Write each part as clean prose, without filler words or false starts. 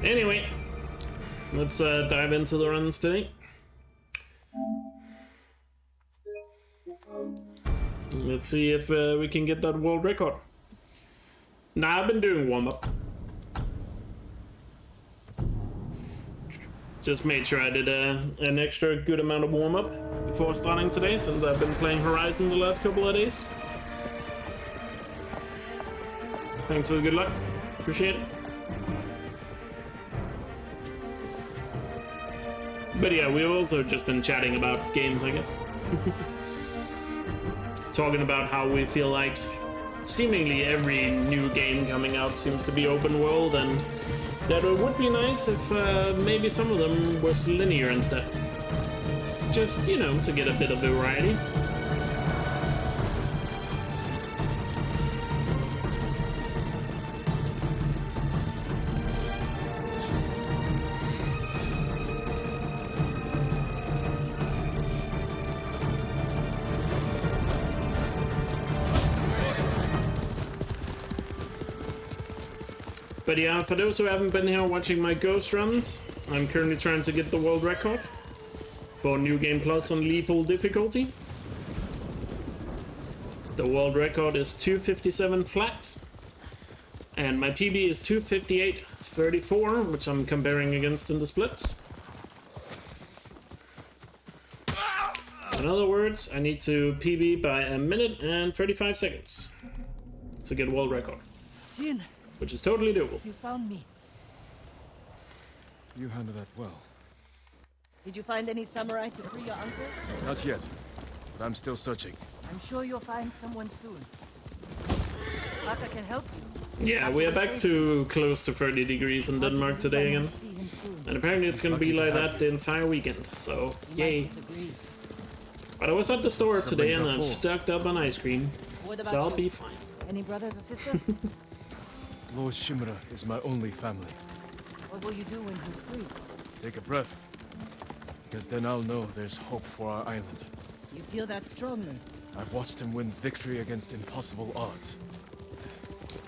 Anyway, let's dive into the runs today. Let's see if we can get that world record. Now, I've been doing warm-up. Just made sure I did an extra good amount of warm-up before starting today, since I've been playing Horizon the last couple of days. Thanks for the good luck. Appreciate it. But yeah, we've also just been chatting about games, I guess. Talking about how we feel like seemingly every new game coming out seems to be open world, and that it would be nice if maybe some of them was linear instead. Just, you know, to get a bit of variety. But yeah, for those who haven't been here watching my ghost runs, I'm currently trying to get the world record for New Game Plus on lethal difficulty. The world record is 257 flat, and my PB is 258.34, which I'm comparing against in the splits. So in other words, I need to PB by 1 minute and 35 seconds to get world record. Jin. Which is totally doable. You found me. You handled that well. Did you find any samurai to free your uncle? Not yet, but I'm still searching. I'm sure you'll find someone soon. Taka can help you. Yeah, we are back to close to 30 degrees in Denmark today again. And apparently it's gonna be like that the entire weekend, so yay. But I was at the store today and I'm stocked up on ice cream, so I'll be fine. Any brothers or sisters? Lord Shimura is my only family. What will you do when he's free? Take a breath, because then I'll know there's hope for our island. You feel that strongly? I've watched him win victory against impossible odds.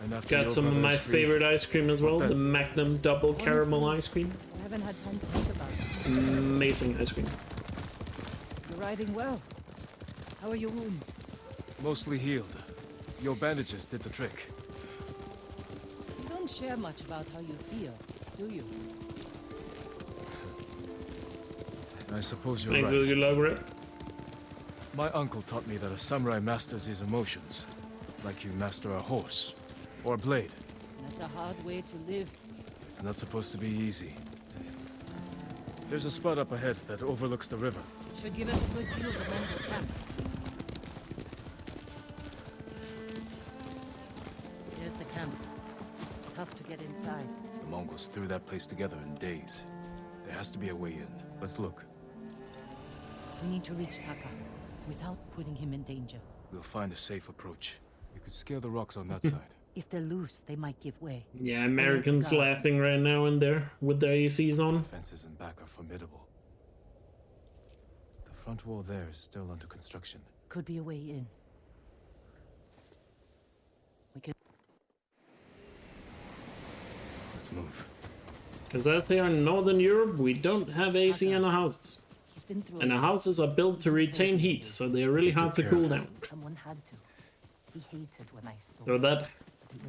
And after got some of my favorite ice cream as well, the Magnum Double Caramel ice cream. I haven't had time to think about it. Amazing ice cream. You're riding well. How are your wounds? Mostly healed. Your bandages did the trick. You don't share much about how you feel, do you? I suppose you're Thanks for the good luck, Rip. My uncle taught me that a samurai masters his emotions, like you master a horse or a blade. That's a hard way to live. It's not supposed to be easy. There's a spot up ahead that overlooks the river. Should give us a good view of the Mongol camp. There's the camp. Tough to get inside. The Mongols threw that place together in days. There has to be a way in. Let's look. We need to reach Taka without putting him in danger. We'll find a safe approach. We could scale the rocks on that side. If they're loose, they might give way. Yeah, Americans laughing right now in there with their ACs on. The fences in back are formidable. The front wall there is still under construction. Could be a way in. We can. Let's move. Because as they are in Northern Europe, we don't have AC in the houses. He's been through. And the houses are built to retain heat, so they are really hard to cool down. Someone had to. He hated when I stole. So that,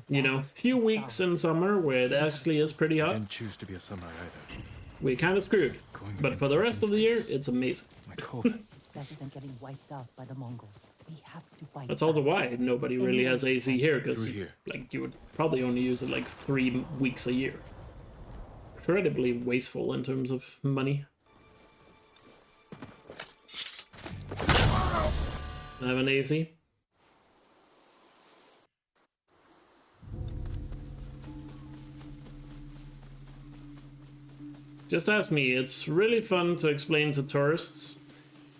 you know, few weeks in summer where it actually is pretty I hot, didn't choose to be a samurai either. we're kind of screwed. But for the rest of the year, it's amazing. My code. It's better than getting wiped out by the Mongols. We have to fight. That's also why nobody really has AC here, because Through here. like you would probably only use it like 3 weeks a year. Incredibly wasteful in terms of money. I have an AC. Just ask me, it's really fun to explain to tourists,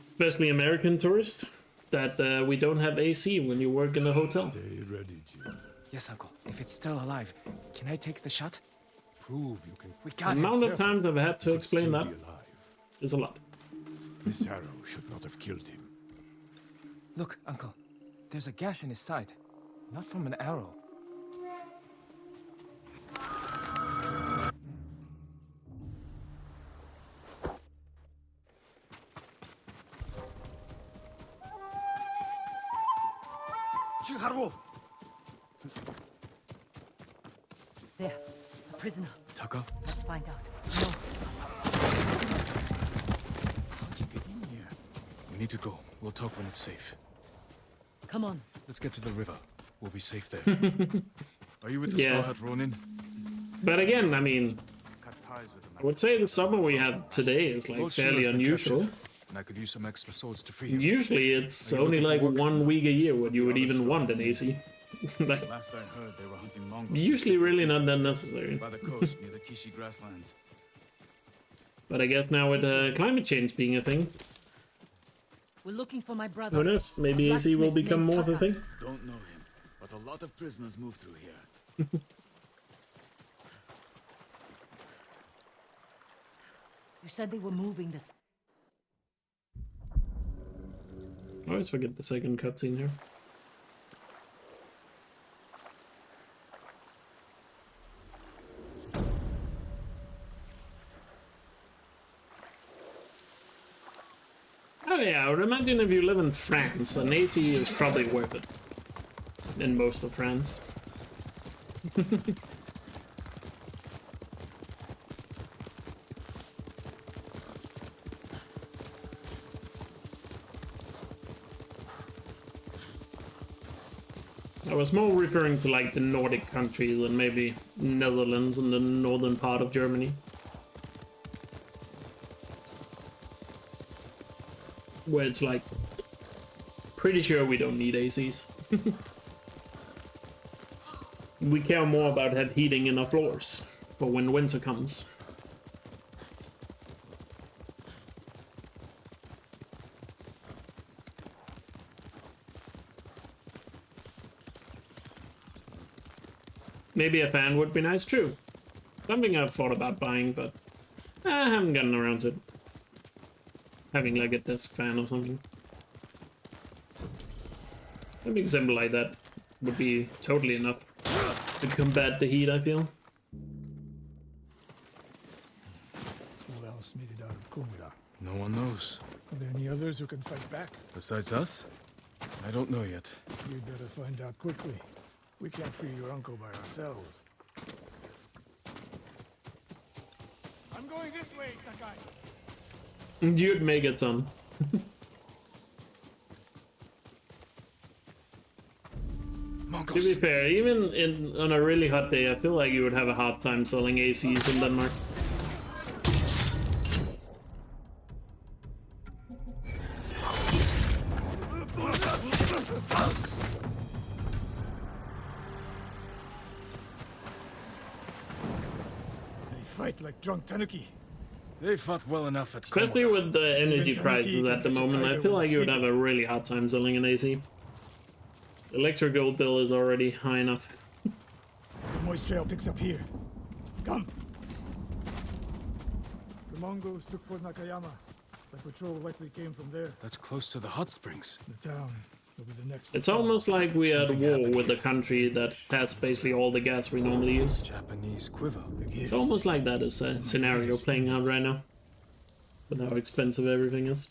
especially American tourists, that we don't have AC when you work in a hotel. Stay ready, Jim. Yes, Uncle. If it's still alive, can I take the shot? Prove you can. We The got him. amount of times I've had to explain Still that be alive. is a lot. This arrow should not have killed him. Look, Uncle. There's a gash in his side. Not from an arrow. There, a prisoner. Taka? Let's find out. No. How'd you get in here? We need to go. We'll talk when it's safe. Come on. Let's get to the river. We'll be safe there. Are you with the Yeah. Straw Hat Ronin? But again, I mean, I would say the summer we have today is like Lord fairly Shila's been unusual. captured, and I could use some extra swords to free him. Usually it's Are you only looking like for work? 1 week a year when you would even want an AC. Like, Last I heard, they were hunting mongols. usually really not that necessary. By the coast near the Kishi grasslands. But I guess now with climate change being a thing, We're looking for my brother. who knows? Maybe A AC will blacksmith become named more of a Taka. thing. Don't know him, but a lot of prisoners move through here. You said they were moving this. I always forget the second cutscene here. Oh yeah, I would imagine if you live in France, an AC is probably worth it. In most of France. I was more referring to like the Nordic countries and maybe Netherlands and the northern part of Germany. Where it's like, pretty sure we don't need ACs. We care more about have heating in our floors for when winter comes. Maybe a fan would be nice, true. Something I've thought about buying, but I haven't gotten around to it. Having like a desk fan or something. Something simple like that would be totally enough to combat the heat, I feel. Who else made it out of Kumira? No one knows. Are there any others who can fight back? Besides us? I don't know yet. You'd better find out quickly. We can't free your uncle by ourselves. I'm going this way, Sakai. You'd make it, son. To be fair, even on a really hot day, I feel like you would have a hard time selling ACs in Denmark. They fight like drunk tanuki. They fought well enough at Especially Komoda. with the energy Even prices Tanuki at the can catch a moment, I tiger feel when like you would have sleeping. a really hard time selling an AC. Electrical bill is already high enough. The moist trail picks up here. Come. The Mongols took Fort Nakayama. The patrol likely came from there. That's close to the hot springs. The town will be the next. It's almost like we are at Something war happened with a here. country that has basically all the gas we normally use. Japanese quiver. It's almost like that is a scenario playing out right now. With how expensive everything is.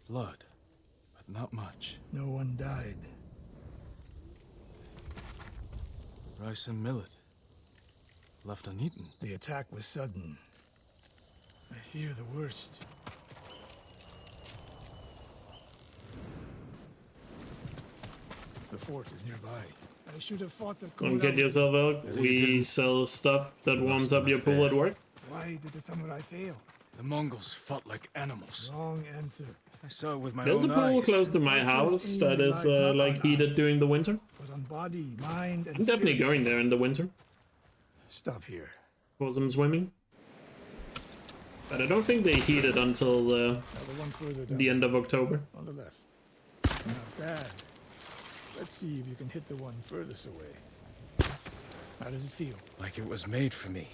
Blood, but not much. No one died. Rice and millet. Left uneaten. The attack was sudden. I fear the worst. The fort is nearby. I should have fought the Don't get yourself out. We sell stuff that warms up your pool at work. Why did the samurai fail? The Mongols fought like animals. Wrong answer. I saw it with my There's a own pool eyes. close to my house that is like heated during the winter. But on body, mind, and I'm definitely spirit. going there in the winter Stop here. for some swimming. But I don't think they heat it until Now the one further down. the end of October. On the left. Not bad. Let's see if you can hit the one furthest away. How does it feel? Like it was made for me.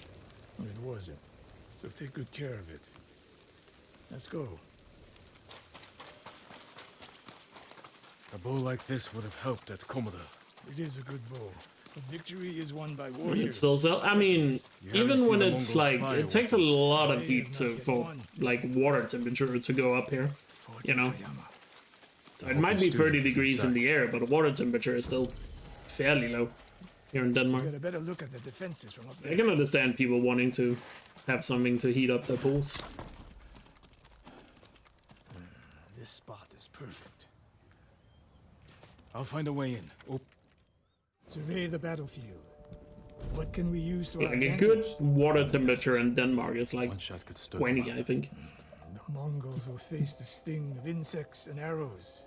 It wasn't. So take good care of it. Let's go. A bow like this would have helped at Komoda. It is a good bow. But victory is won by It's warriors. still sell. I mean, You haven't even seen when the it's Mongols like, fire it takes a weapons. lot of heat to for like water temperature to go up here. Fort you know. Nakayama. So it might be 30 degrees in the air, but the water temperature is still fairly low here in Denmark. Get a better look at the defenses from up there. I can understand people wanting to have something to heat up their pools. This spot is perfect. I'll find a way in. Oh, Survey the battlefield. What can we use to our Like a advantage? good water temperature in Denmark is like one shot could stir 20, them I up. think. The Mongols will face the sting of insects and arrows.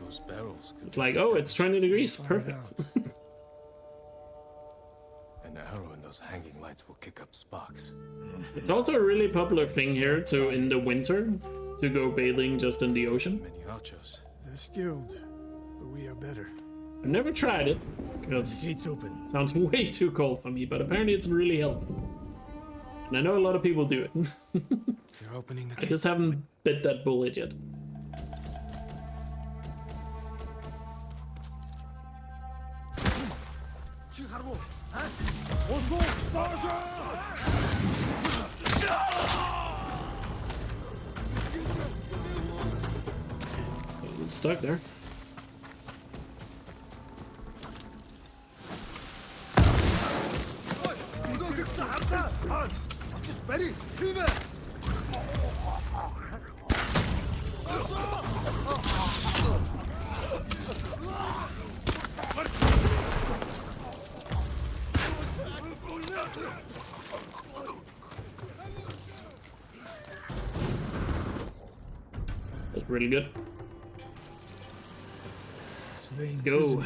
Those barrels could It's do like, some oh, it's damage. 20 degrees, Find perfect. out. An arrow in those hanging lights will kick up sparks. It's also a really popular thing here to, in the winter, to go bathing just in the ocean. Many archers. They're skilled, but we are better. I've never tried it, because it Gates open. sounds way too cold for me, but apparently it's really helpful. And I know a lot of people do it. They're opening the I gates. just haven't bit that bullet yet. It's stuck there. That's really good. Let's Go.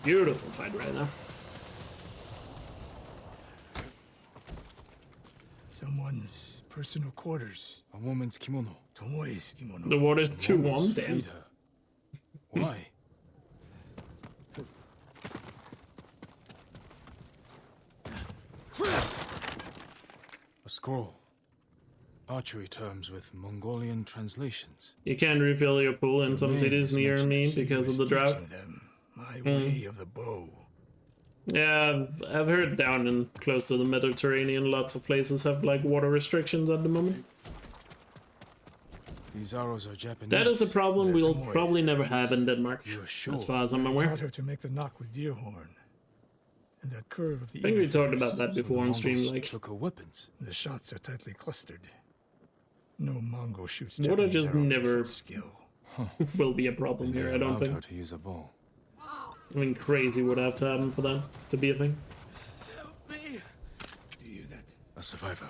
Beautiful fight right now. Someone's personal quarters. A woman's kimono. Tomoe's kimono. The water's 2-1, Mongols damn. freed her. Why? A scroll. Archery terms with Mongolian translations. You can't refill your pool in some Man, cities this near mentioned me he because of was the drought. teaching them my way of the bow. Yeah, I've heard down in close to the Mediterranean, lots of places have like water restrictions at the moment. These arrows are Japanese. That is a problem They're we'll toys. probably never have in Denmark, You're sure? as far as I'm I aware. taught her to make the knock with deer horn. And that curve of the I think we eagle talked about feathers. that So before the on stream, Mongols like, took her weapons. The shots are tightly clustered. No Mongol shoots water Japanese just arrows with never such skill. will be a problem here, I don't allowed her think. to use a bow. Something crazy would have to happen for that to be a thing. Do you hear that? A survivor.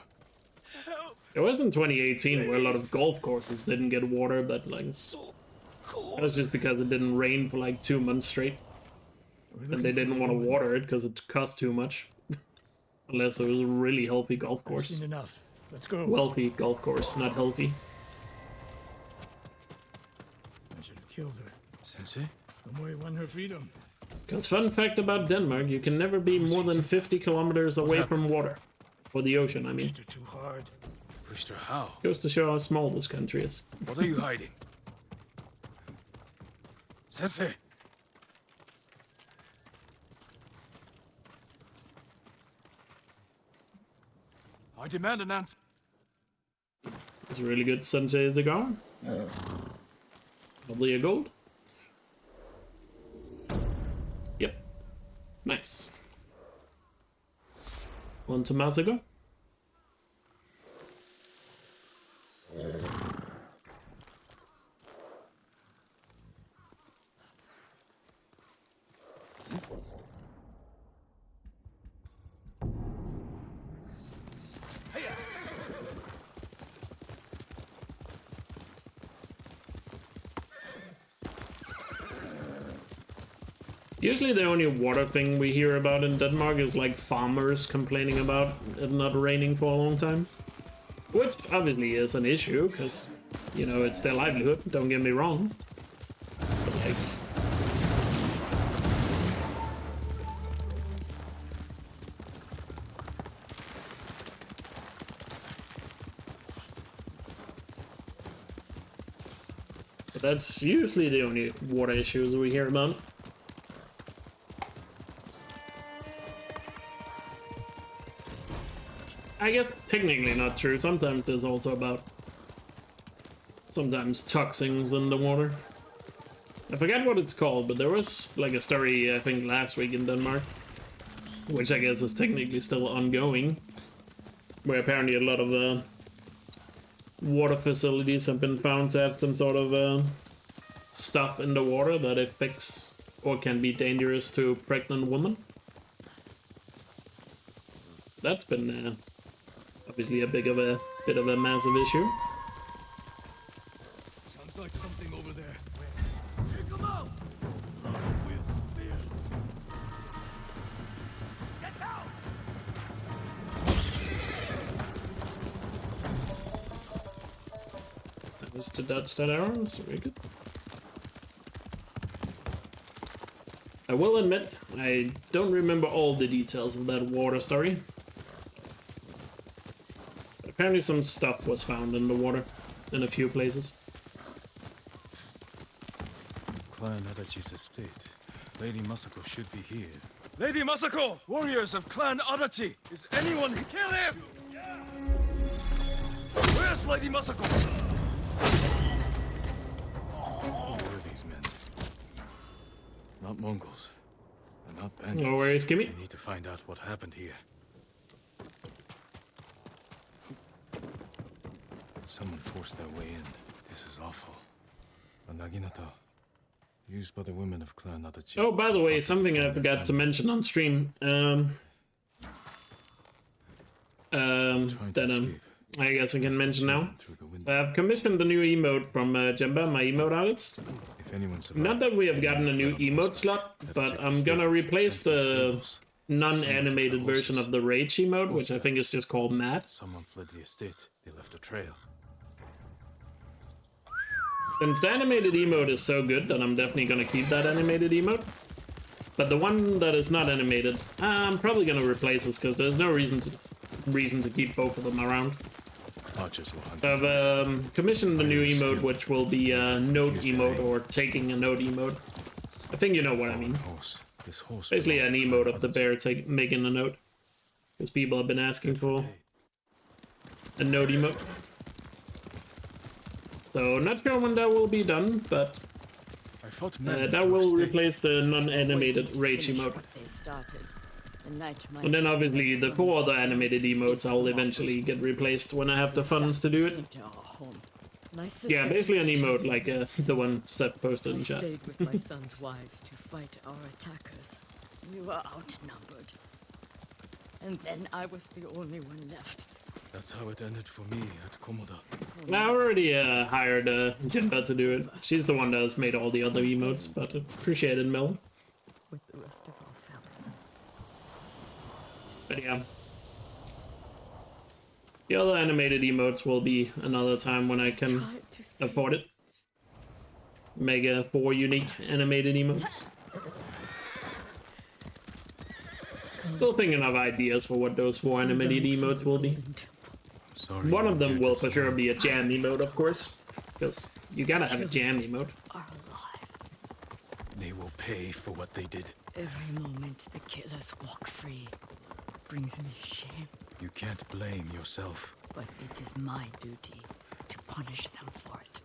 It was in 2018 where a lot of golf courses didn't get water, but like, that was just because it didn't rain for like 2 months straight. We're And they looking didn't for want to a woman. water it because it cost too much. Unless it was a really healthy golf I've course. seen enough. Let's go. Wealthy golf course, not healthy. I should have killed her. Sensei? Tomoe won her freedom. Because fun fact about Denmark, you can never be more than 50 kilometers away from water. Or the ocean, I mean. Pushed her too hard. Pushed her how? Goes to show how small this country is. What are you hiding? Sensei! I demand an answer. It's a really good Sensei cigar. Probably a gold. Yep. Nice. One to Masago. Usually the only water thing we hear about in Denmark is like farmers complaining about it not raining for a long time. Which obviously is an issue, because, you know, it's their livelihood, don't get me wrong. But like... But that's usually the only water issues we hear about. I guess technically not true. Sometimes there's also about sometimes toxins in the water. I forget what it's called, but there was like a story I think last week in Denmark, which I guess is technically still ongoing, where apparently a lot of water facilities have been found to have some sort of stuff in the water that affects or can be dangerous to pregnant women. That's been obviously a bit of a massive issue. Sounds like something over there. Take 'em out! Get down! That was to dodge that arrow, so very good. I will admit, I don't remember all the details of that water story. Apparently some stuff was found in the water in a few places. Clan Adachi's estate. Lady Masako should be here. Lady Masako! Warriors of Clan Adachi! Is anyone... Kill him! Where's Lady Masako? Who are these men? Not Mongols. And not bandits. No worries, Kimmy. I need to find out what happened here. Someone forced their way in. This is awful. A naginata. Used by the women of Clan Adachi. Oh, by the way, something I forgot to mention on stream. That I guess I can mention now. I've commissioned a new emote from Jemba, my emote artist. Not that we have gotten a new emote slot, but I'm gonna replace the non-animated version of the Rage emote, which I think is just called Mad. Someone fled the estate. They left a trail. Since the animated emote is so good that I'm definitely gonna keep that animated emote. But the one that is not animated, I'm probably gonna replace this because there's no reason to keep both of them around. I've commissioned the new emote, which will be a note emote or taking a note emote. I think you know what I mean. Basically an emote of the bear making a note, because people have been asking for a note emote. So not sure when that will be done, but that will replace the non-animated Rage emote. And then obviously the 4 other animated emotes I'll eventually get replaced when I have the funds to do it. Yeah, basically an emote like the one Seth posted in chat. I stayed with my son's wives to fight our attackers. We were outnumbered. And then I was the only one left. That's how it ended for me at Komoda. I already hired Jinba to do it. She's the one that has made all the other emotes, but appreciate it, Mel. With the rest of our family. But yeah. The other animated emotes will be another time when I can afford it. Mega 4 unique animated emotes. Still thinking of ideas for what those 4 animated emotes will be. One of them will for sure be a jam emote, of course. Because you gotta have a jam emote. Are alive. They will pay for what they did. Every moment the killers walk free brings me shame. You can't blame yourself. But it is my duty to punish them for it.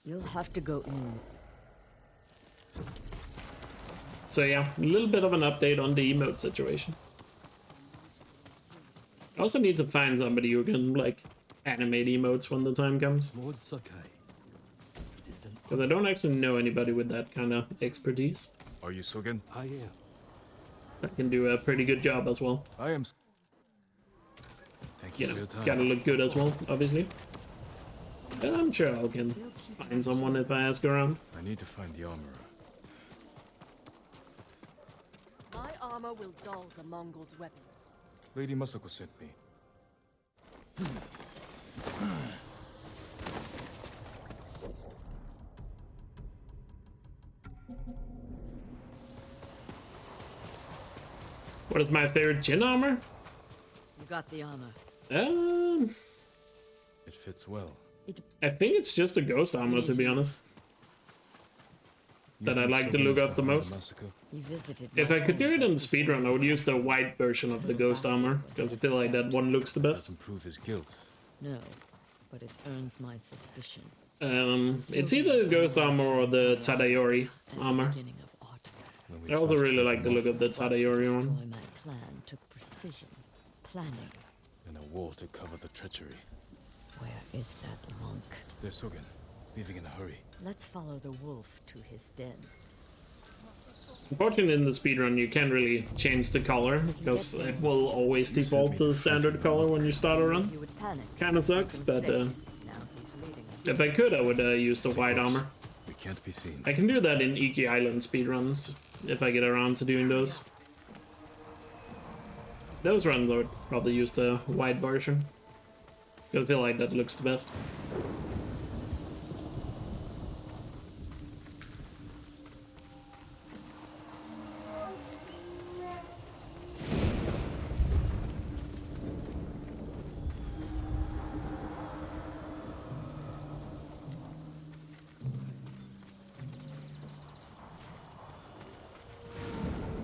You'll have to go in. So yeah, a little bit of an update on the emote situation. I also need to find somebody who can, like, animate emotes when the time comes. Because I don't actually know anybody with that kind of expertise. Are you Sogen? I am. That can do a pretty good job as well. I am. Thank you You for know, your time. gotta look good as well, obviously. But I'm sure I can find someone if I ask around. I need to find the armorer. My armor will dull the Mongols' weapons. Lady Masako sent me. What is my favorite Jin armor? You got the armor. It fits well. I think it's just a ghost armor, to be honest. that I like to look up the most. He visited If my I could do home it in just before speedrun, I would he use the set white version of the ghost armor, because I feel like that one looks the best. Doesn't prove his guilt. No, but it earns my suspicion. It's either ghost armor or the Tadayori At the armor. beginning of autumn, When we I also trust really him like the look of the to Tadayori destroy one. my clan took precision, planning. and a wall to cover the treachery. Where is that monk? They're Sogen, leaving in a hurry. Let's follow the wolf to his den. Unfortunately, in the speedrun, you can't really change the color, because it will always default to the standard color when you start a run. You would panic. Kinda sucks, but Now he's leading us. if I could, I would use the white armor. We can't be seen. I can do that in Iki Island speedruns, if I get around to doing those. Those runs I would probably use the white version. I feel like that looks the best.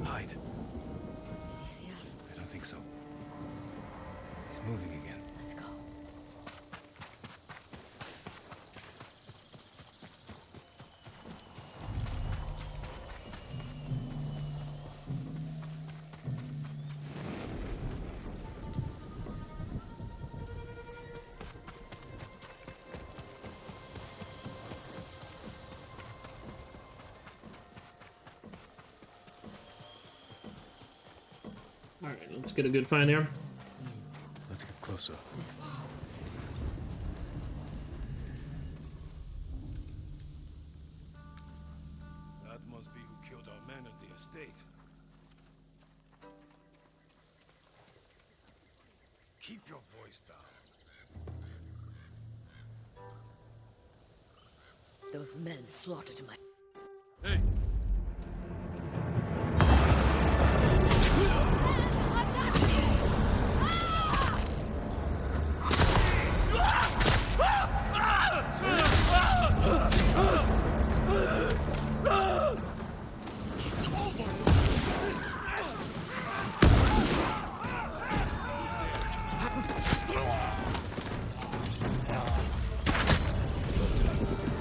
Hide. Did he see us? I don't think so. He's moving again. Let's go. Alright, let's get a good find here. Let's get closer. That must be who killed our men at the estate. Keep your voice down. Those men slaughtered my... Hey!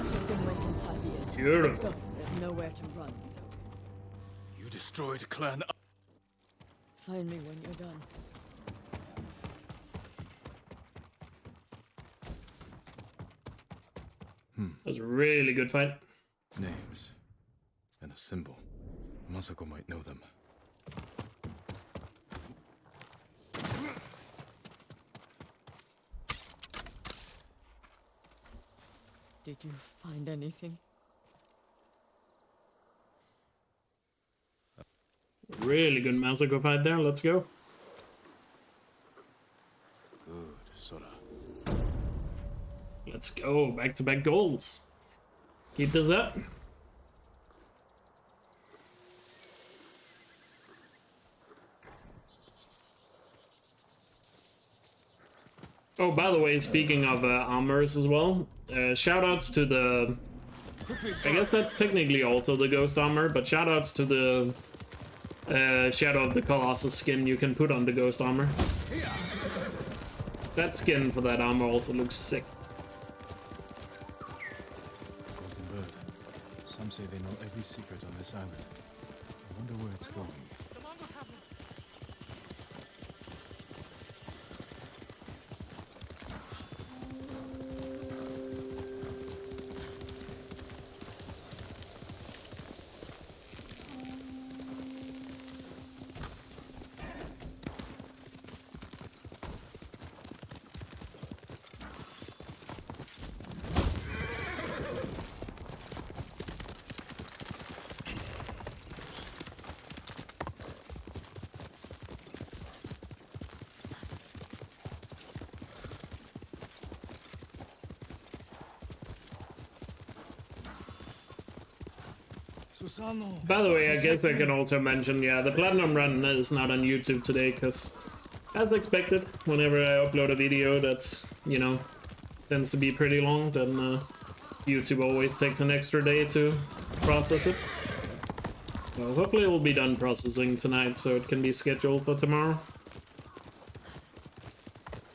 Sogen went inside the inn. Let's Beautiful. go. There's nowhere to run, so You destroyed Clan... find me when you're done. That was a really good fight. Names. And a symbol. Masako might know them. Did you find anything? Really good Masako fight there, let's go. Good, Sora. Let's go, back-to-back goals. Keep this up. Oh, by the way, speaking of armors as well, shoutouts to the... I guess that's technically also the ghost armor, but shoutouts to the Shadow of the Colossus skin you can put on the ghost armor. That skin for that armor also looks sick. Golden bird. Some say they know every secret on this island. I wonder where it's going. By the way, I guess I can also mention, yeah, the Platinum run is not on YouTube today, because, as expected, whenever I upload a video that's, you know, tends to be pretty long, then YouTube always takes an extra day to process it. Well, hopefully it will be done processing tonight, so it can be scheduled for tomorrow.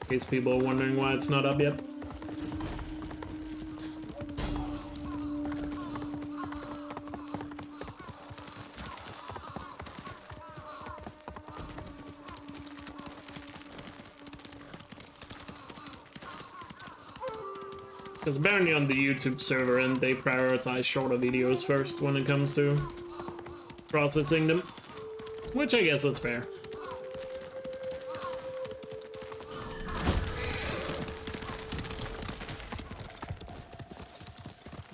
In case people are wondering why it's not up yet. Because apparently on the YouTube server and they prioritize shorter videos first when it comes to processing them, which I guess is fair.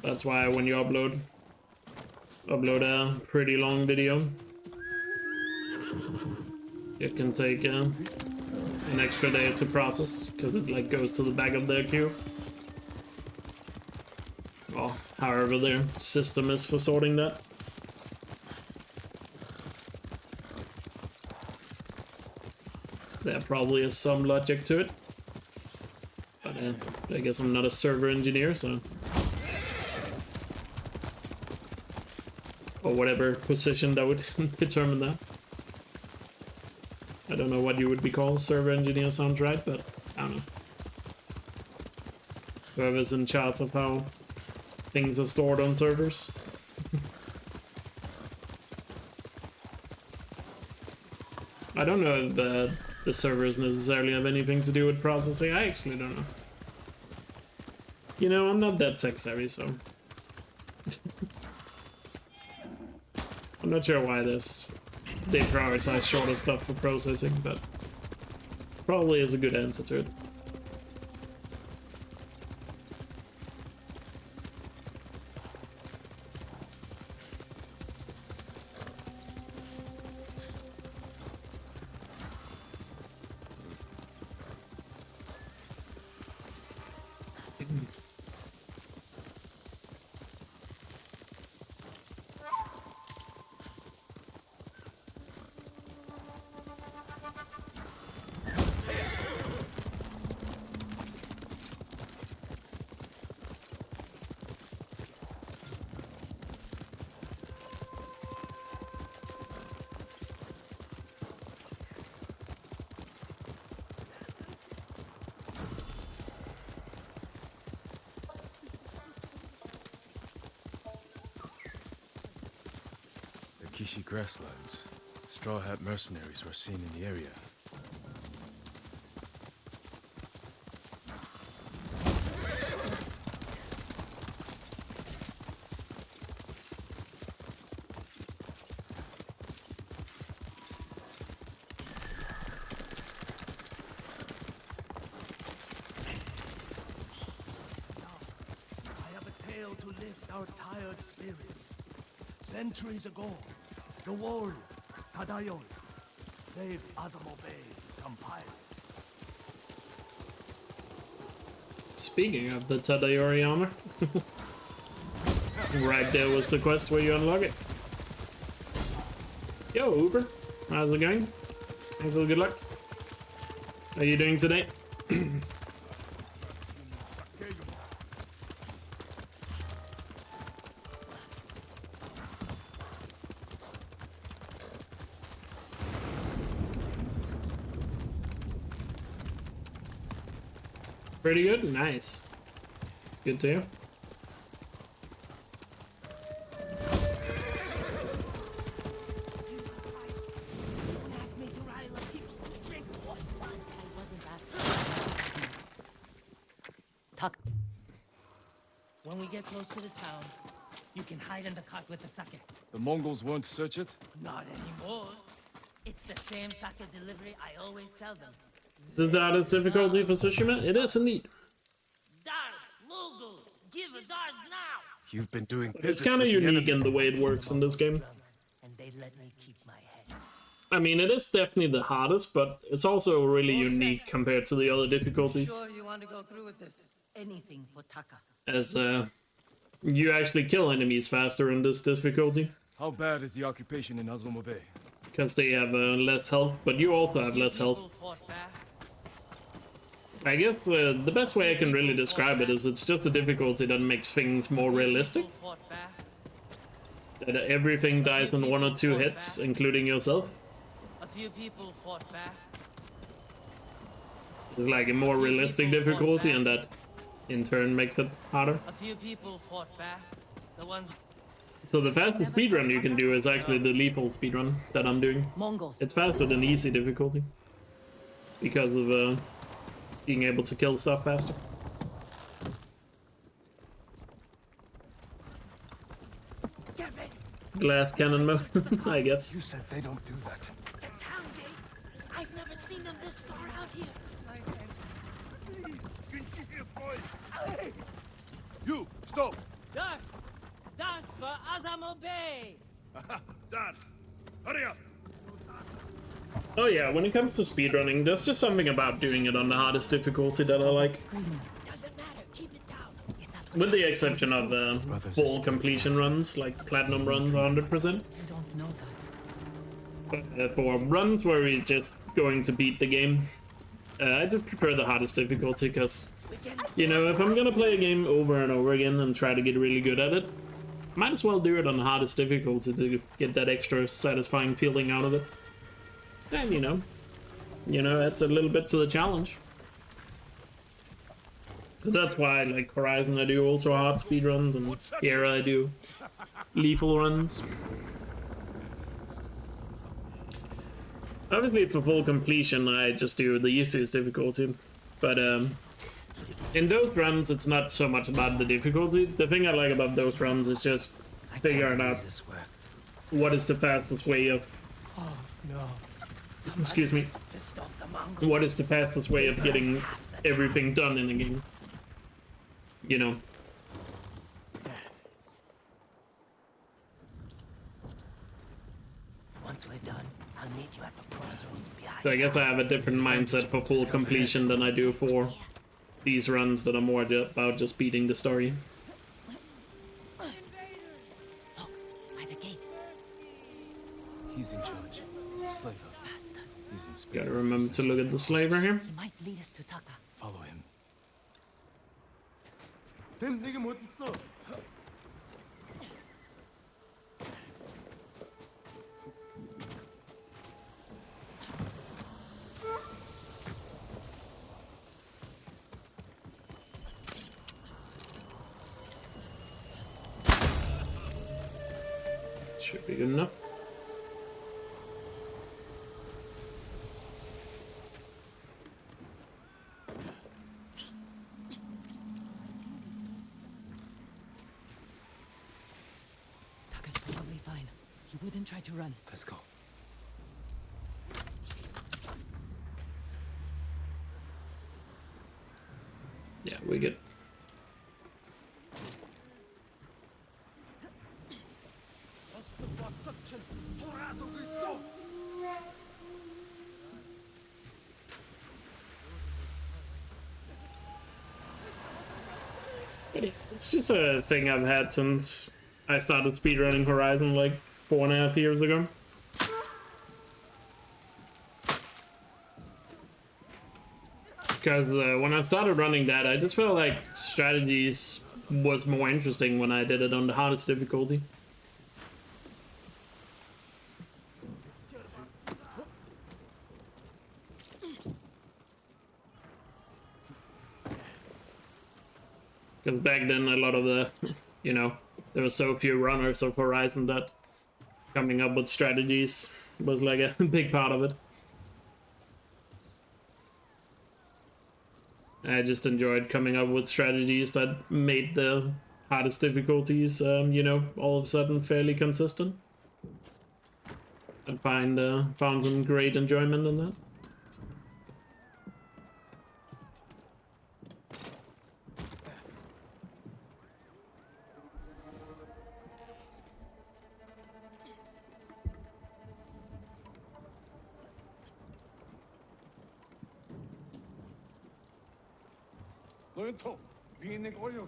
That's why when you upload a pretty long video, it can take an extra day to process because it like goes to the back of their queue. Well, however their system is for sorting that. There probably is some logic to it. But I guess I'm not a server engineer, so... Or whatever position that would determine that. I don't know what you would be called. Server engineer sounds right, but I don't know. Whoever's in charge of how things are stored on servers. I don't know if the servers necessarily have anything to do with processing. I actually don't know. You know, I'm not that tech savvy, so... I'm not sure why they prioritize shorter stuff for processing, but probably is a good answer to it. Kishi grasslands. Straw Hat mercenaries were seen in the area. I have a tale to lift our tired spirits. Centuries ago, the warrior, Tadayori, saved Azamo Bay from pirates. Speaking of the Tadayori armor, right there was the quest where you unlock it. Yo, Uber, how's it going? Thanks for the good luck. How are you doing today? Pretty good? Nice. It's good too. Tuck. When we get close to the town, you can hide in the cart with the sake. The Mongols won't search it? Not anymore. It's the same sake delivery I always sell them. Is this the hardest difficulty for Tsushima? It is indeed. Dars, Mogul, give a Dars now! You've been doing It's business kind of with the unique enemy. in the way it works in this game. And they let me keep my head. I mean, it is definitely the hardest, but it's also really unique compared to the other difficulties. Sure you want to go through with this? Anything for Taka. As you actually kill enemies faster in this difficulty. How bad is the occupation in Azamo Bay? Because they have less health, but you also have less health. People fought back. I guess the best way I can really describe it is it's just a difficulty that makes things more realistic. People fought back. That everything dies in 1 or 2 hits, including yourself. A few people fought back. It's like a more realistic difficulty, and that in turn makes it harder. A few people fought back. The ones. So the fastest speedrun you can do is actually the lethal speedrun that I'm doing. Mongols. It's faster than easy difficulty because of being able to kill stuff faster. Glass cannon mode, I guess. You said they don't do that. The town gates! I've never seen them this far out here. You, stop! Dars! Dars for Azamo Bay! Dars, hurry up! Oh yeah, when it comes to speedrunning, there's just something about doing it on the hardest difficulty that I like. Doesn't matter, keep it down. Is that what With the exception of full completion runs, like platinum runs 100%. you don't know that? But for runs where we're just going to beat the game, I just prefer the hardest difficulty because, you know, if I'm gonna play a game over and over again and try to get really good at it, might as well do it on the hardest difficulty to get that extra satisfying feeling out of it. And you know, that's a little bit to the challenge. Cause that's why, like Horizon, I do ultra hard speedruns, and here I do lethal runs. Obviously, for full completion, I just do the easiest difficulty. But in those runs, it's not so much about the difficulty. The thing I like about those runs is just figuring out what is the fastest way of. Oh no. Excuse me. Pissed off the Mongols. What is the fastest way of getting everything done in a game? You know. Once we're done, I'll meet you at the crossroads behind. So I guess I have a different mindset for full completion than I do for these runs that are more about just beating the story. Look, by the gate. He's in charge. Slaver. Bastard. He's in space. Gotta remember to look at the slaver here. He might lead us to Taka. Follow him. Should be good enough. Taka's probably fine. He wouldn't try to run. Let's go. Yeah, we good. But yeah, it's just a thing I've had since I started speedrunning Horizon like 4.5 years ago. Because when I started running that, I just felt like strategies was more interesting when I did it on the hardest difficulty. Because back then, a lot of the, you know, there were so few runners of Horizon that coming up with strategies was like a big part of it. I just enjoyed coming up with strategies that made the hardest difficulties, you know, all of a sudden fairly consistent. I found some great enjoyment in that.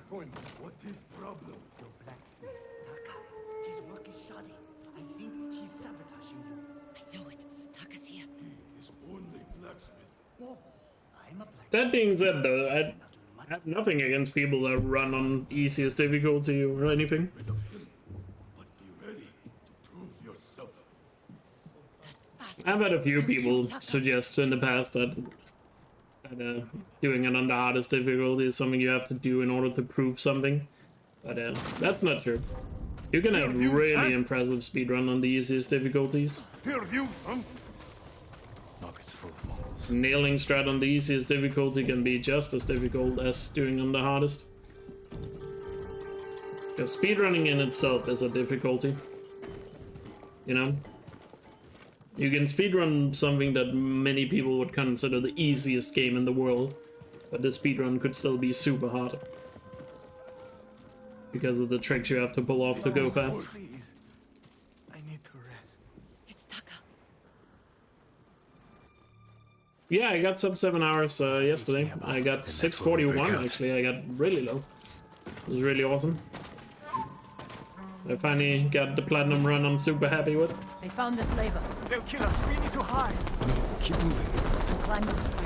What is problem? Your blacksmith, Taka. His work is shoddy. I think he's sabotaging you. I know it. Taka's here. Is only blacksmith. No, I'm a blacksmith. That being said, though, I have nothing against people that run on easiest difficulty or anything. But be ready. I've had a few people suggest in the past that doing it on the hardest difficulty is something you have to do in order to prove something, but that's not true. You can have really impressive speedrun on the easiest difficulties. Nuggets full of Mongols. Nailing strat on the easiest difficulty can be just as difficult as doing on the hardest. Because speedrunning in itself is a difficulty. You know? You can speedrun something that many people would consider the easiest game in the world, but the speedrun could still be super hard. Because of the tricks you have to pull off to go fast. Please. I need to rest. It's Taka. Yeah, I got sub 7 hours yesterday. I got 641 actually, I got really low. It was really awesome. I finally got the platinum run I'm super happy with. They found the slaver. They'll kill us. We need to hide. No, keep moving. We'll climb those streets.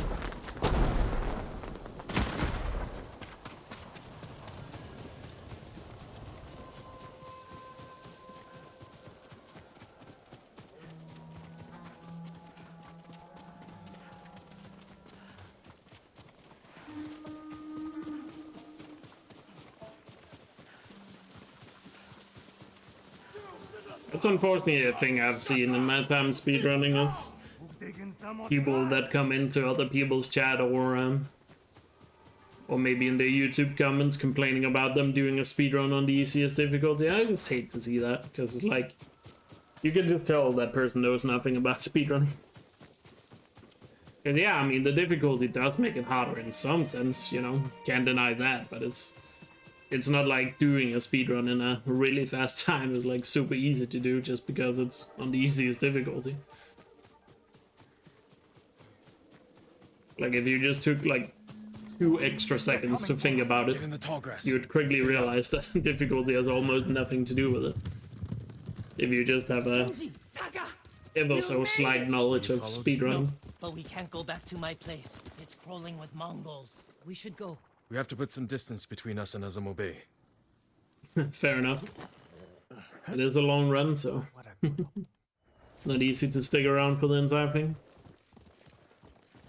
It's unfortunately a thing I've seen in my time speedrunning is people that come into other people's chat or maybe in their YouTube comments complaining about them doing a speedrun on the easiest difficulty. I just hate to see that, because it's like, you can just tell that person knows nothing about speedrunning. Because yeah, I mean, the difficulty does make it harder in some sense, you know, can't deny that, but it's not like doing a speedrun in a really fast time is like super easy to do just because it's on the easiest difficulty. Like if you just took like 2 extra seconds to think about it, Get in the tall grass. you would quickly realize that difficulty has almost nothing to do with it. If you just have a ever so slight knowledge of speedrun. But we can't go back to my place. It's crawling with Mongols. We should go. We have to put some distance between us and Azamo Bay. Fair enough. It is a long run, so not easy to stick around for the entire thing.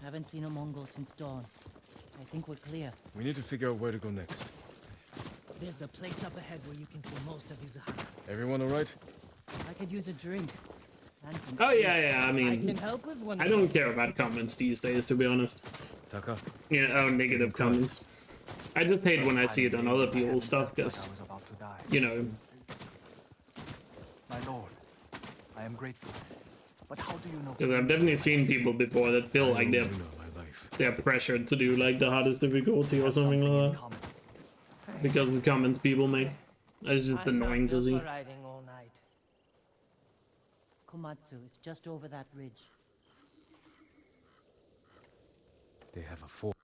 Haven't seen a Mongol since dawn. I think we're clear. We need to figure out where to go next. There's a place up ahead where you can see most of his. Everyone alright? I could use a drink. And some Oh sleep. yeah, I I mean, can help with one. I don't care about comments these days, to be honest. Taka? Yeah, oh, negative comments. I just hate when I see it on other people's stuff, because, you know, My lord, I am grateful. But how do you know? because I've definitely seen people before that feel like You know my life. they're pressured to do like the hardest difficulty or something like that because of the comments people make. It's just annoying to see. Riding all night. Komatsu is just over that ridge. They have a fort.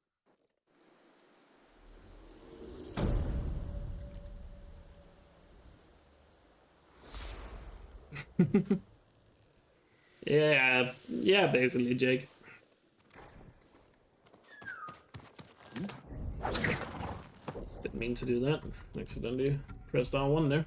Yeah, basically, Jake. Didn't mean to do that. Accidentally pressed R1 there.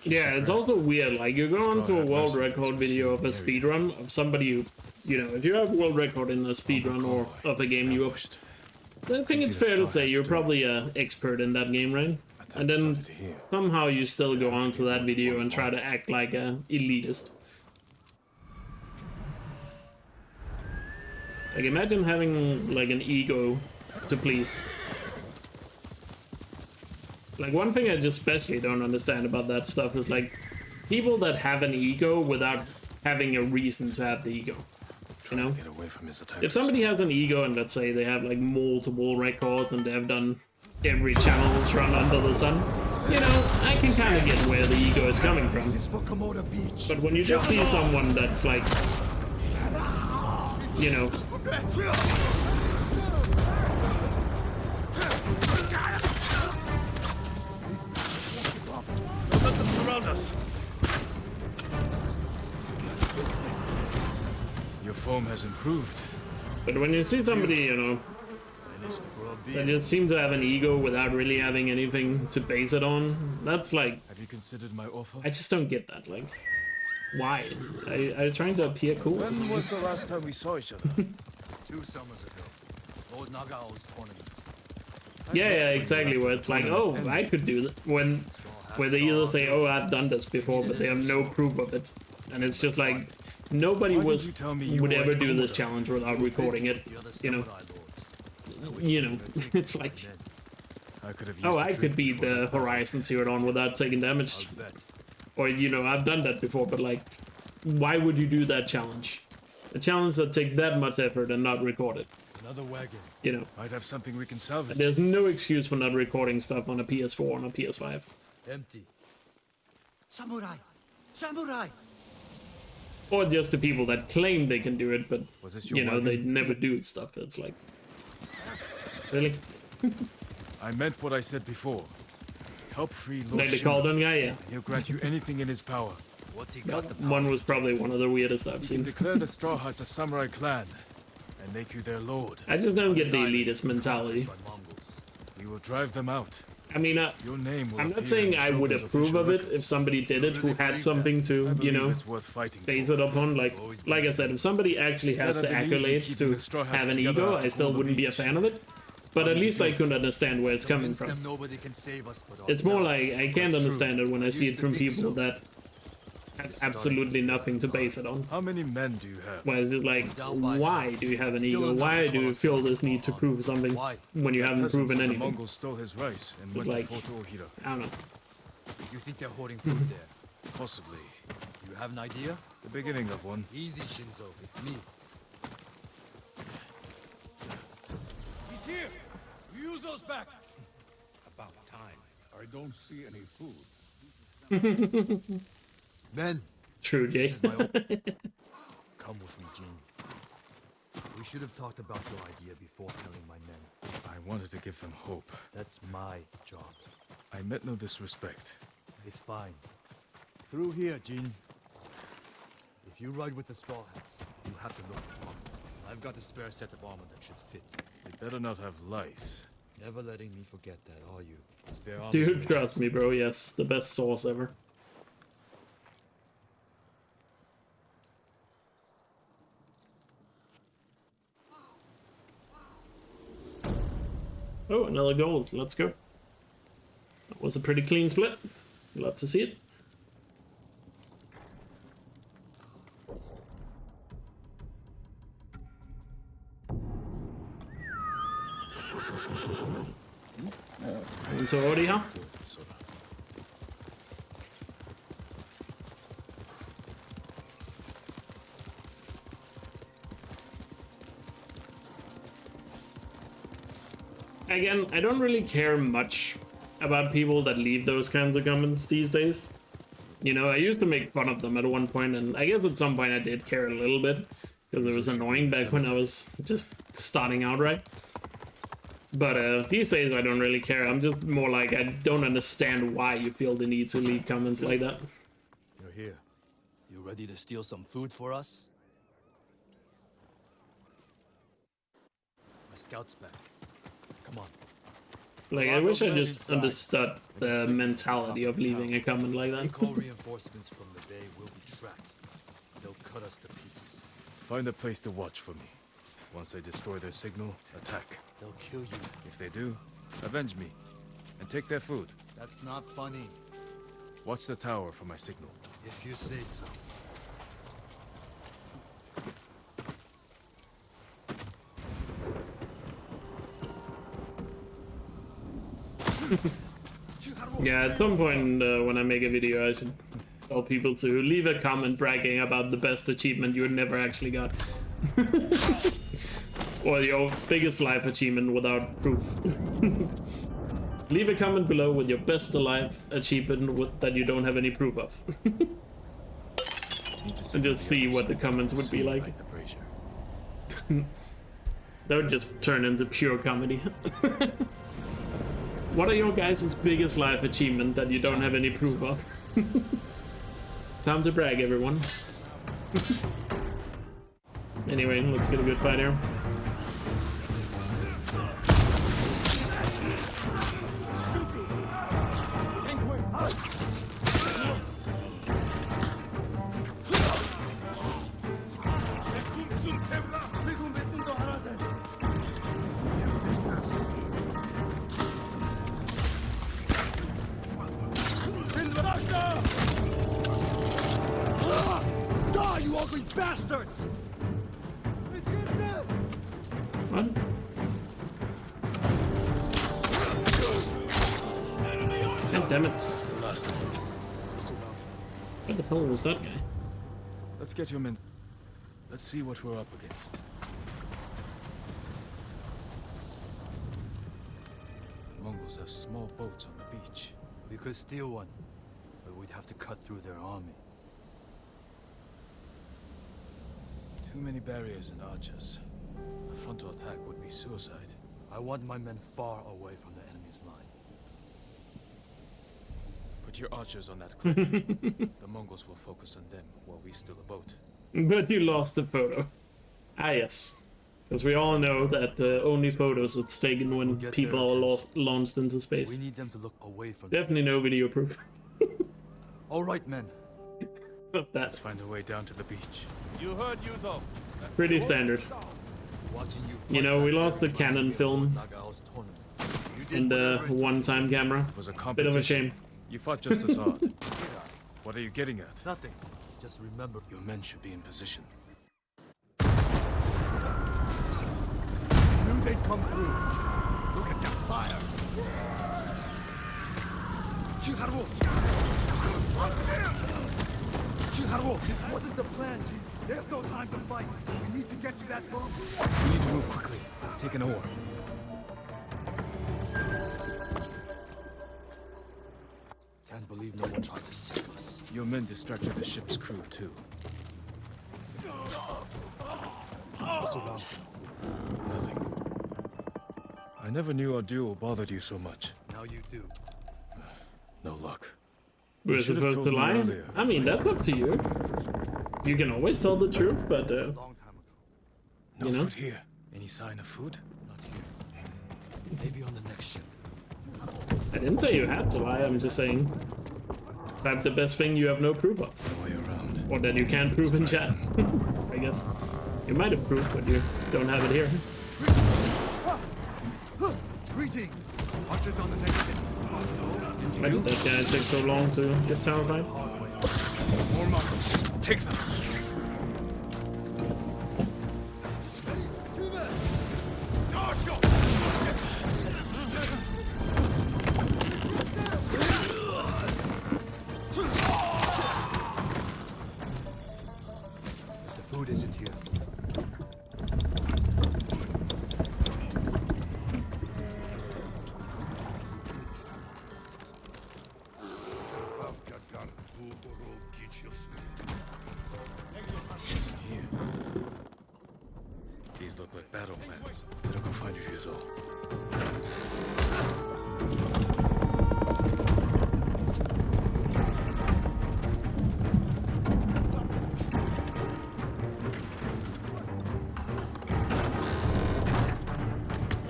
Yeah, it's also weird, like, you go onto a world record video of a speedrun of somebody who, you know, if you have a world record in a speedrun or of a game you have, I think it's fair to say you're probably an expert in that game, right? And then somehow you still go onto that video and try to act like a elitist. Like, imagine having, like, an ego to please. Like, one thing I just especially don't understand about that stuff is, like, people that have an ego without having a reason to have the ego. You know? Get away from his attackers. If somebody has an ego and let's say they have, like, multiple records and they have done every challenge run under the sun, you know, I can kind of get where the ego is coming from. But when you just see someone that's, like, you know, Let them surround us. Your form has improved. But when you see somebody, you know, that just seem to have an ego without really having anything to base it on, that's like, Have you considered my offer? I just don't get that. Like, why? Are you trying to appear cool? When was the last time we saw each other? 2 summers ago. Lord Nagao's tournament. Yeah, exactly. Where it's like, oh, I could do that. Where they either say, oh, I've done this before, but they have no proof of it, and it's just like nobody would ever do this challenge without recording it. You know, it's like, oh, I could beat the Horizon Zero Dawn without taking damage, or you know, I've done that before. But like, why would you do that challenge? A challenge that takes that much effort and not record it. Another wagon. You know, Might have something we can salvage. there's no excuse for not recording stuff on a PS4 and a PS5. Empty. Samurai! Samurai! Or just the people that claim they can do it, but Was this your you know, they wagon? never do stuff. It's like, really? I meant what I said before. Help free Lord Like the Shimmer. Cauldron guy, yeah. He'll grant you anything in his power. What's he got? That one was probably one of the weirdest I've He can seen. declare the Straw Hats a samurai clan and make you their lord. I just don't get the elitist mentality. By Mongols. We will drive them out. I mean, Your name will I'm appear not saying in I would Shogun's approve of official it if records. somebody did it who had something to, I you believe know, it's worth fighting base for. it upon. Like I said, if somebody actually has the Better than easy accolades keeping to the Straw Hats have an together ego, after I still all the wouldn't be a beach. fan of it. But at least I could understand where it's coming Convince from. them nobody can save us but It's more ourselves. like I can't That's understand it when I see it used to from think people so. that have absolutely nothing to base it on. How many men do you have? Where it's just like, why do you have an ego? Why do you feel this need to prove something Why? when you haven't Peasants proven of the anything? Mongols stole his rice and It's went like- to Fort Ohira. I don't know. You think they're hoarding food there? Possibly. You have an idea? The beginning of one. Easy, Shinzo. It's me. He's here! Ryuzo's back! About time. I don't see any food. Men, True, Jay. this is my own. Come with me, Jin. We should have talked about your idea before telling my men. I wanted to give them hope. That's my job. I meant no disrespect. It's fine. Through here, Jin. If you ride with the Straw Hats, you have to look for armor. I've got a spare set of armor that should fit. They better not have lice. Never letting me forget that, are you? Spare armor. Dude, trust me, bro. Yes, the best sauce ever. Oh, another gold. Let's go. That was a pretty clean split. Love to see it. Into Oriha. Again, I don't really care much about people that leave those kinds of comments these days. You know, I used to make fun of them at one point, and I guess at some point I did care a little bit, because it was annoying back when I was just starting out, right? But these days I don't really care. I'm just more like, I don't understand why you feel the need to leave comments like that. You're here. You ready to steal some food for us? My scout's back. Come on. Like, I wish I just understood the mentality of leaving a comment like that. Eco reinforcements from the bay will be tracked. They'll cut us to pieces. Find a place to watch for me. Once I destroy their signal, attack. They'll kill you. If they do, avenge me. And take their food. That's not funny. Watch the tower for my signal. If you say so. Yeah, at some point when I make a video, I should tell people to leave a comment bragging about the best achievement you never actually got. Or your biggest life achievement without proof. Leave a comment below with your best alive achievement that you don't have any proof of. And just see what the comments would be like. That would just turn into pure comedy. What are your guys' biggest life achievement that you don't have any proof of? Time to brag, everyone. Anyway, let's get a good fight here. Die, you ugly bastards! What? God damn it. What the hell was that guy? Let's get your men. Let's see what we're up against. The Mongols have small boats on the beach. We could steal one, but we'd have to cut through their army. Too many barriers and archers. A frontal attack would be suicide. I want my men far away from the enemy's line. Put your archers on that cliff. The Mongols will focus on them while we steal a boat. But you lost the photo. Ah, yes. Because we all know that only photos that's taken when people are launched into space. We need them to look away from Definitely no video proof All right, men. of that. Let's find a way down to the beach. You heard Yuzo. Pretty standard. Watching You know, we lost the Canon film Nagao's tournament. and the one-time camera. It was a Bit competition. of a shame. You fought just as hard. What are you getting at? Nothing. Just remember, Your men should be in position. Knew they'd come through. Look at that fire. Chiharu! Chiharu, this wasn't the plan, Chief. There's no time to fight. We need to get to that boat. We need to move quickly. Take an oar. can't believe no one tried to save us. Your men distracted the ship's crew, too. Look around. Nothing. I never knew our duel bothered you so much. Now you do. No luck. We're You should have supposed to told me lie? earlier. I mean, that's up to you. You can always tell the truth, but, Long time ago. No you know? food here. Any sign of food? Not here. Maybe on the next ship. I didn't say you had to lie, I'm just saying. That's the best thing you have no proof of. No way around. Or that you can't prove in chat. I guess. You might have proof, but you don't have it here. Greetings. Archers on the next ship. Why did that guy take so long to get terrified? More Mongols. Take them. The food isn't here. Here. These look like battle plans. Better go find your Yuzo.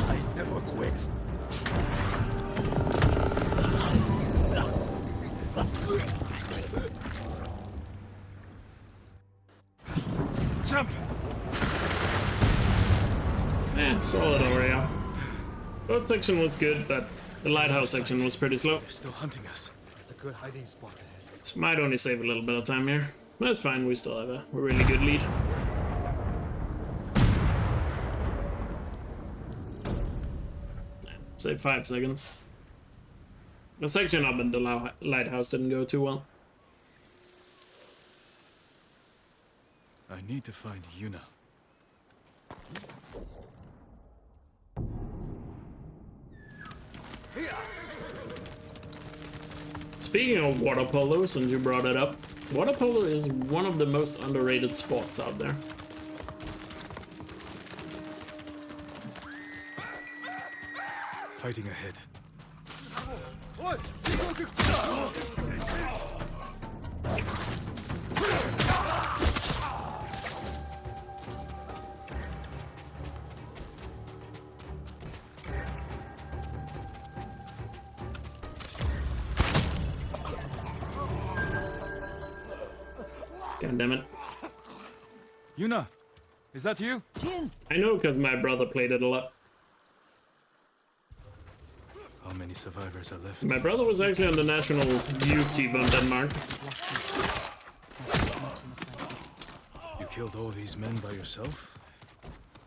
I never quit. Jump! Solid Oreo. Boat section was good, but the lighthouse section was pretty slow. They're still hunting us. There's a good hiding spot ahead. So might only save a little bit of time here. That's fine, we still have a really good lead. Save 5 seconds. The section up in the lighthouse didn't go too well. I need to find Yuna. Speaking of water polo, since you brought it up, water polo is one of the most underrated sports out there. Fighting ahead. God damn it. Yuna! Is that you? Jin! I know because my brother played it a lot. Oh, How many survivors are left? My brother was actually on the national youth team in Denmark. You killed all these men by yourself?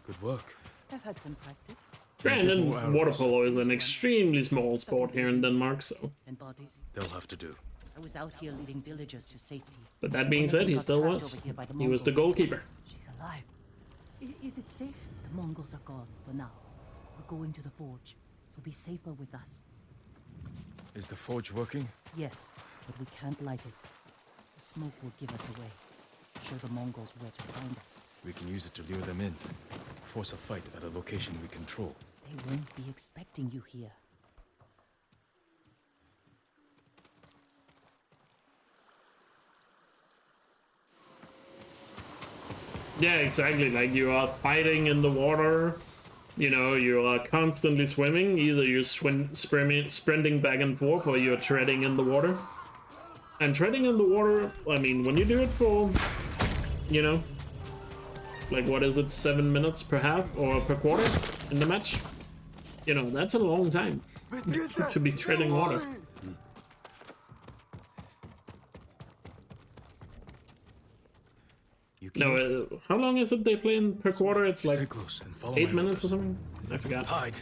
Good work. I've had some practice. Granted, water polo is an extremely small sport here in Denmark, so. And bodies. They'll have to do. I was out here leading villagers to safety. But that being said, he still was. He was the goalkeeper. She's alive. Is it safe? The Mongols are gone for now. We're going to the forge. You'll be safer with us. Is the forge working? Yes, but we can't light it. The smoke will give us away. Show the Mongols where to find us. We can use it to lure them in. Force a fight at a location we control. They won't be expecting you here. Yeah, exactly. Like, you are fighting in the water. You know, you are constantly swimming. Either you're sprinting back and forth, or you're treading in the water. And treading in the water, I mean, when you do it for, you know, like, what is it, 7 minutes per half or per quarter in the match? You know, that's a long time to be treading water. No, how long is it they play in per quarter? It's like 8 minutes or something? I forgot. Hide.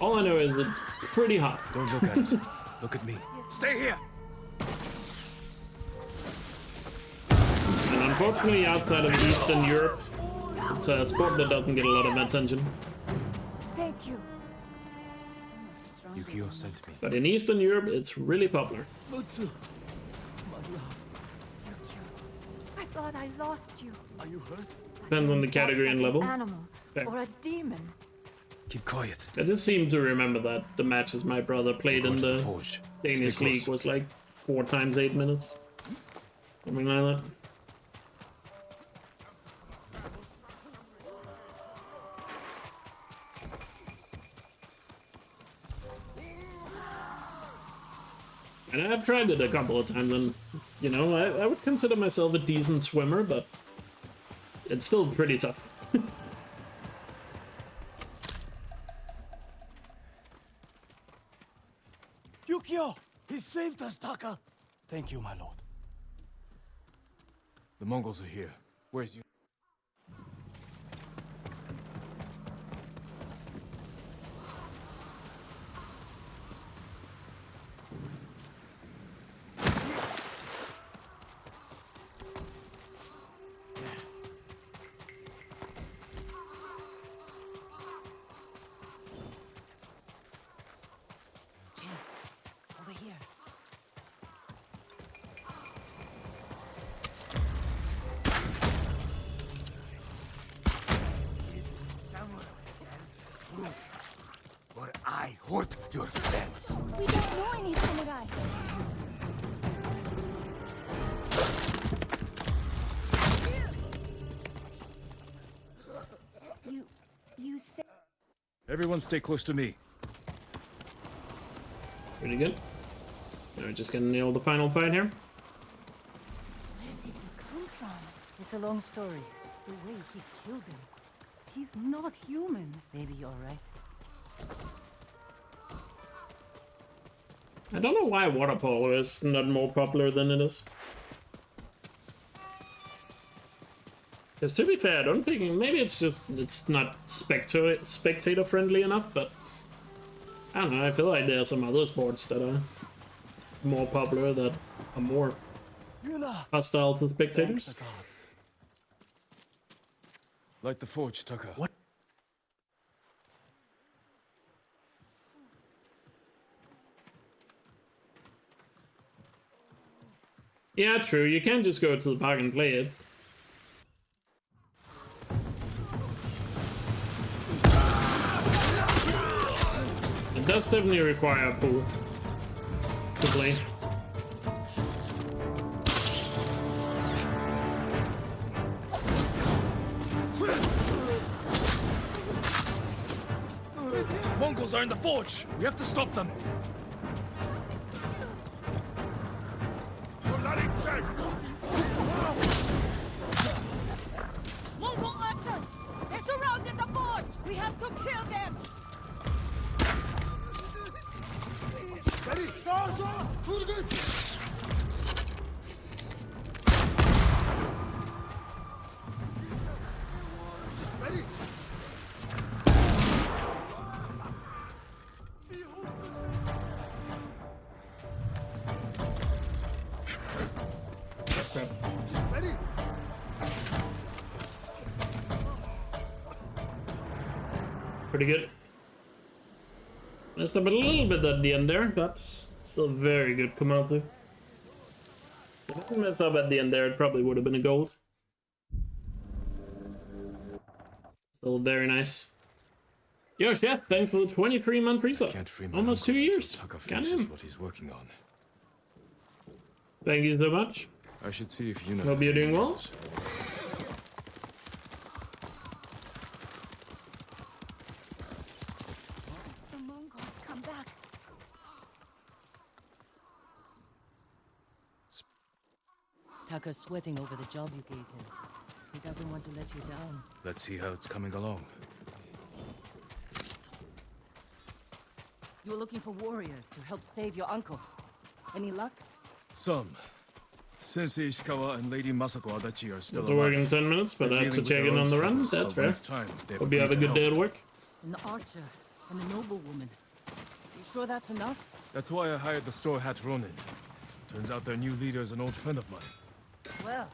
All I know is it's pretty hot. Don't look at it. Look at me. Stay here. And unfortunately, outside of Eastern Europe, it's a sport that doesn't get a lot of attention. Thank you. Yukio sent me. But in Eastern Europe, it's really popular. Mutsu, my love. I thought I lost you. Are you hurt? Depends on the category and level. Animal Okay. or a demon. Keep quiet. I just seem to remember that the matches my brother played in the forge. Danish Stay league was like 4 times 8 minutes. Something like that. And I've tried it a couple of times, and, you know, I would consider myself a decent swimmer, but it's still pretty tough. Yukio! He saved us, Taka! Thank you, my lord. The Mongols are here. Where's you? Over here. Or I hurt your friends. We don't know any samurai. You said. Everyone stay close to me. Pretty good. Now we're just gonna nail the final fight here. Where did he come from? It's a long story. The way he killed him. He's not human. Maybe you're right. I don't know why water polo is not more popular than it is. Because to be fair, I don't think, maybe it's just, it's not spectator friendly enough, but I don't know, I feel like there are some other sports that are more popular, that are more hostile to spectators. Light the forge, Taka. What? Yeah, true, you can't just go to the park and play it. It does definitely require a pool to play. Mongols are in the forge. We have to stop them. Mongol archers! There's We have to kill them! Ready? Sağa! Vurgun! Ready? Ready? Pretty good. Messed up a little bit at the end there, but still very good Komatsu. If I messed up at the end there, it probably would have been a gold. Still very nice. Yo, Chef, thanks for the 23-month pre-sub. Almost 2 years. Goddamn. What he's working on. Thank you so much. I should see if you know. Hope you're doing well. The Mongols come back. Taka's sweating over the job you gave him. He doesn't want to let you down. Let's see how it's coming along. You're looking for warriors to help save your uncle. Any luck? Some. Sensei Ishikawa and Lady Masako Adachi are still It's a work in alive. 10 minutes, but I have to check in on the run. That's fair. Hope you have a good day at work. An archer and a noblewoman. You sure that's enough? That's why I hired the Straw Hat Ronin. Turns out their new leader is an old friend of mine. Well,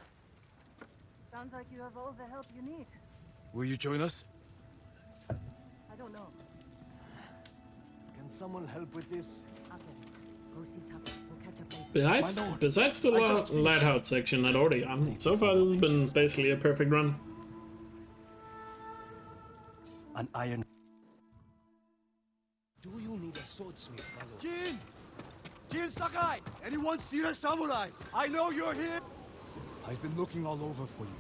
sounds like you have all the help you need. Will you join us? I don't know. Can someone help with this? Okay. Go see Taka. We'll catch up later. Besides the lighthouse section I'd already done, so far this has been basically a perfect run. An iron. Do you need a swordsmith, Jin! Jin Sakai! Anyone seen a samurai? I know you're here! I've been looking all over for you.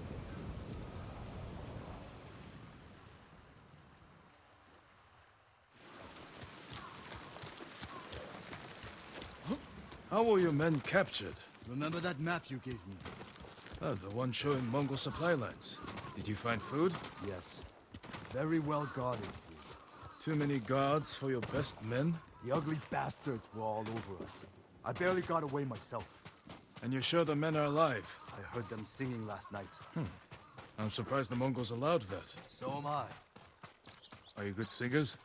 How were your men captured? Remember that map you gave me? Oh, the one showing Mongol supply lines. Did you find food? Yes. Very well guarded food. Too many guards for your best men? The ugly bastards were all over us. I barely got away myself. And you're sure the men are alive? I heard them singing last night. I'm surprised the Mongols allowed that. So am I. Are you good singers?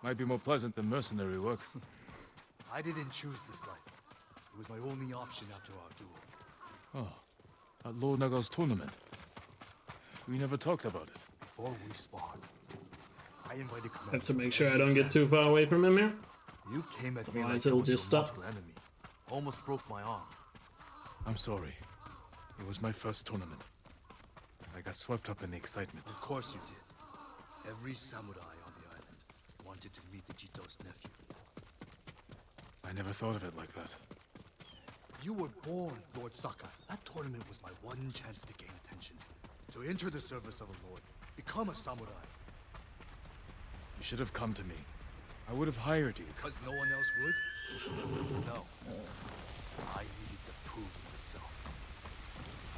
Might be more pleasant than mercenary work. I didn't choose this life. It was my only option after our duel. Oh, at Lord Naga's tournament. We never talked about it. Before we sparred, I invited Have commanders. to make sure I don't get too far away from him here. You came at me Otherwise like I it'll was just your stop. mortal enemy. Almost broke my arm. I'm sorry. It was my first tournament. I got swept up in the excitement. Of course you did. Every samurai on the island wanted to meet the Jito's nephew. I never thought of it like that. You were born, Lord Sakai. That tournament was my one chance to gain attention. To enter the service of a lord. Become a samurai. You should have come to me. I would have hired you. Because no one else would? No. I needed to prove myself.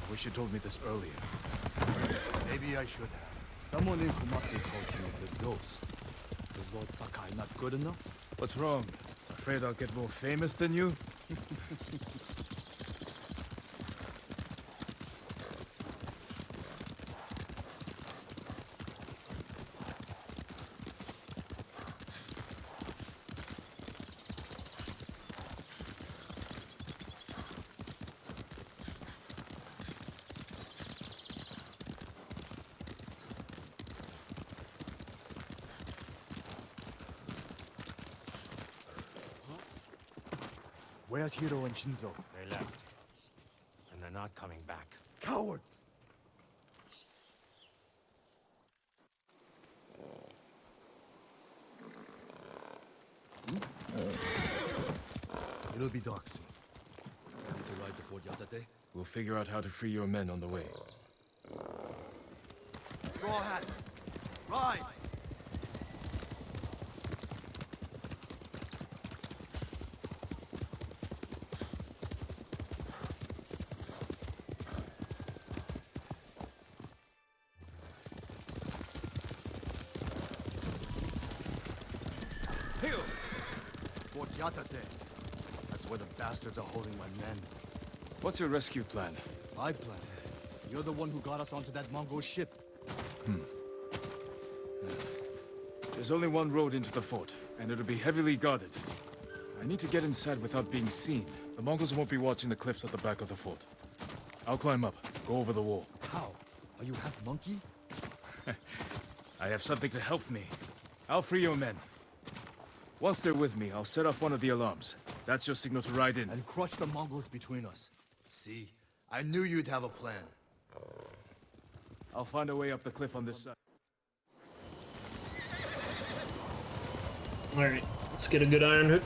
I wish you told me this earlier. Maybe I should have. Someone in Komatsu called you the Ghost. Was Lord Sakai not good enough? What's wrong? Afraid I'll get more famous than you? Where's Hiro and Shinzo? They left. And they're not coming back. Cowards! It'll be dark soon. Ready to ride to Fort Yatate? We'll figure out how to free your men on the way. Straw hats! Ride! Yatate. That's where the bastards are holding my men. What's your rescue plan? My plan? You're the one who got us onto that Mongol ship. There's only one road into the fort, and it'll be heavily guarded. I need to get inside without being seen. The Mongols won't be watching the cliffs at the back of the fort. I'll climb up, go over the wall. How? Are you half monkey? I have something to help me. I'll free your men. Once they're with me, I'll set off one of the alarms. That's your signal to ride in. And crush the Mongols between us. See? I knew you'd have a plan. I'll find a way up the cliff on this side. Alright, let's get a good iron hook.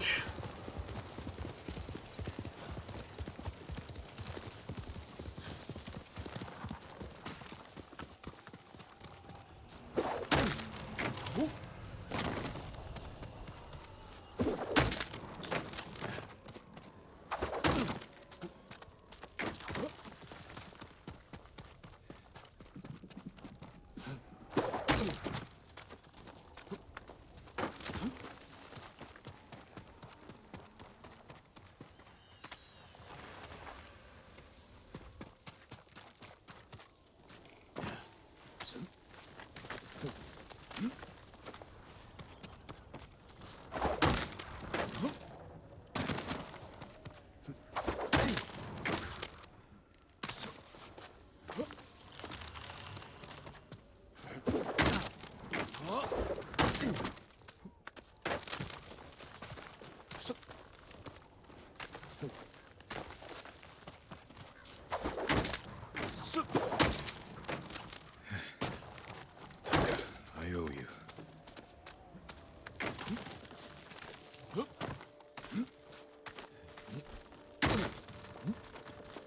I owe you.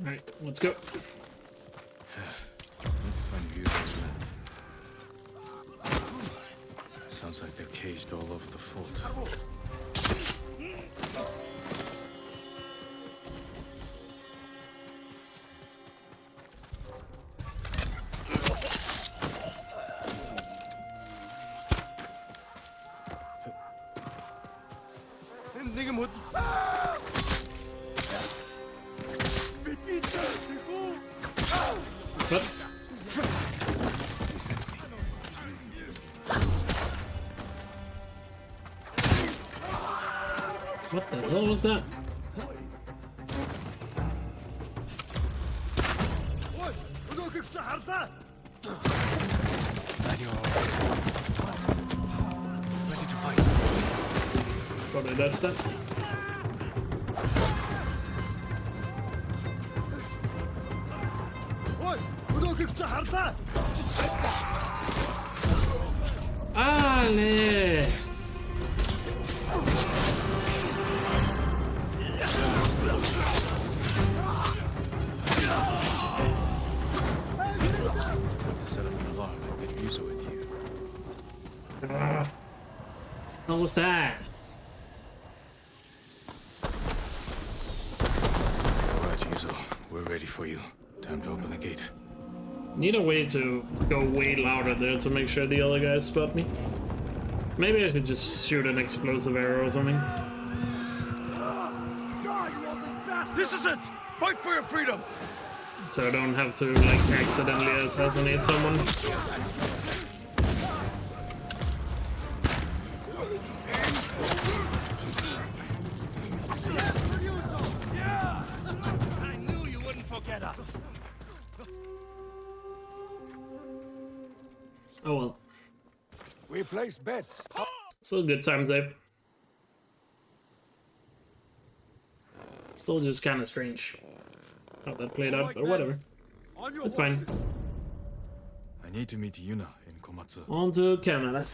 Alright, let's go. Need to find Ryuzo's men. Sounds like they're caged all over the fort. What the hell was that? Ready to fight. Probably that's that. Ale! Set up an alarm and get Ryuzo in here. What was that? Alright, Ryuzo. We're ready for you. Time to open the gate. Need a way to go way louder there to make sure the other guys spot me. Maybe I should just shoot an explosive arrow or something. This is it! Fight for your freedom! So I don't have to, like, accidentally assassinate someone. I knew you wouldn't forget us. Oh well. We place bets. Still good times, Dave. Still just kind of strange how that played out, but whatever. It's fine. I need to meet Yuna in Komatsu. On to Canada.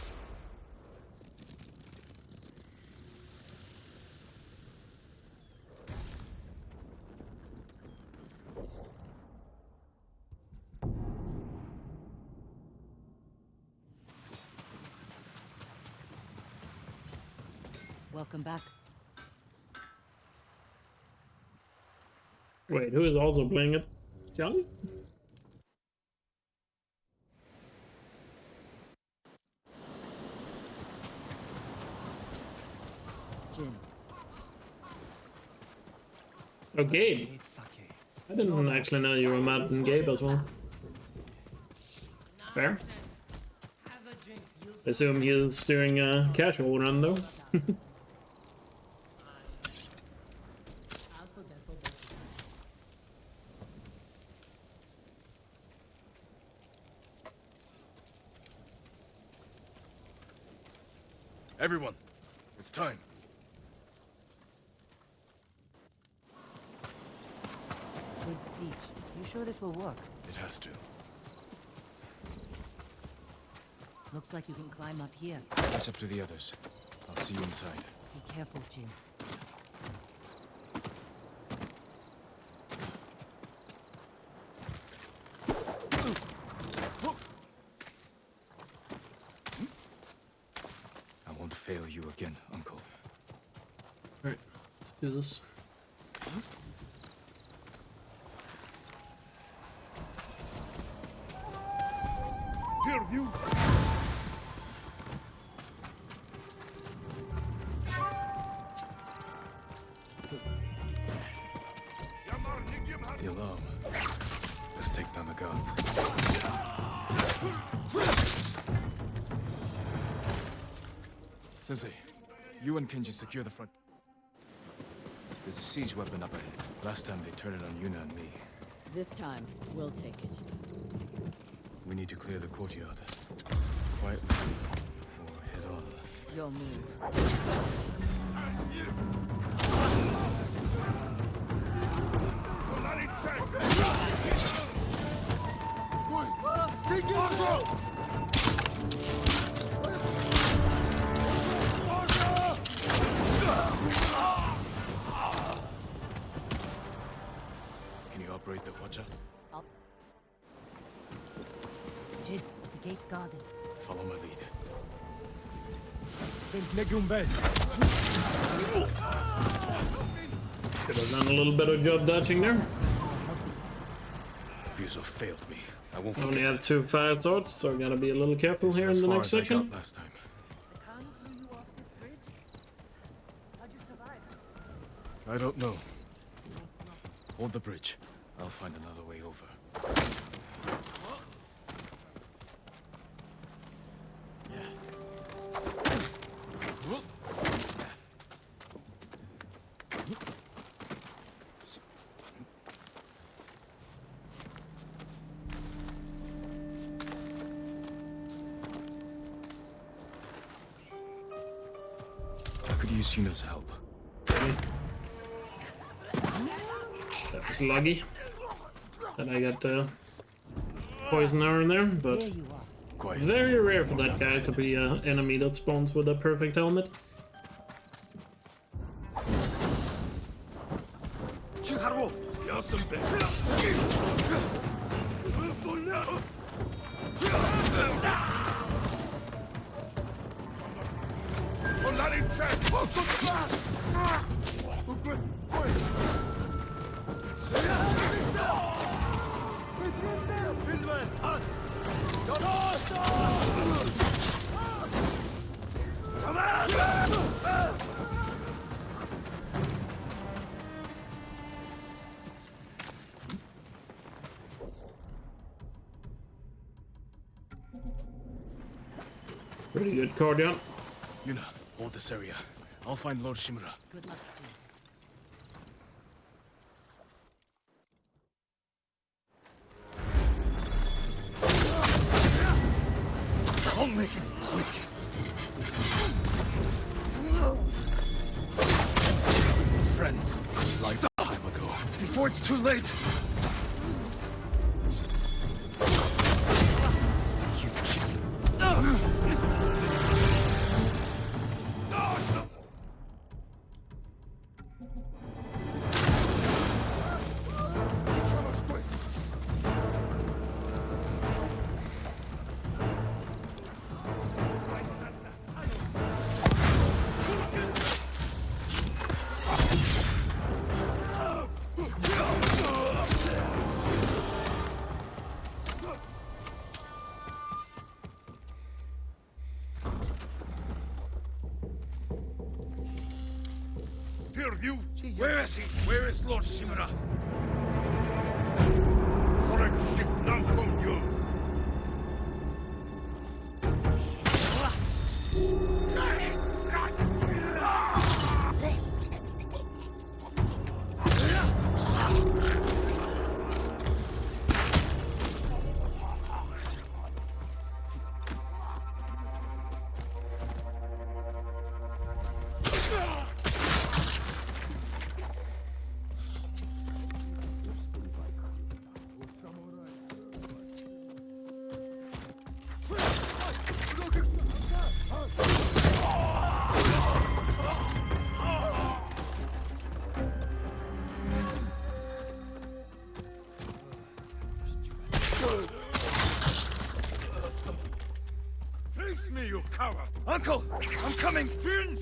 Welcome back. Wait, who is also playing it? Johnny? Jin, Oh, Gabe. I didn't actually know you were mad in Gabe as well. Fair. Assume he's doing a casual run though. Everyone, it's time. Good speech. You sure this will work? It has to. Looks like you can climb up here. Catch up to the others. I'll see you inside. Be careful, Jim. I won't fail you again, Uncle. Alright, let's do this. Here, you! The alarm. Better take down the guards. Sensei, you and Kenji secure the front. There's a siege weapon up ahead. Last time they turned it on Yuna and me. This time, we'll take it. We need to clear the courtyard. Quietly, or head on. Your move. Can you operate the watcher? Jin, the gate's guarded. Follow my lead. Should have done a little bit of job dodging there. Fuso failed me. I won't We forget only have that. 2 fire swords, so we gotta be a little careful here in the next As far as I section. got last time. I don't know. Hold the bridge. I'll find another way over. I could use Yuna's help. That was lucky that I got the poison arrow in there, but There you are. Quiet. very rare for that guy to be an enemy that spawns with a perfect helmet. Pretty good Cordion. Yuna, hold this area. I'll find Lord Shimura. Good luck, Jin. Don't make it quick! Friends, like time ago. Before it's too late! fear you. Where is he? Where is Lord Shimura? Friendship now from you. Face me, you coward! Uncle! I'm coming! Hurry!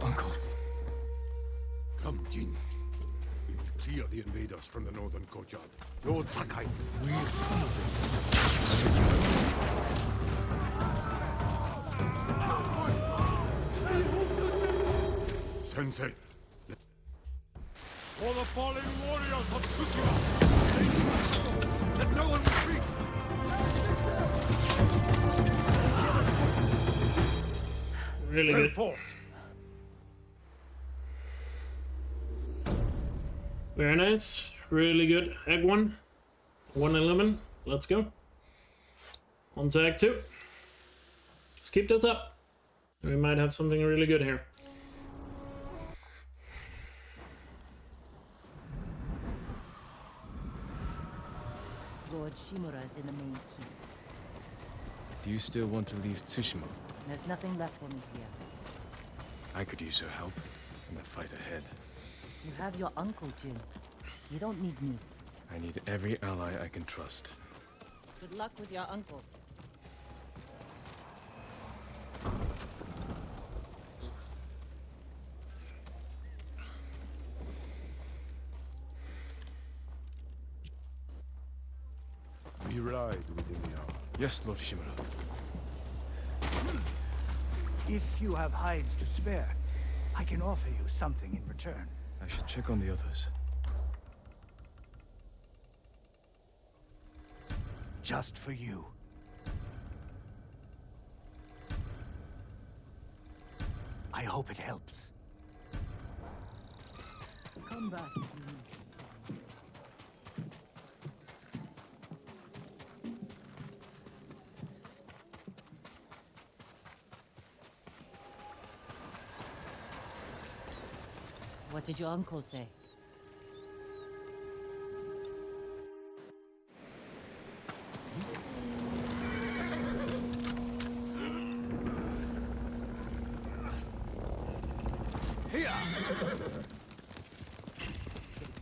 Uncle. Come, Jin. We will clear the invaders from the northern courtyard. Lord Sakai, we'll tunnel them. Sensei. For the fallen warriors of Tsushima! Let no one retreat! Really Well good. fought! Very nice. Really good. Act 1. 111. Let's go. On to Act 2. Let's keep this up. We might have something really good here. Lord Shimura is in the main keep. Do you still want to leave Tsushima? There's nothing left for me here. I could use your help in the fight ahead. You have your uncle, Jin. You don't need me. I need every ally I can trust. Good luck with your uncle. We ride within the hour. Yes, Lord Shimura. If you have hides to spare, I can offer you something in return. I should check on the others. Just for you. I hope it helps. Come back if you need. What did your uncle say?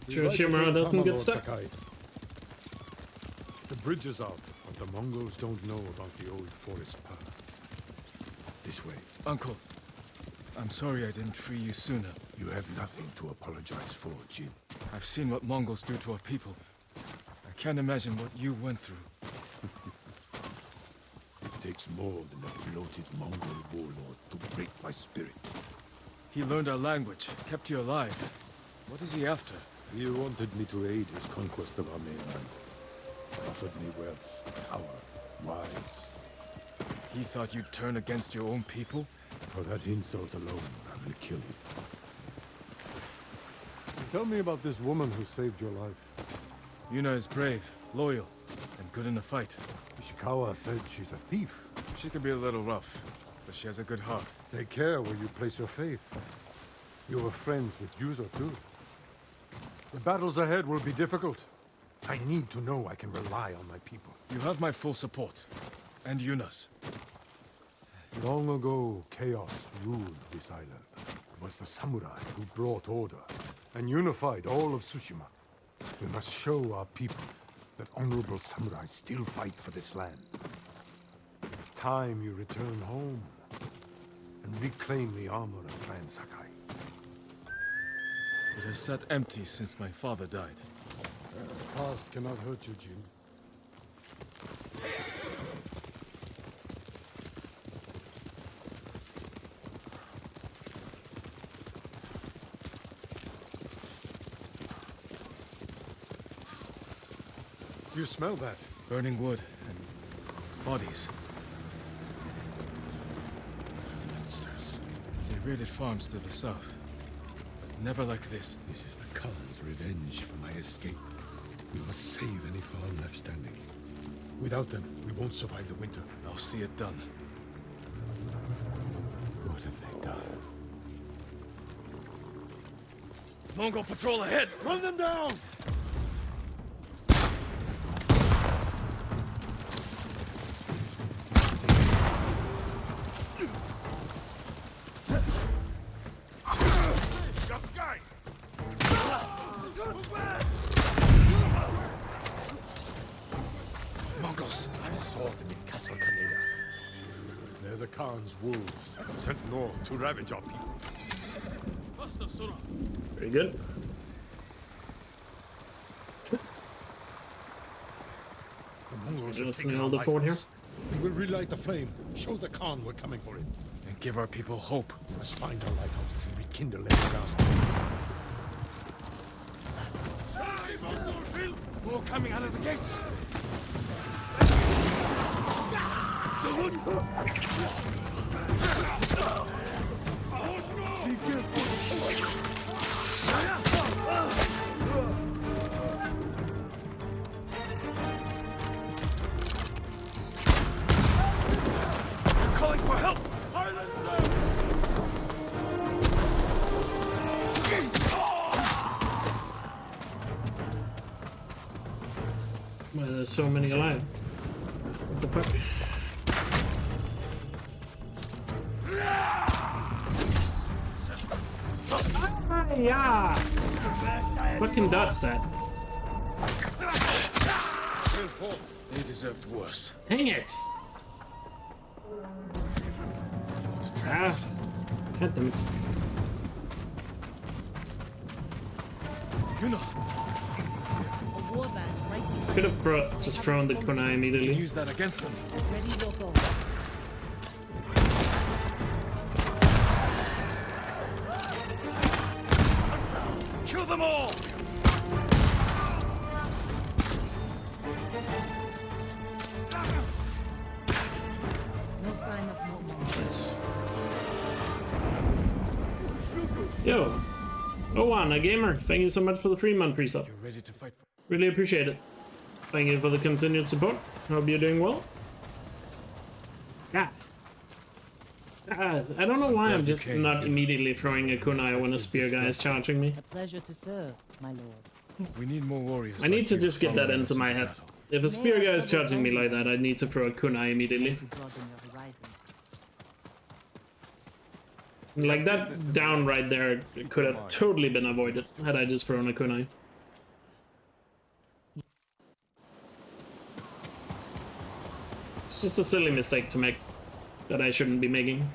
Sure, Shimura doesn't get stuck. Sakai. The bridge is out, but the Mongols don't know about the old forest path. This way. Uncle, I'm sorry I didn't free you sooner. You have nothing to apologize for, Jin. I've seen what Mongols do to our people. I can't imagine what you went through. It takes more than a bloated Mongol warlord to break my spirit. He learned our language, kept you alive. What is he after? He wanted me to aid his conquest of our mainland. Offered me wealth, power, wives. He thought you'd turn against your own people? For that insult alone, I will kill him. Tell me about this woman who saved your life. Yuna is brave, loyal, and good in a fight. Ishikawa said she's a thief. She can be a little rough, but she has a good heart. Take care where you place your faith. You were friends with Yuzo too. The battles ahead will be difficult. I need to know I can rely on my people. You have my full support. And Yuna's. Long ago, chaos ruled this island. It was the samurai who brought order and unified all of Tsushima. We must show our people that honorable samurai still fight for this land. It's time you return home and reclaim the armor of Clan Sakai. It has sat empty since my father died. The past cannot hurt you, Jin. Do you smell that? Burning wood and bodies. Monsters. They raided farms to the south. But never like this. This is the Khan's revenge for my escape. We must save any farm left standing. Without them, we won't survive the winter. I'll see it done. What have they done? Mongol patrol ahead! Run them down! Mongols! I saw them in Castle Kaneda. They're the Khan's wolves, sent north to ravage our people. Very good. The Mongols are Let's taking nail our the fort here. rifles. We will relight the flame. Show the Khan we're coming for him. And give our people hope. We must find our lighthouses and rekindle their gas. More coming out of the gates! Calling for help! Why there's so many alive? What the fuck? Ah, yeah! Fucking dodge that. They deserved worse. Dang it! Ah, God damn it. You know, A warband's right behind. Could have just thrown the kunai immediately. use that against them. Ready, we'll go. Kill them all! No sign of more Mongols. Nice. Yo, Owana Gamer, thank you so much for the 3-month resub. You're ready to fight for... Really appreciate it. Thank you for the continued support. Hope you're doing well. Yeah. I don't know why I'm just not immediately throwing a kunai when a spear guy is charging me. A pleasure to serve, my lords. We need more warriors. I need like to you just get that following into us my head. battle. If a spear guy is charging me like that, I need to throw a kunai immediately. To broaden your horizons. Like that down right there could have totally been avoided had I just thrown a kunai. It's just a silly mistake to make that I shouldn't be making.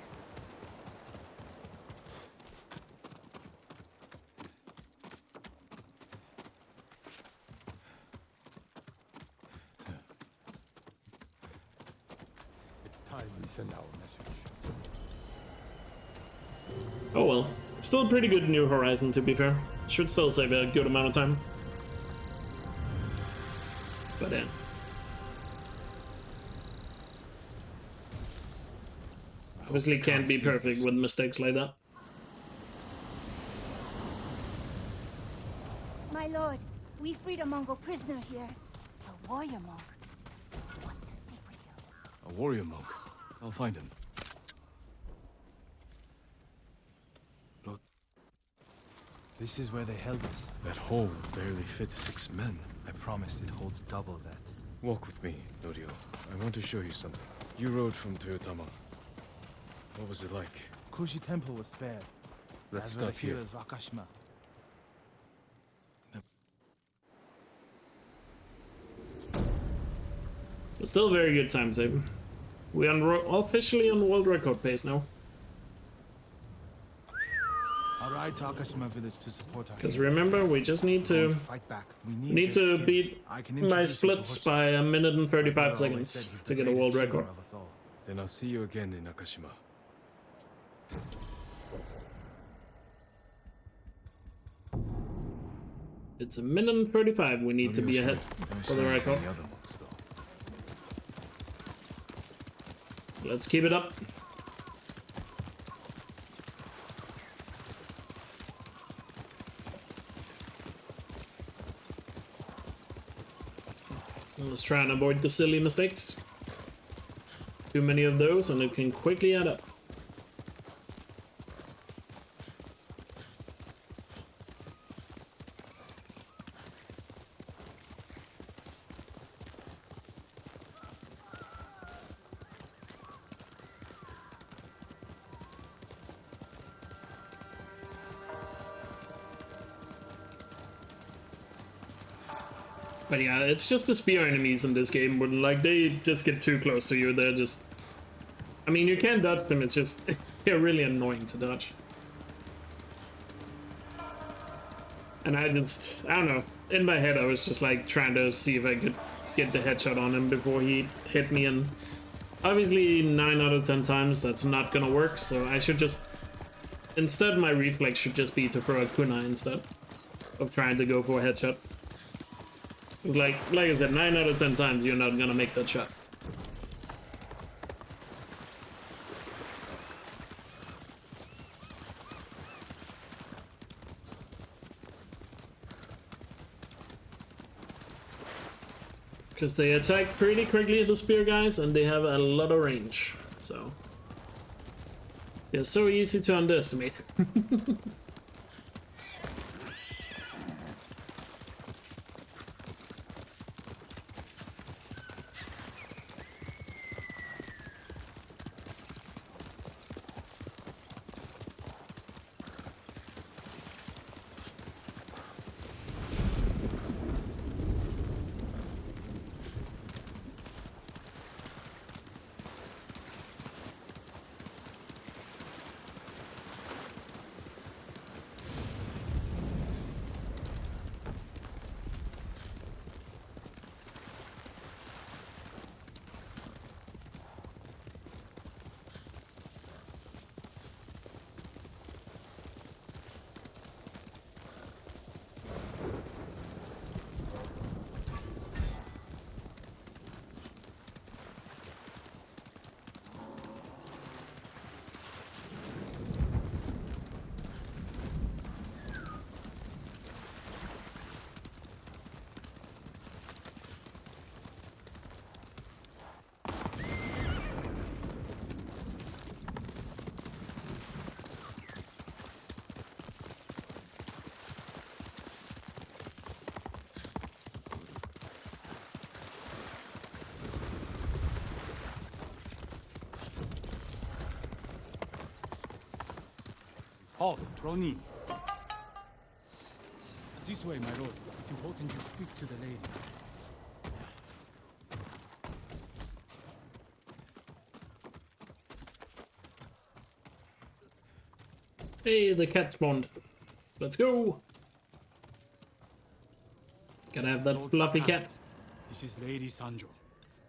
It's time we send our message. Oh well. Still a pretty good New Horizon, to be fair. Should still save a good amount of time. But yeah. Obviously can't be perfect with mistakes like that. My lord, we freed a Mongol prisoner here. A warrior monk. He wants to speak with you. A warrior monk. I'll find him. This is where they held us. That hole barely fits 6 men. I promised it holds double that. Walk with me, Norio. I want to show you something. You rode from Toyotama. What was it like? Kushi Temple was spared. Let's As were stop the here. healers of Akashima. But still a very good time save. We are officially on world record pace now. I'll ride to Akashima village to support our Because heroes. remember, we just need We're going to fight back. We need their to skills. beat I can my introduce you splits to by 1 minute and 35 Hoshi. My brother always seconds said he's to the get a world greatest record. healer of us all. Then I'll see you again in Akashima. It's a minimum 35. We need to be ahead for the record. Let's keep it up. Let's try and avoid the silly mistakes. Too many of those and it can quickly add up. But yeah, it's just the spear enemies in this game, where like they just get too close to you. They're just, I mean, you can dodge them. It's just they're really annoying to dodge. And I don't know. In my head, I was just like trying to see if I could get the headshot on him before he hit me, and obviously 9 out of 10 times that's not gonna work. So I should just, instead, my reflex should just be to throw a kunai instead of trying to go for a headshot. Like I said, 9 out of 10 times you're not gonna make that shot. Because they attack pretty quickly, the spear guys, and they have a lot of range. So they're so easy to underestimate. Halt, Ronin. This way, my lord. It's important you speak to the lady. Hey, the cat spawned. Let's go. Gotta have that Lord fluffy Sakai, cat. This is Lady Sanjo.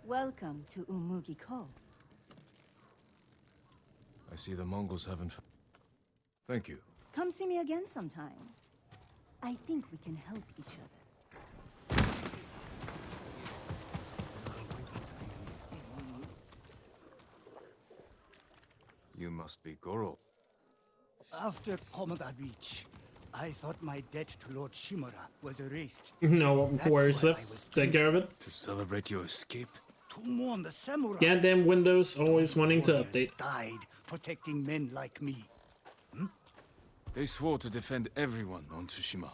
Welcome to Umugi-ko. I see the Mongols haven't... Thank you. Come see me again sometime. I think we can help each other. You must be Goro. After Komoda Beach, I thought my debt to Lord Shimura was erased. No, where is it? Take care of it. To celebrate your escape? To mourn the samurai. Goddamn Windows always wanting to Warriors update. died protecting men like me. They swore to defend everyone on Tsushima.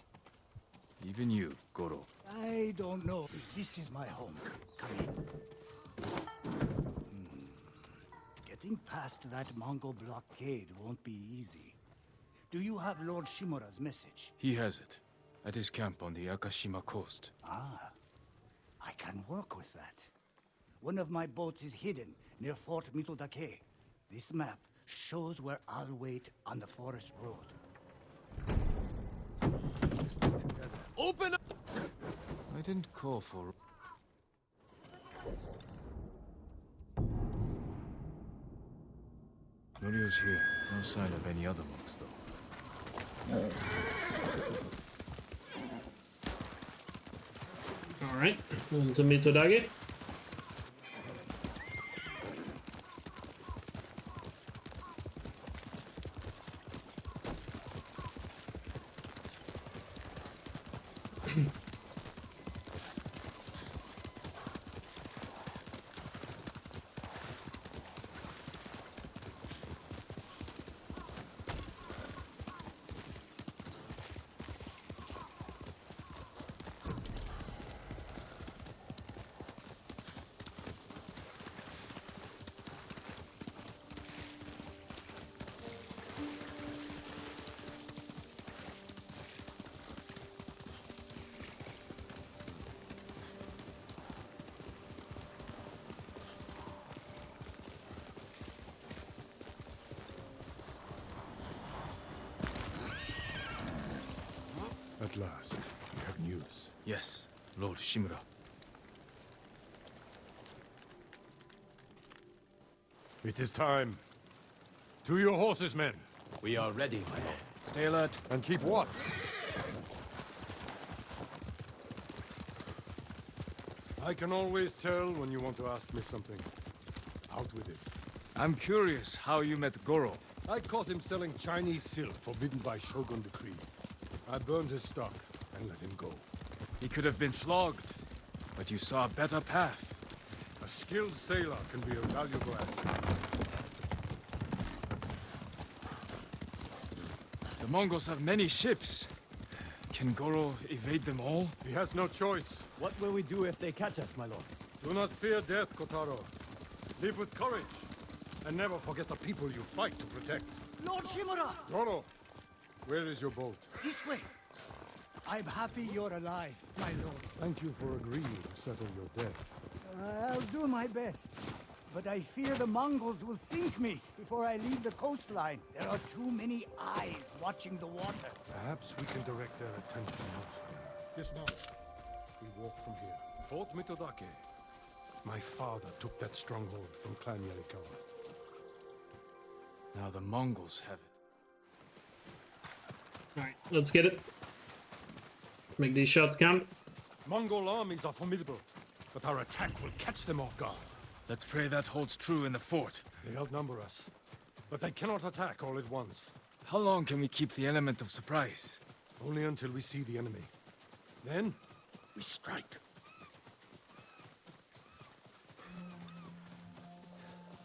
Even you, Goro. I don't know. This is my home. Come in. Getting past that Mongol blockade won't be easy. Do you have Lord Shimura's message? He has it. At his camp on the Akashima coast. Ah. I can work with that. One of my boats is hidden near Fort Mitodake. This map shows where I'll wait on the forest road. Open up! I didn't call for... Norio's here. No sign of any other monks, though. Alright, on to Mitsutage. At last, we have news. Yes, Lord Shimura. It is time. To your horses, men. We are ready, my lord. Stay alert. And keep watch. I can always tell when you want to ask me something. Out with it. I'm curious how you met Goro. I caught him selling Chinese silk forbidden by Shogun decree. I burned his stock and let him go. He could have been flogged, but you saw a better path. A skilled sailor can be a valuable asset. The Mongols have many ships. Can Goro evade them all? He has no choice. What will we do if they catch us, my lord? Do not fear death, Kotaro. Live with courage. And never forget the people you fight to protect. Lord Shimura! Goro, where is your boat? This way! I'm happy you're alive, my lord. Thank you for agreeing to settle your death. I'll do my best. But I fear the Mongols will sink me before I leave the coastline. There are too many eyes watching the water. Perhaps we can direct their attention elsewhere. Dismount. We walk from here. Fort Mitodake. My father took that stronghold from Clan Elkjaer. Now the Mongols have it. Alright, let's get it. Let's make these shots count. Mongol armies are formidable, but our attack will catch them off guard. Let's pray that holds true in the fort. They outnumber us, but they cannot attack all at once. How long can we keep the element of surprise? Only until we see the enemy. Then, we strike.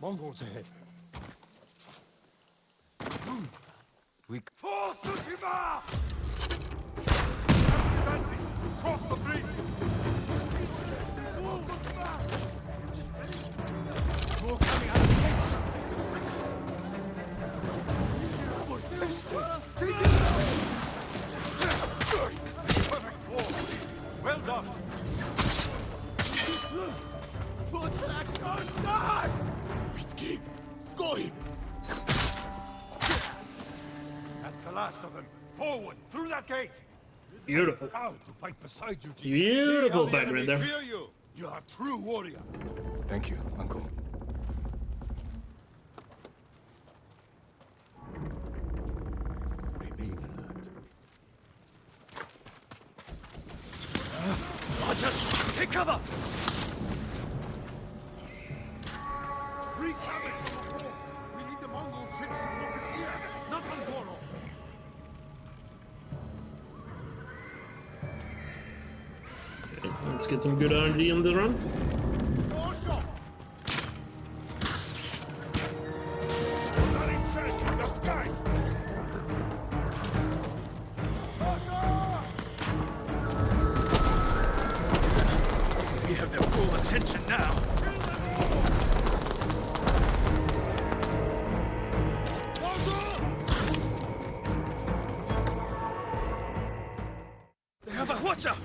Mongols ahead. We... For Tsushima! Cross the bridge! More coming out of the gates! Well done! What's that? Die! Pitki! Goi! That's the last of them. Forward, through that gate! Beautiful. Proud to fight beside you, Jin. Beautiful See how the background enemy there. fear you. You're a true warrior. Thank you, Uncle. Remain alert. Archers, take cover! Recapture the fort. We need the Mongol ships to focus here, not on Goro. Let's get some good RNG on the run. We have their full attention now. They have a watcher!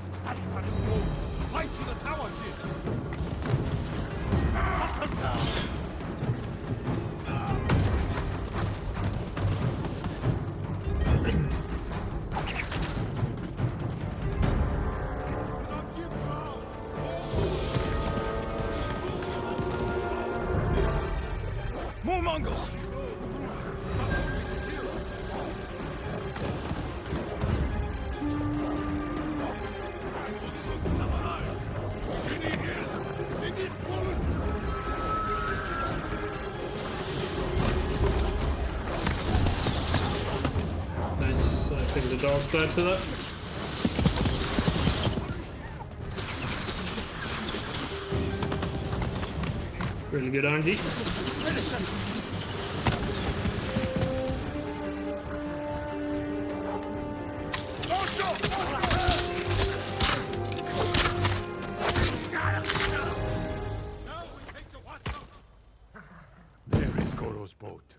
Fight to the tower, Jin. More Mongols! dogs died to that. Really good RNG. There is Goro's boat.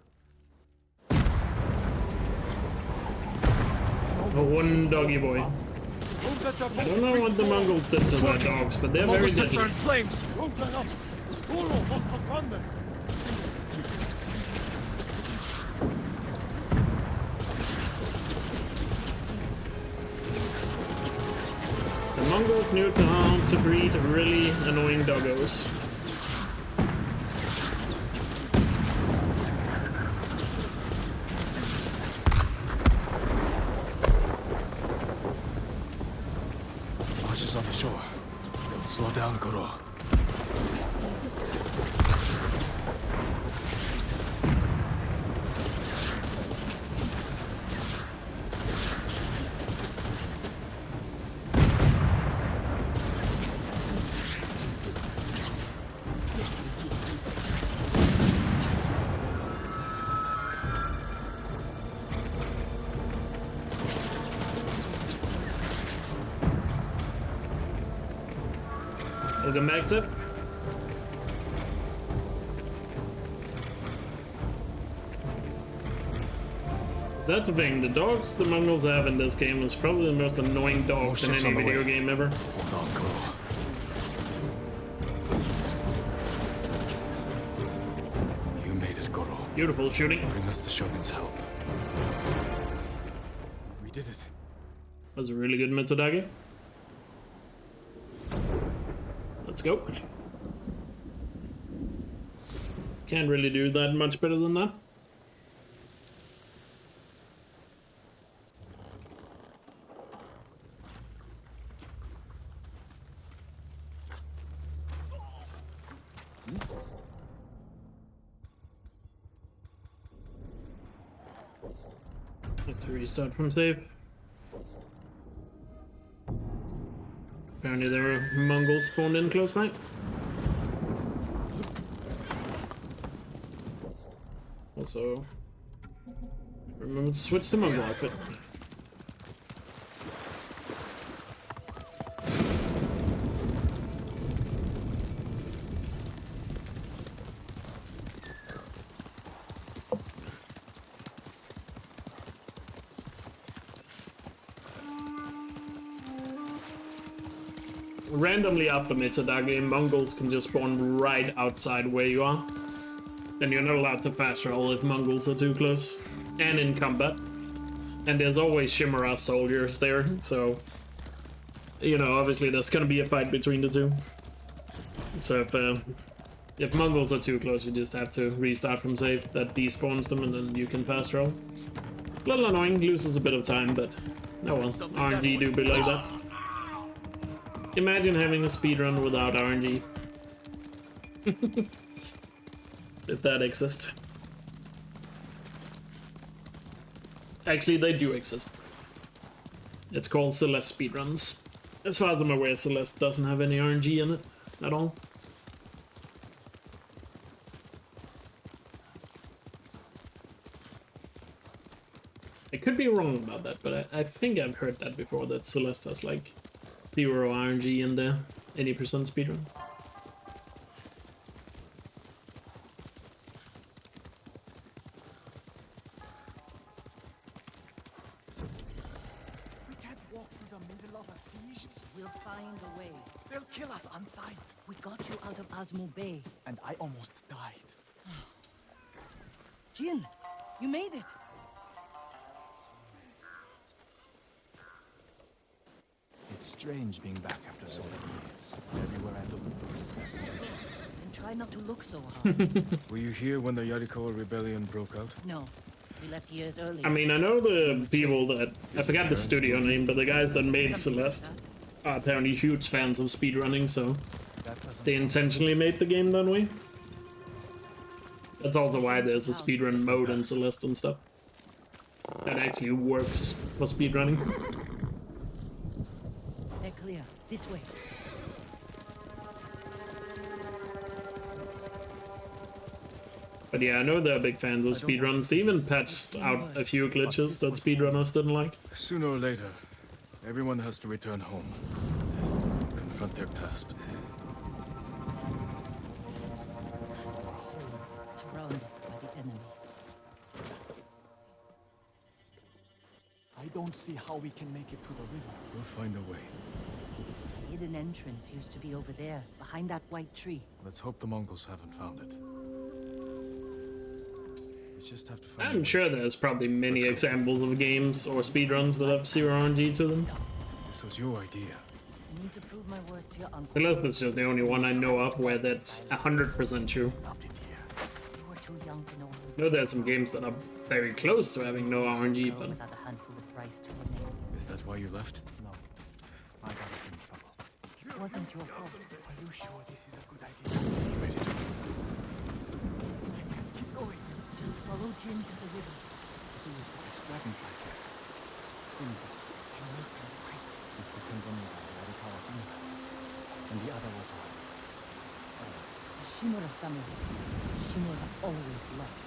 Oh, one doggy boy. I don't know what the Mongols did to their dogs, but they're very deadly. Are in flames. The Mongols knew how to breed really annoying doggos. Archers on the shore. Slow down, Goro. Welcome back, sir. That's the thing, the dogs the Mongols have in this game is probably the most annoying dogs in any video game ever. Hold on, Goro. You made it, Goro. Beautiful shooting. Bring us the Shogun's help. We did it. That was a really good Mitsudagi. Let's go. Can't really do that much better than that. Have to restart from save. Apparently there were Mongols spawned in close by. Also, remember to switch to Mongol outfit. Randomly after Mitsudagi, Mongols can just spawn right outside where you are. Then you're not allowed to fast travel if Mongols are too close. And in combat. And there's always Chimera soldiers there, so... You know, obviously there's gonna be a fight between the two. So if Mongols are too close, you just have to restart from save. That despawns them and then you can fast travel. A little annoying, loses a bit of time, but... Oh well, RNG do be like that. Imagine having a speedrun without RNG. If that exists. Actually, they do exist. It's called Celeste Speedruns. As far as I'm aware, Celeste doesn't have any RNG in it at all. I could be wrong about that, but I think I've heard that before, that Celeste has like 0 RNG in the 80% speedrun. We can't walk through the middle of a siege. We'll find a way. They'll kill us on sight. We got you out of Asmo Bay. And I almost died. Jin, you made it. It's strange being back after so many years. Everywhere I look. And try not to look so hard. Were you here when the Yarikawa rebellion broke out? No, we left years earlier. I mean, I know the people that... I forgot the studio name, but the guys that made Celeste are apparently huge fans of speedrunning, so they intentionally made the game that way. That's also why there's a speedrun mode in Celeste and stuff. that actually works for speedrunning. They're clear. This way. But yeah, I know they're big fans of speedruns. They even patched out a few glitches that speedrunners didn't like. Sooner or later, everyone has to return home. Confront their past. Surrounded by the enemy. I don't see how we can make it to the river. We'll find a way. The hidden entrance used to be over there, behind that white tree. Let's hope the Mongols haven't found it. We just have to find I'm sure there's probably many examples of games or speedruns that have zero RNG to them. This was your idea. I need to prove my worth to your uncle. Unless it's just the only one I know of where that's 100% true. You were too young to know. I know there's some games that are very close to having no RNG, but Without a handful of rice to a name. Is that why you left? No. I got us in trouble. It wasn't your fault. Are you sure this is a good idea? Ready to Keep going. Just follow Jin to the river. It's dragonflies here. And the other was The Shimura samurai. Shimura always left.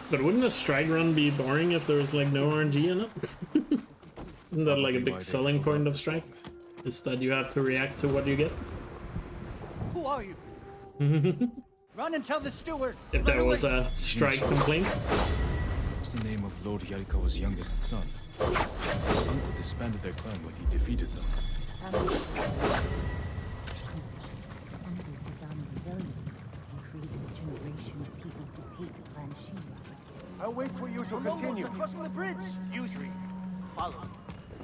But wouldn't a strike run be boring if there was like no RNG in it? Isn't that like a big selling point of strike? Is that you have to react to what you get? Who are you? Run and tell the steward. If there was a strike complaint. What's the name of Lord Yarikawa's youngest son? His uncle disbanded their clan when he defeated them. I'll wait for you to continue. Crossing the bridge. You three, follow me.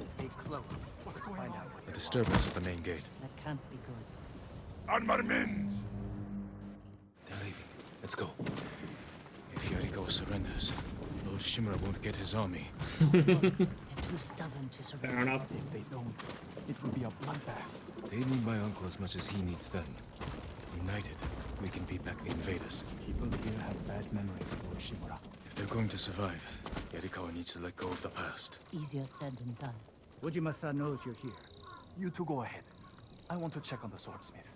Stay close. What's going on? A disturbance at the main gate. That can't be good. Armarmin! They're leaving. Let's go. If Yarikawa surrenders, Lord Shimura won't get his army. They're too stubborn to surrender. Fair enough. If they don't, it will be a bloodbath. They need my uncle as much as he needs them. United, we can beat back the invaders. People here have bad memories of Lord Shimura. If they're going to survive, Yarikawa needs to let go of the past. Easier said than done. Ujima-san knows you're here. You two go ahead. I want to check on the swordsmith.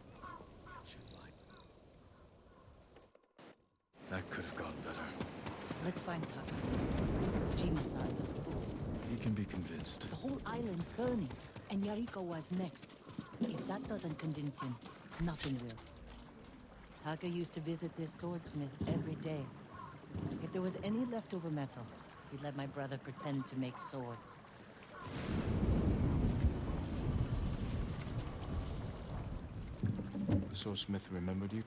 That could have gone better. Let's find Taka. Ujima-san is a fool. He can be convinced. The whole island's burning, and Yarikawa's next. If that doesn't convince him, nothing will. Taka used to visit this swordsmith every day. If there was any leftover metal, he'd let my brother pretend to make swords. The swordsmith remembered you?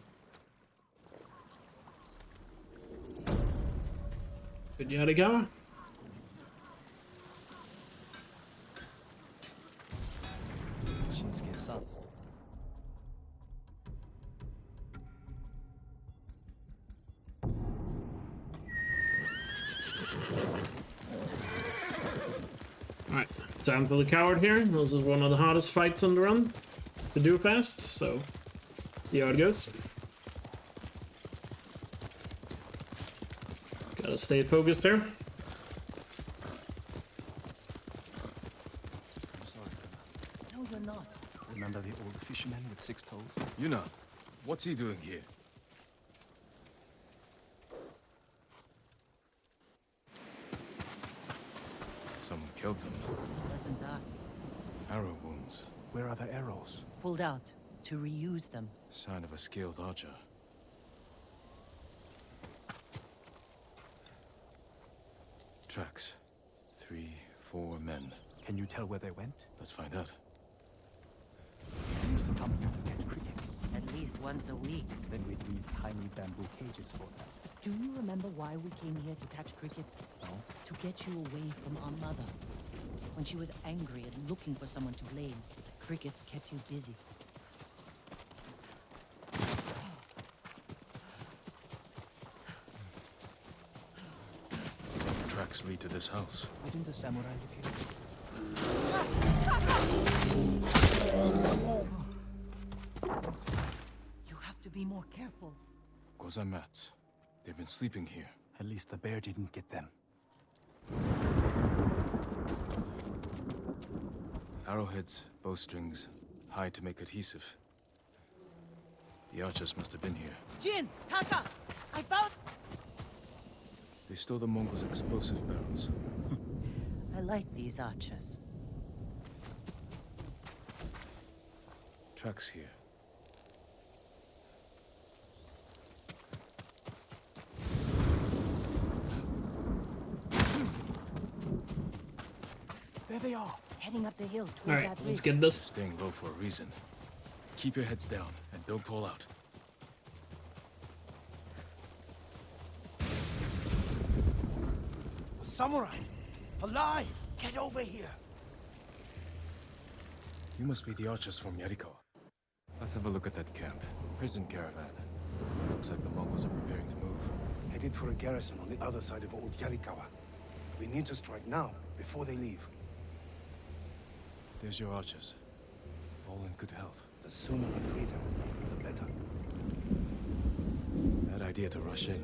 Good Yarikawa? Shinsuke-san. Alright, time for the coward here. This is one of the hardest fights on the run to do fast, so see how it goes. Gotta stay focused here. I'm sorry, No, you're not. remember the old fisherman with 6 toes? Yuna, what's he doing here? Someone killed them. It wasn't us. Arrow wounds. Where are the arrows? Pulled out to reuse them. Sign of a skilled archer. Tracks. 3, 4 men. Can you tell where they went? Let's find out. They used to come here to catch crickets. At least once a week. Then we'd leave tiny bamboo cages for them. Do you remember why we came here to catch crickets? No? To get you away from our mother. When she was angry and looking for someone to blame, crickets kept you busy. Tracks lead to this house. Why didn't the samurai live here? You have to be more careful. Gozamats. They've been sleeping here. At least the bear didn't get them. Arrowheads, bowstrings, hide to make adhesive. The archers must have been here. Jin! Taka! I found... They stole the Mongols' explosive barrels. I like these archers. Tracks here. There they are. Heading up the hill toward Alright, that let's ridge. get this. Staying low for a reason. Keep your heads down and don't call out. A samurai! Alive! Get over here! You must be the archers from Yarikawa. Let's have a look at that camp. Prison caravan. Looks like the Mongols are preparing to move. Headed for a garrison on the other side of Old Yarikawa. We need to strike now, before they leave. There's your archers. All in good health. The sooner we free them, the better. Bad idea to rush in.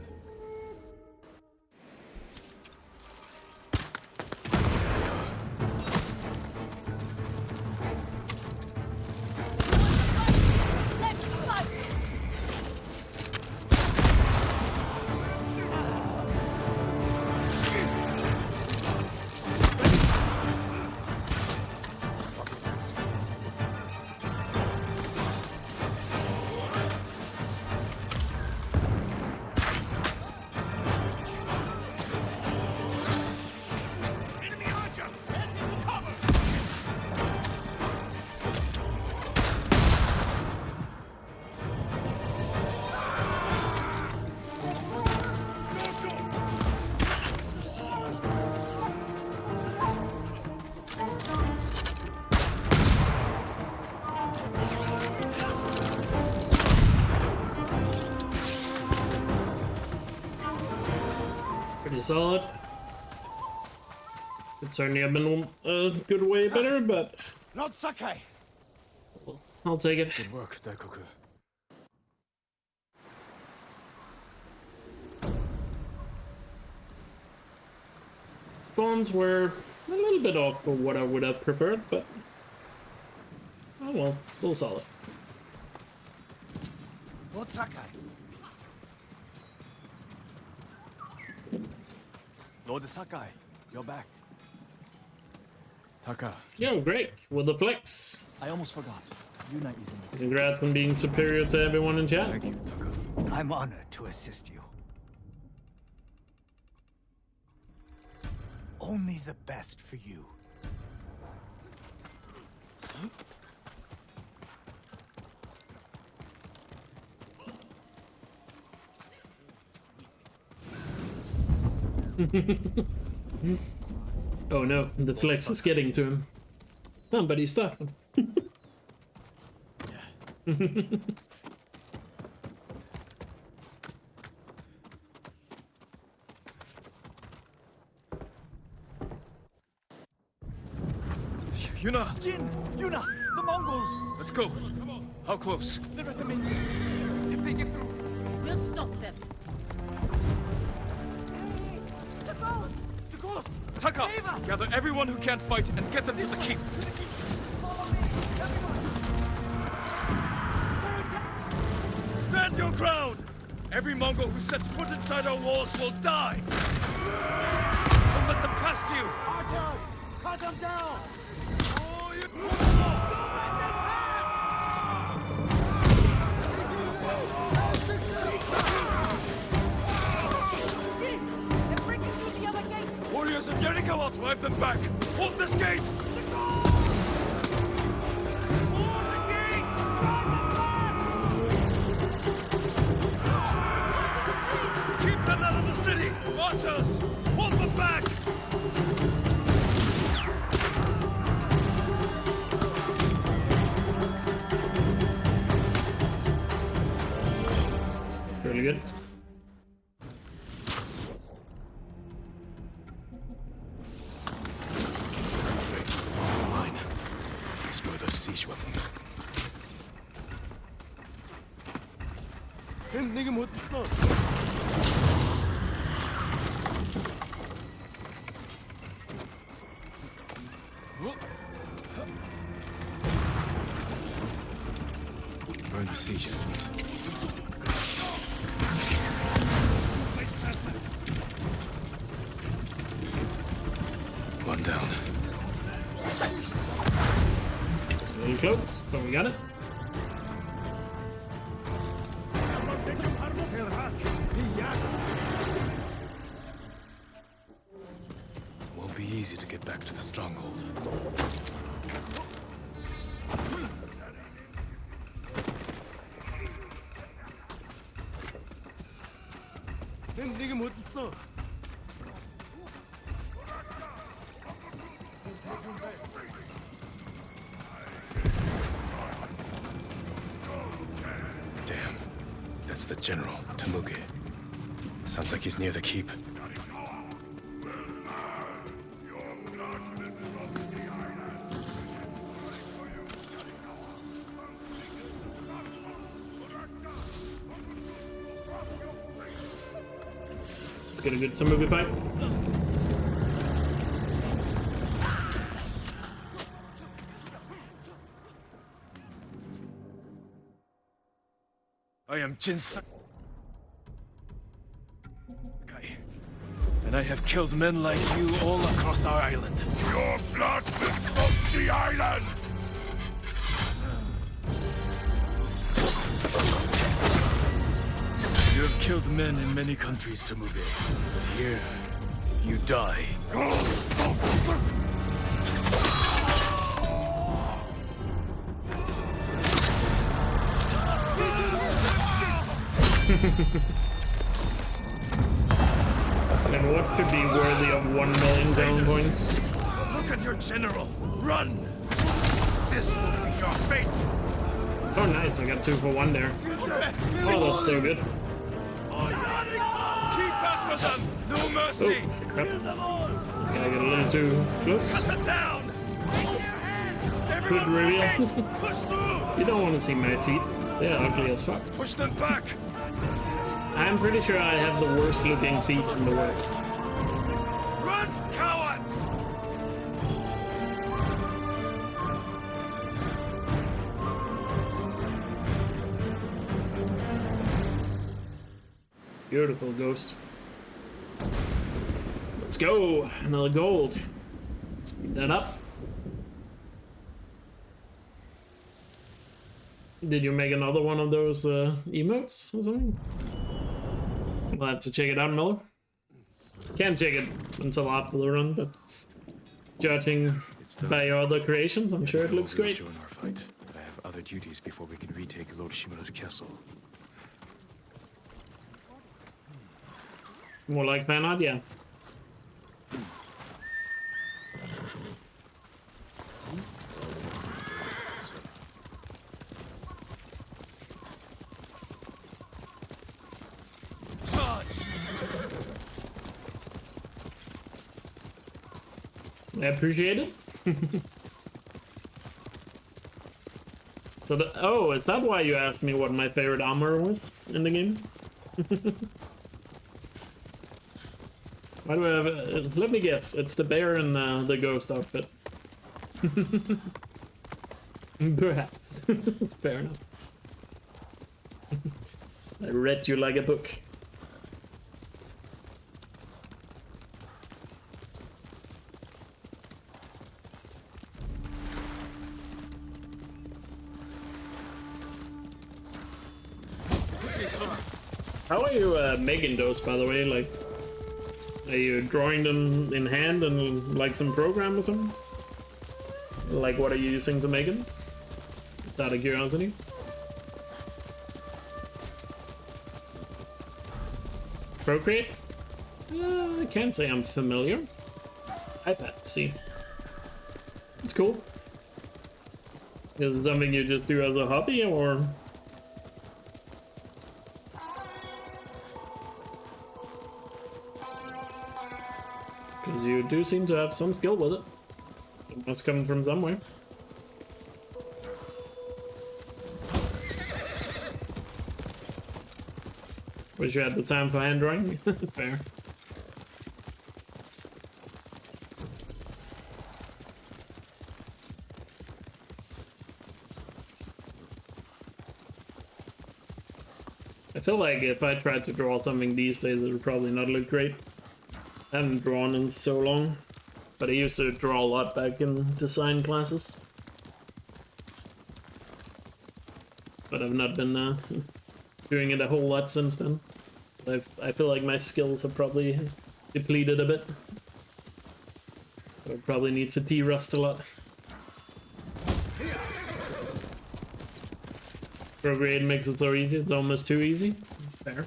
Pretty solid. Could certainly have been a good way better, but Not Sakai! I'll take it. Good work, Daikoku. Spawns were a little bit off for what I would have preferred, but oh well, still solid. Lord Sakai! Lord Sakai, you're back. Taka. Yo, great with the flex. I almost forgot. Yuna is in the... Congrats on being superior to everyone in chat. Thank you, Taka. I'm honored to assist you. Only the best for you. Oh no, the flex is getting to him. Somebody stop him. Yuna! Jin! Yuna! The Mongols! Let's go! Come on! How close? They're at the main gate. If they get through... We'll stop them. The ghost! The ghost! Taka! Save us! Gather everyone who can't fight and get them to the keep! Follow me! Everyone! Stand your ground! Every Mongol who sets foot inside our walls will die! Don't let them past you! Archers! Cut them down! Warriors of Yarikawa, drive them back! Hold this gate! Keep them out of the city! Archers! Hold them back! Really good. Mine. Destroy those siege weapons. siege enemies. One down. It's a little close, but we got it. Won't be easy to get back to the stronghold. Damn. That's the general, Temuge. Sounds like he's near the keep. Let's get a good Temuge fight. I am Jinsan. Okay. And I have killed men like you all across our island. Your blood will smoke the island! You have killed men in many countries, Temuge. But here, you die. And what could be worthy of 1 million talent points? Look at your general. Run! This will be your fate! Oh, nice. I got 2 for 1 there. Oh, that's so good. Keep after them! No mercy! Oh, crap. Gotta get a little too close. Down! Good reveal. Push through! You don't want to see my feet. They're ugly as fuck. Push them back! I'm pretty sure I have the worst looking feet in the world. Run, cowards! Beautiful ghost. Let's go. Another gold. Let's speed that up. Did you make another one of those emotes or something? We'll have to check it out, Miller. Can't check it until after the run, but judging by your other creations, I'm sure it looks great. Join our fight, but I have other duties before we can retake Lord Shimura's castle. More like fan art, yeah. I appreciate it. So oh, is that why you asked me what my favorite armor was in the game? Why do I have it? Let me guess, it's the bear and the ghost outfit. Perhaps. Fair enough. I read you like a book. How are you making those, by the way? Like, are you drawing them in hand and like some program or something? Like, what are you using to make them? Just out of curiosity. Procreate? I can't say I'm familiar. iPad, see. It's cool. Is it something you just do as a hobby, or? Because you do seem to have some skill with it. It must come from somewhere. Wish you had the time for hand drawing. Fair. feel like if I tried to draw something these days, it would probably not look great. I haven't drawn in so long, but I used to draw a lot back in design classes. But I've not been doing it a whole lot since then. I feel like my skills have probably depleted a bit. I probably need to de-rust a lot. Procreate makes it so easy, it's almost too easy. Fair.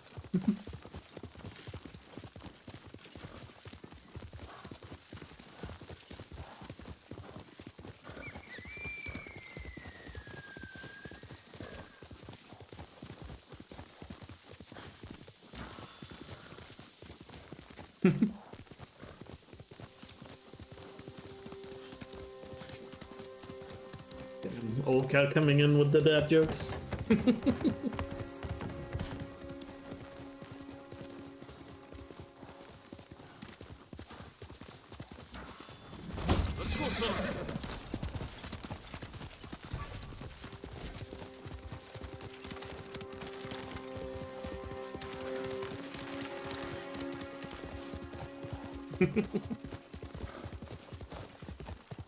Old cat coming in with the dad jokes. Let's go, son.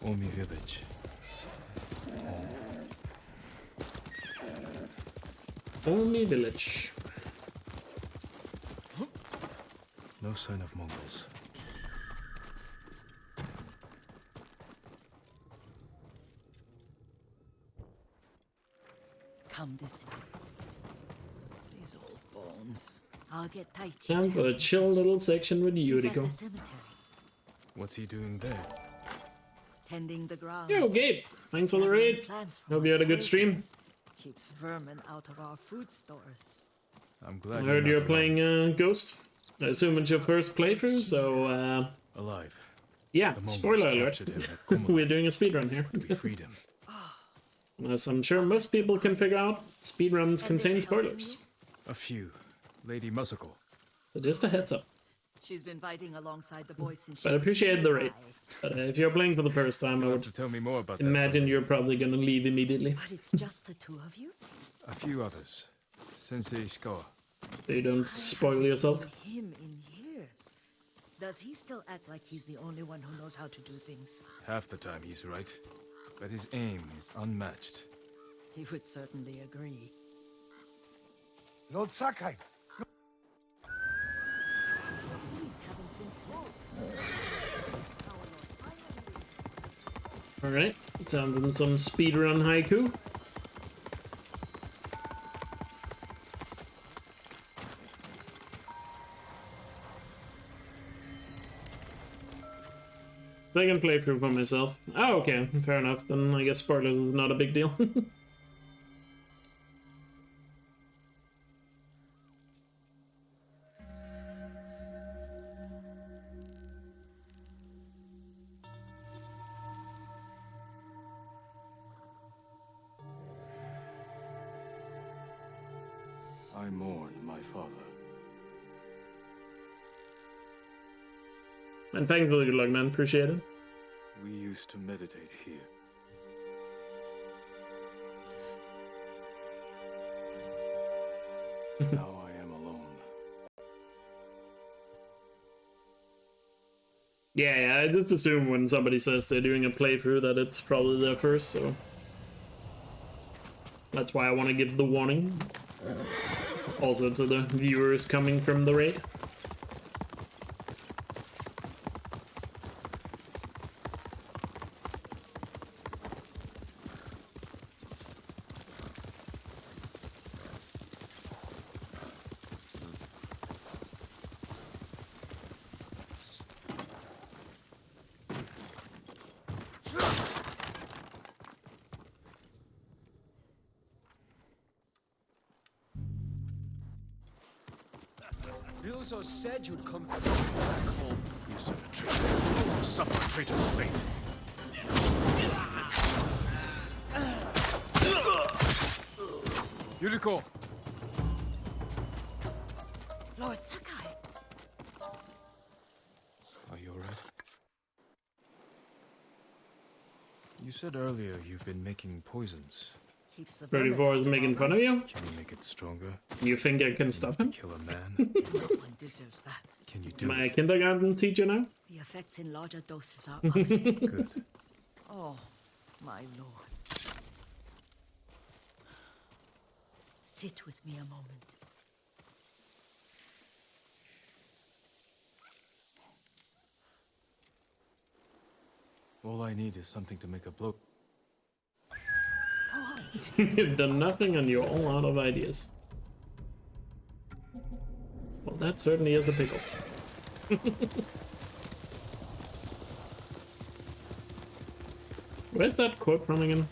Omi village. Omi village. No sign of Mongols. Come this way. These old bones. I'll get tight. Time for a chill little section with Yuriko. What's he doing there? Tending the grounds. Yo, Gabe! Thanks for the raid. Hope you had a good stream. Keeps vermin out of our food stores. I'm glad I heard you're not playing Ghost. I assume it's your first playthrough, so alive. Yeah, The Mongols spoiler alert. captured him at Kumla. We're doing a speedrun here. We freed him. As I'm sure most people can figure out, speedruns contain spoilers. A few. Lady Musako. So just a heads up. She's been fighting alongside the boys since But I appreciate the raid. But if you're playing for the first time, I You'll would have to tell me more about imagine that. you're probably gonna leave immediately. But it's just the two of you? A few others. Sensei Ishikawa. So you don't spoil yourself. Him in years. Does he still act like he's the only one who knows how to do things? Half the time he's right. But his aim is unmatched. He would certainly agree. Lord Sakai, Alright, time for some speedrun haiku. Second playthrough for myself. Oh, okay, fair enough. Then I guess spoilers is not a big deal. I mourn my father. And thanks for the good luck, man. Appreciate it. We used to meditate here. Now I am alone. Yeah, I just assume when somebody says they're doing a playthrough that it's probably their first, so... That's why I want to give the warning. Also to the viewers coming from the raid. You also said you'd come back home. You son of a traitor. Suffer traitor's fate. Yuriko! Lord Sakai! Are you alright? You said earlier you've been making poisons. Keeps the 34 is making fun of you? Can you make it stronger? You think I can stop him? Kill a man? No one deserves that. Can you do Am I a it? kindergarten teacher now? The effects in larger doses are ugly. Good. Oh, my lord. Sit with me a moment. All I need is something to make a blow. You've done nothing and you're all out of ideas. Well, that certainly is a pickle. Where's that quote from again?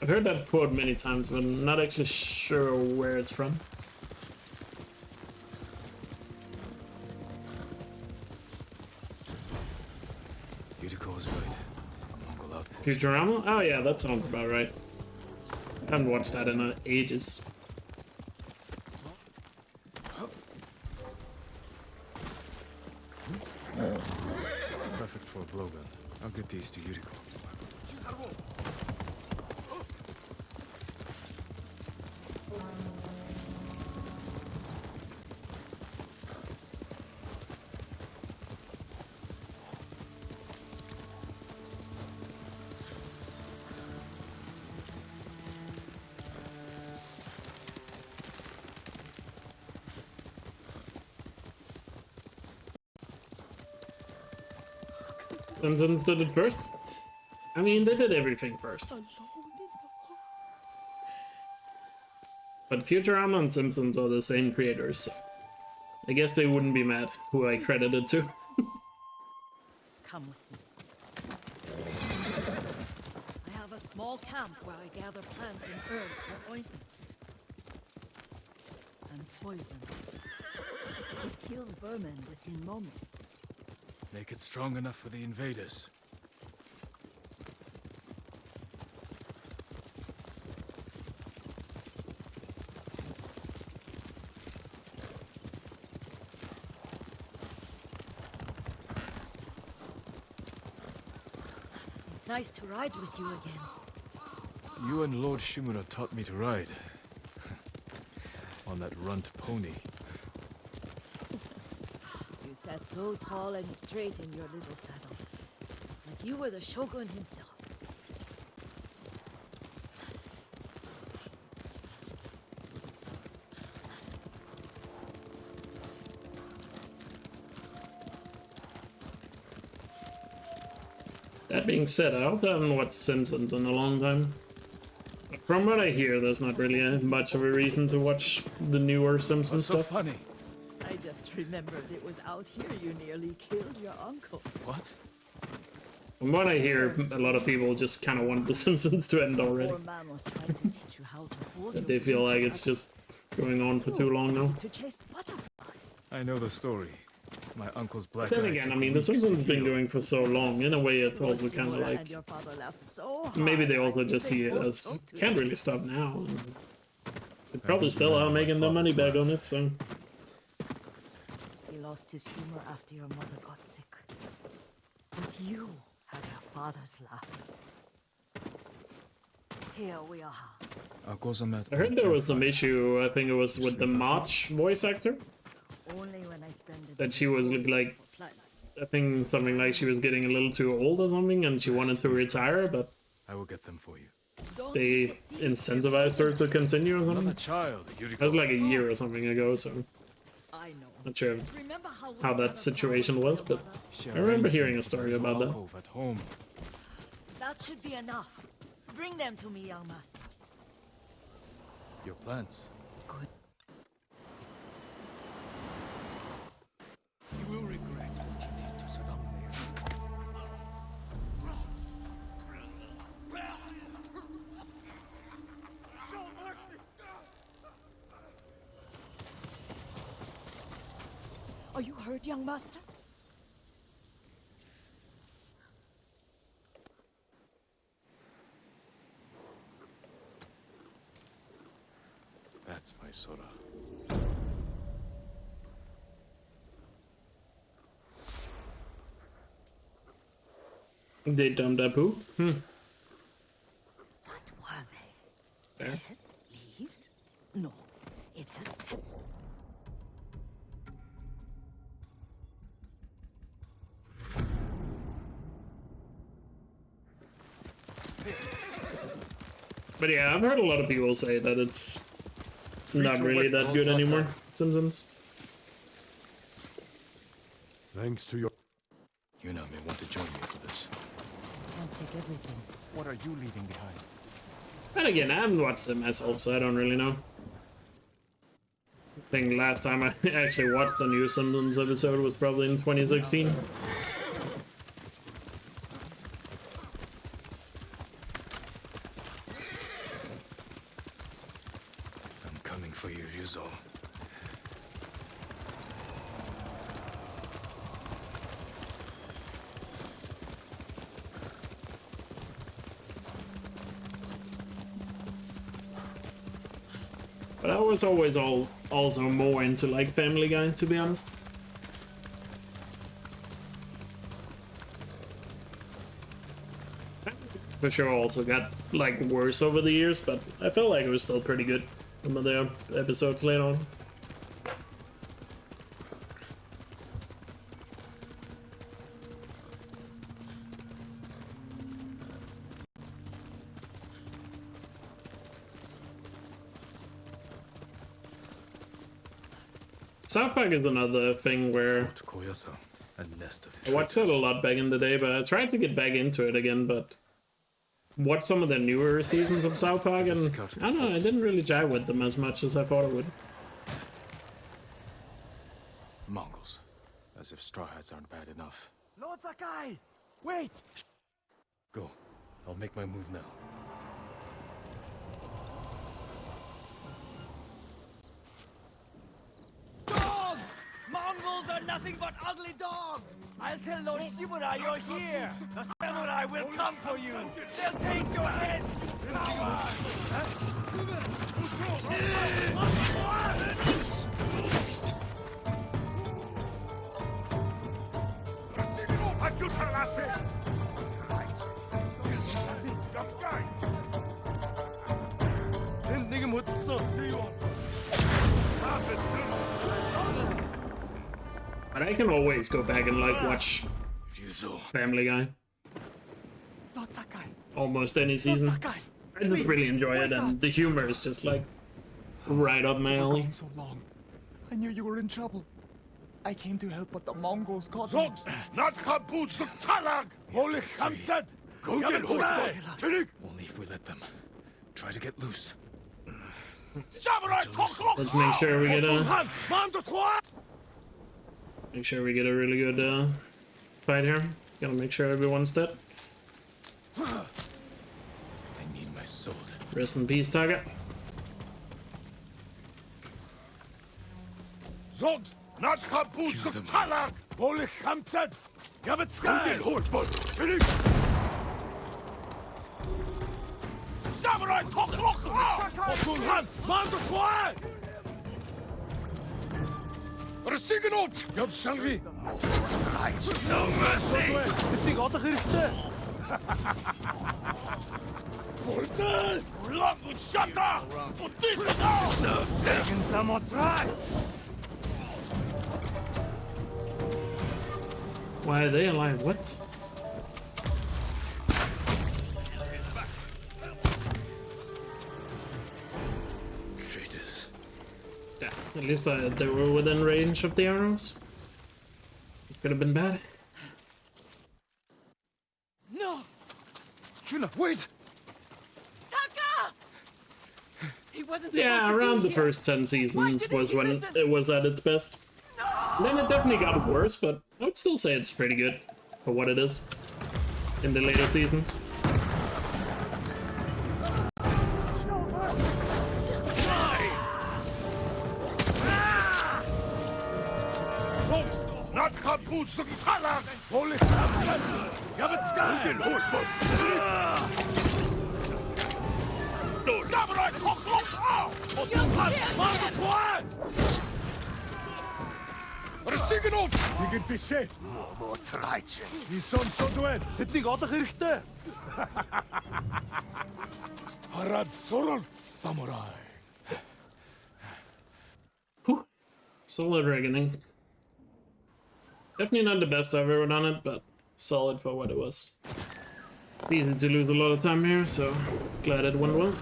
I've heard that quote many times, but I'm not actually sure where it's from. Yuriko was right. A Mongol outpost. Futurama? Oh yeah, that sounds about right. I haven't watched that in ages. Perfect for a blowgun. I'll get these to Yuriko. Simpsons did it first? I mean, they did everything first. But Futurama and Simpsons are the same creators, so I guess they wouldn't be mad who I credited to. Come with me. I have a small camp where I gather plants and herbs for ointments. And poison. It kills vermin within moments. Make it strong enough for the invaders. It's nice to ride with you again. You and Lord Shimura taught me to ride. On that runt pony. You sat so tall and straight in your little saddle. Like you were the shogun himself. That being said, I also haven't watched Simpsons in a long time. From what I hear, there's not really much of a reason to watch the newer Simpsons What's so stuff. funny? I just remembered it was out here you nearly killed your uncle. What? From what I hear, a lot of people just kind of want the Simpsons to end already. Poor man was trying to teach you how to hold That they feel like it's just going on for too long now. to chase butterflies. I know the story. My uncle's black But then eye again, took I mean, the weeks to Simpsons been heal. going for so long. In a way, it's Lord also kind of Shimura like and your father laughed so hard, maybe they I also think just they see it both as choked to can't death. really stop now. They probably didn't still are remember my making their money father's back on laugh. it, so He lost his humor after your mother got sick. But you had your father's laugh. Here we are. I heard there was some issue. I think it was with the March voice actor. Only when I spend the That day she was holding like, for plants. I think something like she was getting a little too old or something, and she wanted to retire, but I will get them for you. they incentivized her to continue or Another something. child, Yuriko. That was like a year or something ago, so I know. not sure Remember how that situation was, but I remember hearing a story about that. Alcove at home. That should be enough. Bring them to me, young master. Your plants. Good. You will regret what you did to Saddam. Show mercy! Are you hurt, young master? That's my Sora. They dumped Apu. But yeah, I've heard a lot of people say that it's not really that good anymore, Simpsons. Thanks to your... Yuna may want to join me for this. Can't take everything. What are you leaving behind? And again, I haven't watched it myself, so I don't really know. I think last time I actually watched a new Simpsons episode was probably in 2016. I'm coming for you, Yuzo. But I was always also more into like Family Guy, to be honest. For sure also got like worse over the years, but I felt like it was still pretty good. Some of the episodes later on. South Park is another thing where I watched it a lot back in the day, but I tried to get back into it again, but watched some of the newer seasons of South Park, and I don't know, I didn't really jive with them as much as I thought I would. Mongols. As if Straw Hats aren't bad enough. Lord Sakai! Wait! Go. I'll make my move now. Dogs! Mongols are nothing but ugly dogs! I'll tell Lord Shimura you're here! The samurai will come for you! They'll take your head! But I can always go back and like watch Family Guy. Lord Sakai! Almost any season. I just really enjoy it, and the humor is just like right up my alley. So long. I knew you were in trouble. I came to help, but the Mongols caught me. Not Kabutsu Kalag! Holy I'm dead! Go get Philip! Only if we let them. Try to get loose. Let's make sure we get a really good fight here. Gotta make sure everyone's dead. I need my sword. Rest in peace, Target. Zogs! Not Kabutsu Kalag! Holy I'm dead! Yavitska! Hold, but Philip! Samurai Toklok! Otunhan! Mando Kwa! Rasiganot! Yav Shangri! No mercy! Тэднийг олох хэрэгтэй! Bolton! Langut Shata! Putito! Taking some more try! Why are they alive? What? Traitors. Yeah, at least they were within range of the arrows. It could have been bad. No! Yuna, wait! Taka! He wasn't Yeah, around the first 10 seasons was when it was at its best. Then it definitely got worse, but I would still say it's pretty good for what it is in the later seasons. Not Kabutsu Kalag! Holy Yavitska! Hold, Samurai Toklok! Otunhan! Mando Kwa! Rasiganot! Тэгэд бишээ. Мотрайчин! Би сонсон байна. Тэднийг олох хэрэгтэй. Хараад суралт самурай. Solid reckoning. Definitely not the best I've ever done it, but solid for what it was. It's easy to lose a lot of time here, so glad it went well.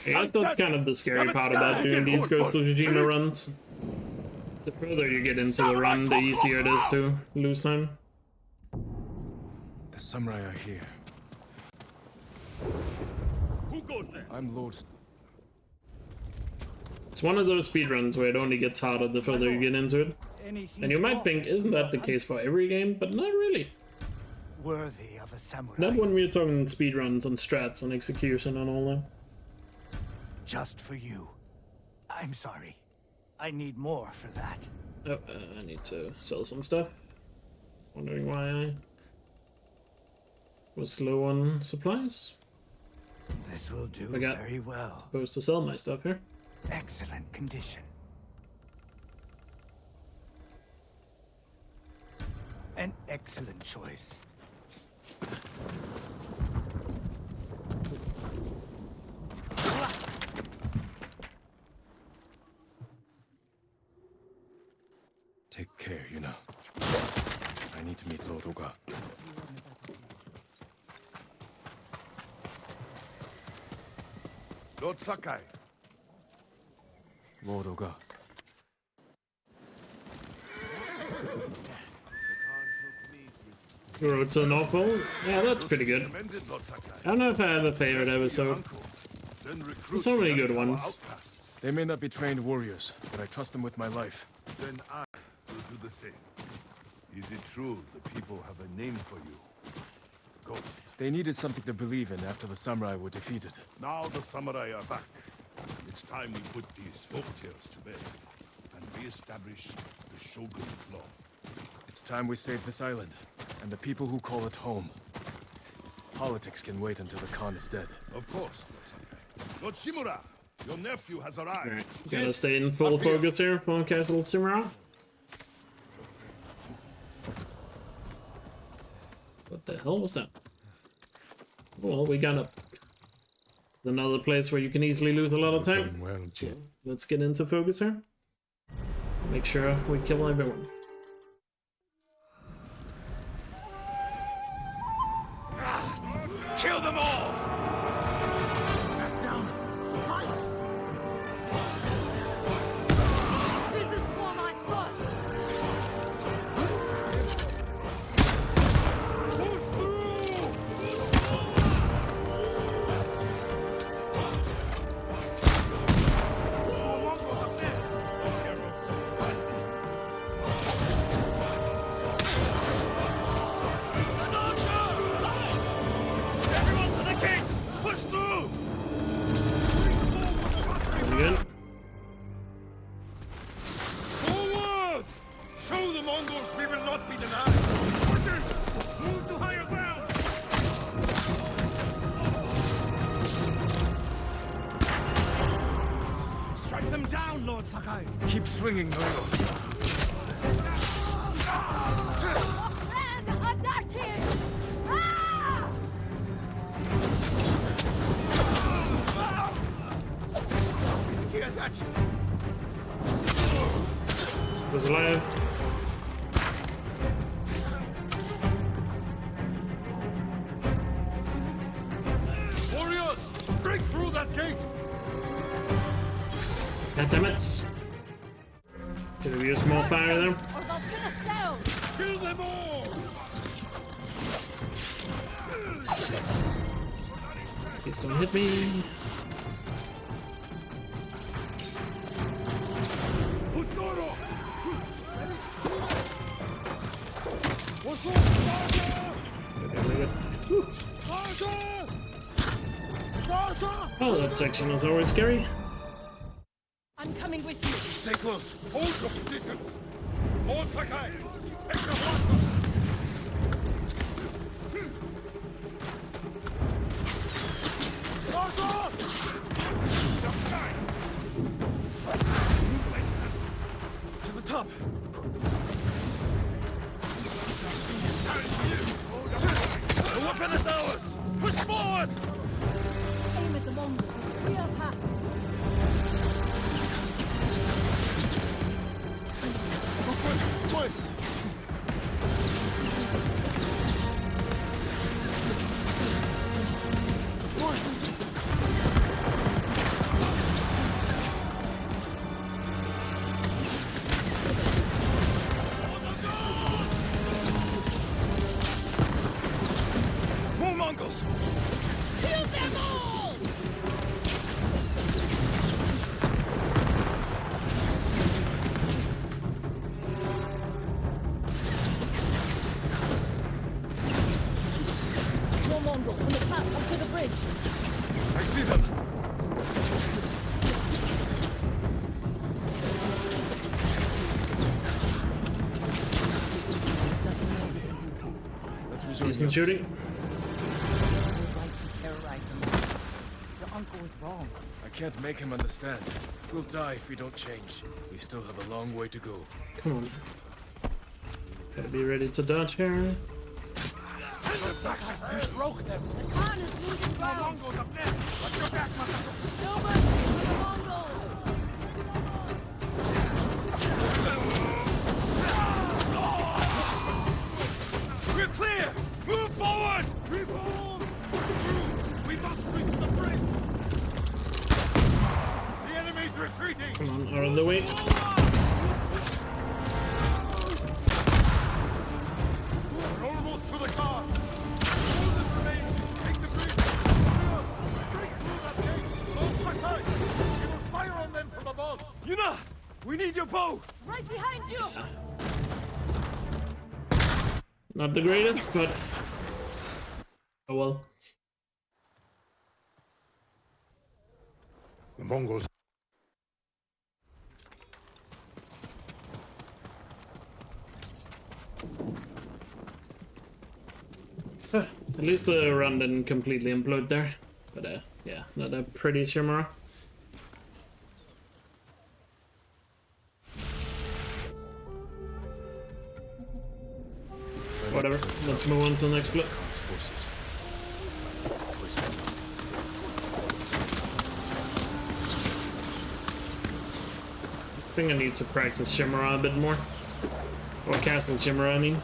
Yeah, that's kind of the scary part about doing these Ghost of Tsushima runs. The further you get into the run, the easier it is to lose time. The samurai are here. Who goes there? I'm Lord. It's one of those speedruns where it only gets harder the further you get into it. And you might think, isn't that the case for every game? But not really. Worthy of a samurai. Not when we're talking speedruns and strats and execution and all that. Just for you. I'm sorry. I need more for that. Oh, I need to sell some stuff. Wondering why I was low on supplies. This will do I very well. Supposed to sell my stuff here. Excellent condition. An excellent choice. Take care, you know. I need to meet Lord Oga. Lord Sakai. Lord Oga. Road to Norfolk? Yeah, that's pretty good. I don't know if I have a favorite episode. There's so many good ones. They may not be trained warriors, but I trust them with my life. Then I will do the same. Is it true the people have a name for you? Ghost. They needed something to believe in after the samurai were defeated. Now the samurai are back. It's time we put these folk tales to bed and re-establish the shogun's law. It's time we save this island, and the people who call it home. Politics can wait until the Khan is dead. Of course, Lord Sakai. Lord Shimura, your nephew has arrived. Alright, gotta stay in full focus here for Casual Simura. What the hell was that? Well, we got up. It's another place where you can easily lose a lot of time. Well, So, let's get into focus here. Make sure we kill everyone. Kill them all! Back down! Fight! This is for my son! Push through! Everyone to the gate! Push through! We good? Forward! Show the Mongols we will not be denied! Archers! Move to higher ground! Strike them down, Lord Sakai! Keep swinging, Noyo. And Adartin! Ah! Was alive. Warriors! Break through that gate! God damn it. Could have used more fire there. Or they'll pin us down! Kill them all! Please don't hit me. Oh, that section is always scary. I'm coming with you! Stay close! Hold your position! Hold Sakai! Take the To the top! The weapon is ours! Push forward! Aim at the Mongols with a clear path! Mongols on the path up to the bridge. I see them. Let's rejoin Decent shooting. Your uncle was wrong. I can't make him understand. We'll die if we don't change. We still have a long way to go. Come on. Gotta be ready to dodge here. Broke them. The Khan is losing ground. Mongols up next. Watch your back, Master. No mercy for the Mongols. We're clear! Move forward! Reform! We must reach the bridge. The enemy's retreating! Come on, out of the way. We're almost to the car! Hold this remain! Take the bridge! Break through that gate! Don't precise! We will fire on them from above! Yuna! We need your bow! Right behind you. Not the greatest, but oh well. The Mongols. At least the run didn't completely implode there. But yeah, not a pretty Shimura. Whatever, let's move on to the next clip. I think I need to practice Shimura a bit more. Or casting Shimura, I mean.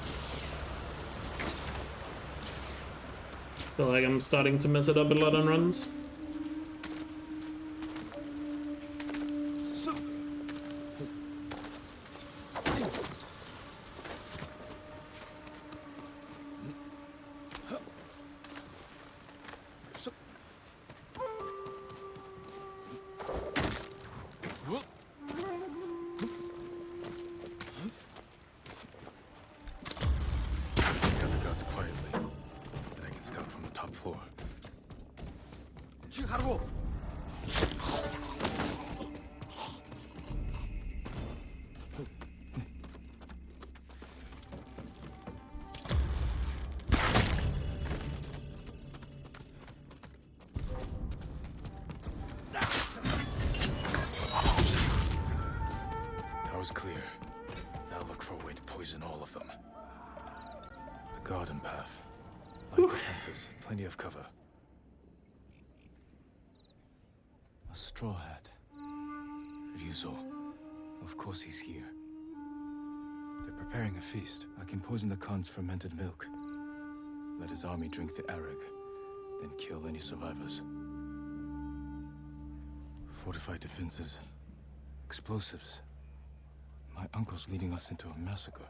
Feel like I'm starting to mess it up a lot on runs. Clear. Now look for a way to poison all of them. The garden path. Light defenses, plenty of cover. A straw hat. Ryuzo. Of course he's here. They're preparing a feast. I can poison the Khan's fermented milk. Let his army drink the arag, then kill any survivors. Fortified defenses. Explosives. My uncle's leading us into a massacre.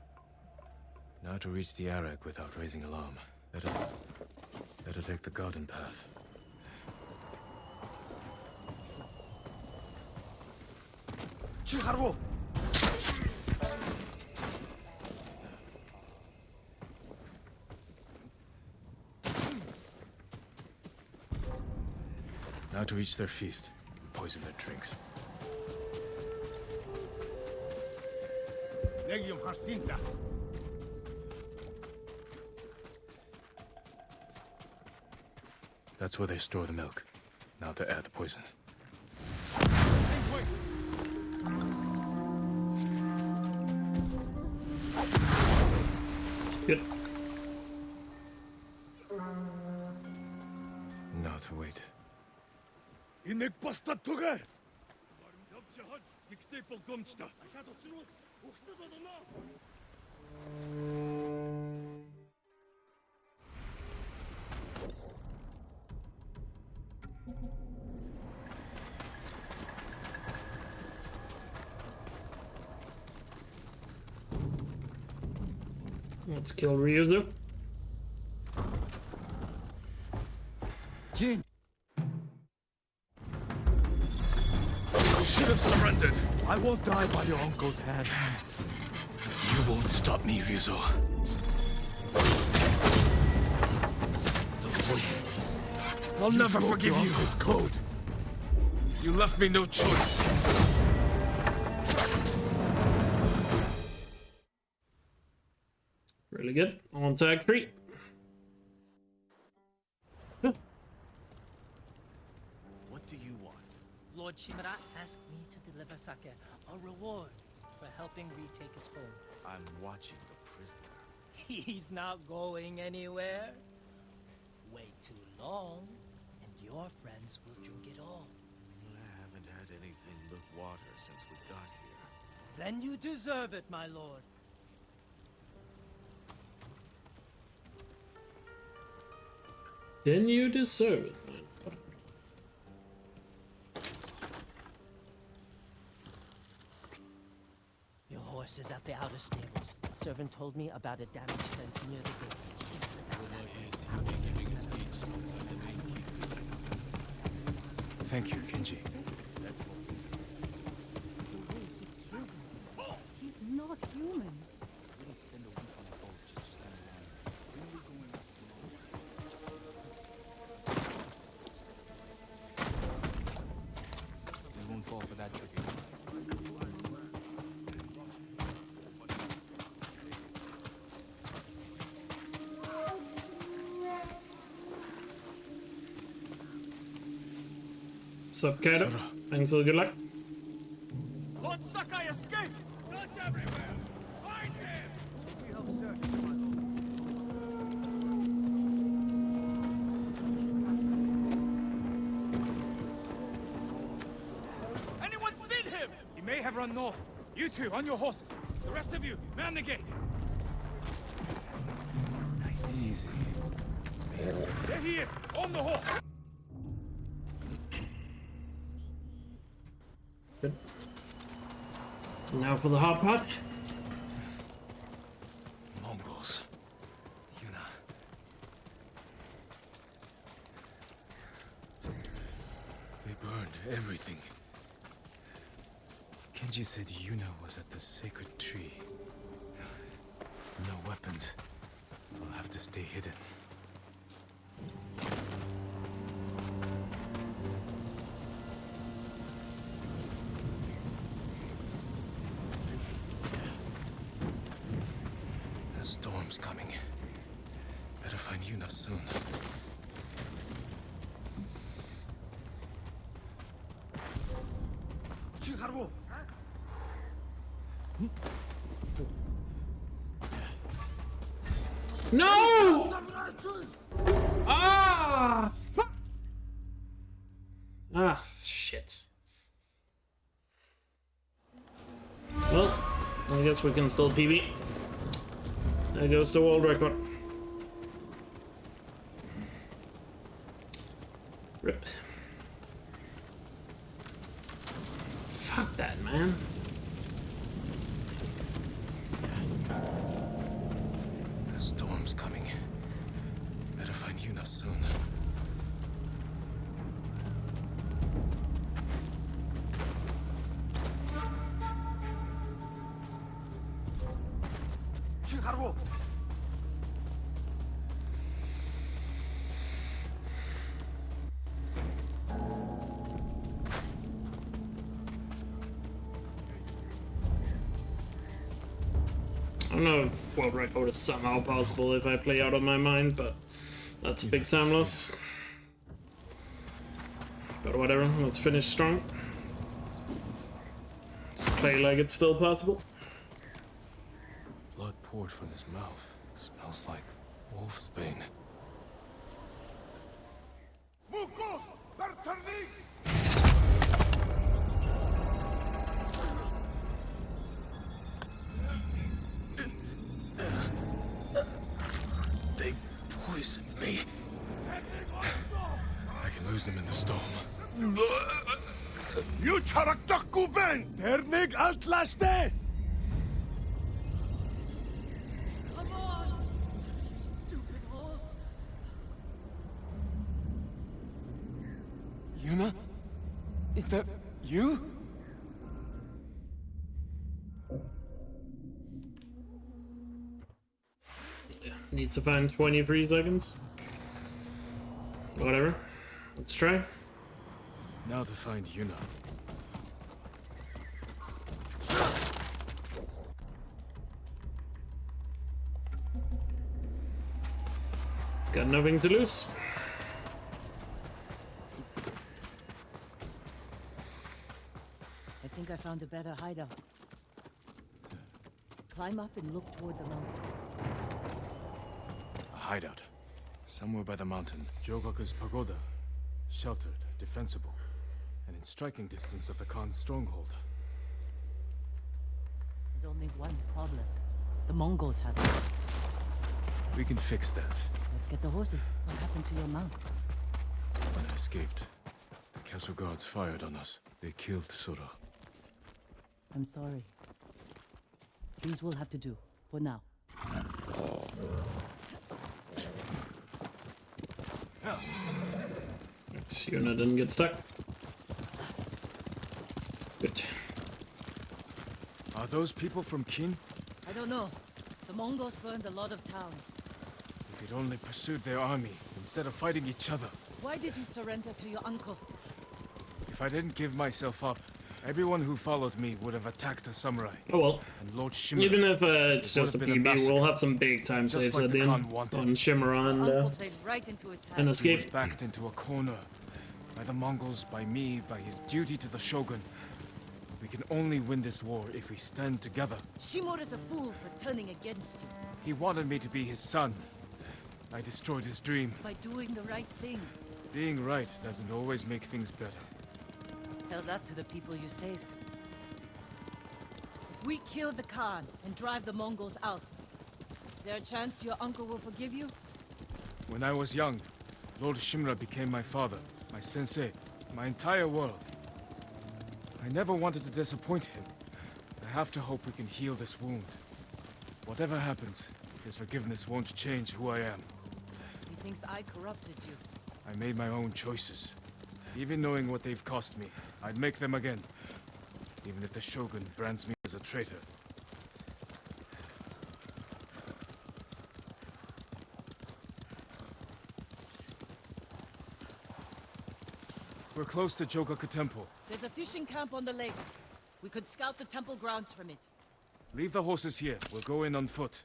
Now to reach the arag without raising alarm. Better take the garden path. Chiharu! Now to reach their feast. Poison their drinks. Legium Harsinta. That's where they store the milk. Now to add the poison. Good. Now to wait. Let's kill Ryuzo. Jin! You should have surrendered! I won't die by your uncle's hand. You won't stop me, Ryuzo. The poison I'll never forgive you. It's code. You left me no choice. Really good. On tag 3. What do you want? Lord Shimura asked me to deliver Sake, a reward for helping retake his home. I'm watching the prisoner. He's not going anywhere. Wait too long, and your friends will drink it all. I haven't had anything but water since we got here. Then you deserve it, my lord. Then you deserve it, man. Your horse is at the outer stables. Servant told me about a damaged fence near the gate. Please slip out that way. Thank you, Kenji. He's not human. We won't fall for that trick again. Sup, Kaido? Thanks for the good luck. Lord Sakai escaped! Not everywhere! Find him! We help search, my lord. Anyone seen him? He may have run north. You two, on your horses. The rest of you, man the gate. Easy. There he is, on the horse. Good. Now for the hot pot. Mongols. Yuna. They burned everything. Kenji said Yuna was at the sacred tree. No weapons. I'll have to stay hidden. The storm's coming. Better find Yuna soon. No! Ah, fuck! Ah, shit. Well, I guess we can still PB. There goes the world record. Rip. Fuck that, man. The storm's coming. Better find Yuna soon. I don't know if world record is somehow possible if I play out of my mind, but that's a big time loss. But whatever, let's finish strong. Let's play like it's still possible. Blood poured from his mouth. Smells like wolf's bane. Mukos! Berternig! They poisoned me. I can lose them in the storm. You charakter kuben! Ternig altlaste! Come on! Stupid horse! Yuna? Is that you? Need to find 23 seconds. Whatever. Let's try. Now to find Yuna. Got nothing to lose. I think I found a better hideout. Climb up and look toward the mountain. A hideout. Somewhere by the mountain. Jogaku's pagoda. Sheltered, defensible, and in striking distance of the Khan's stronghold. There's only one problem. The Mongols have it. We can fix that. Let's get the horses. What happened to your mount? When I escaped, the castle guards fired on us. They killed Sora. I'm sorry. These will have to do, for now. Yuna didn't get stuck. Good. Are those people from Qin? I don't know. The Mongols burned a lot of towns. If they'd only pursued their army instead of fighting each other. Why did you surrender to your uncle? If I didn't give myself up, everyone who followed me would have attacked the samurai. Oh well. And Lord Shimura. Even if it's just a PB, we'll have some big time saves like at the the Khan end wanted. on Shimura Uncle played right into his and hand. escape. He was backed into a corner. By the Mongols, by me, by his duty to the Shogun. We can only win this war if we stand together. Shimura's a fool for turning against you. He wanted me to be his son. I destroyed his dream. By doing the right thing. Being right doesn't always make things better. Tell that to the people you saved. If we kill the Khan and drive the Mongols out, is there a chance your uncle will forgive you? When I was young, Lord Shimura became my father, my sensei, my entire world. I never wanted to disappoint him. I have to hope we can heal this wound. Whatever happens, his forgiveness won't change who I am. He thinks I corrupted you. I made my own choices. Even knowing what they've cost me, I'd make them again. Even if the Shogun brands me as a traitor. We're close to Jogaku Temple. There's a fishing camp on the lake. We could scout the temple grounds from it. Leave the horses here. We'll go in on foot.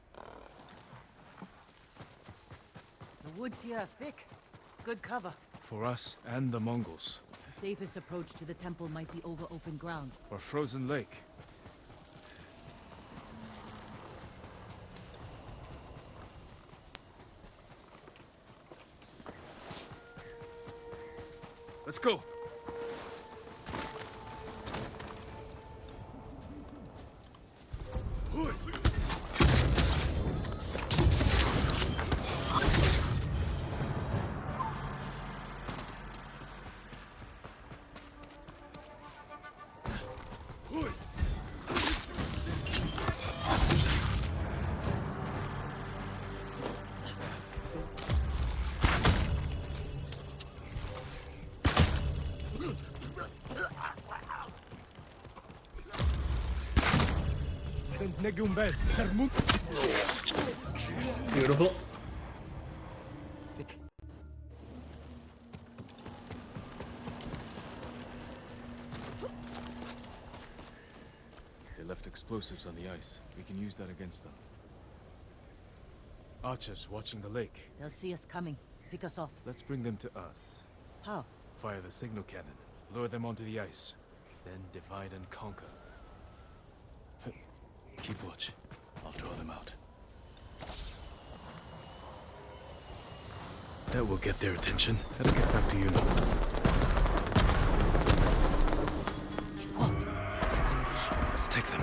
The woods here are thick. Good cover. For us and the Mongols. The safest approach to the temple might be over open ground. Or frozen lake. Let's go! Beautiful. They left explosives on the ice. We can use that against them. Archers watching the lake. They'll see us coming. Pick us off. Let's bring them to us. How? Fire the signal cannon. Lure them onto the ice. Then divide and conquer. Keep watch. I'll draw them out. That will get their attention. Let's get back to you now. What? Let's take them.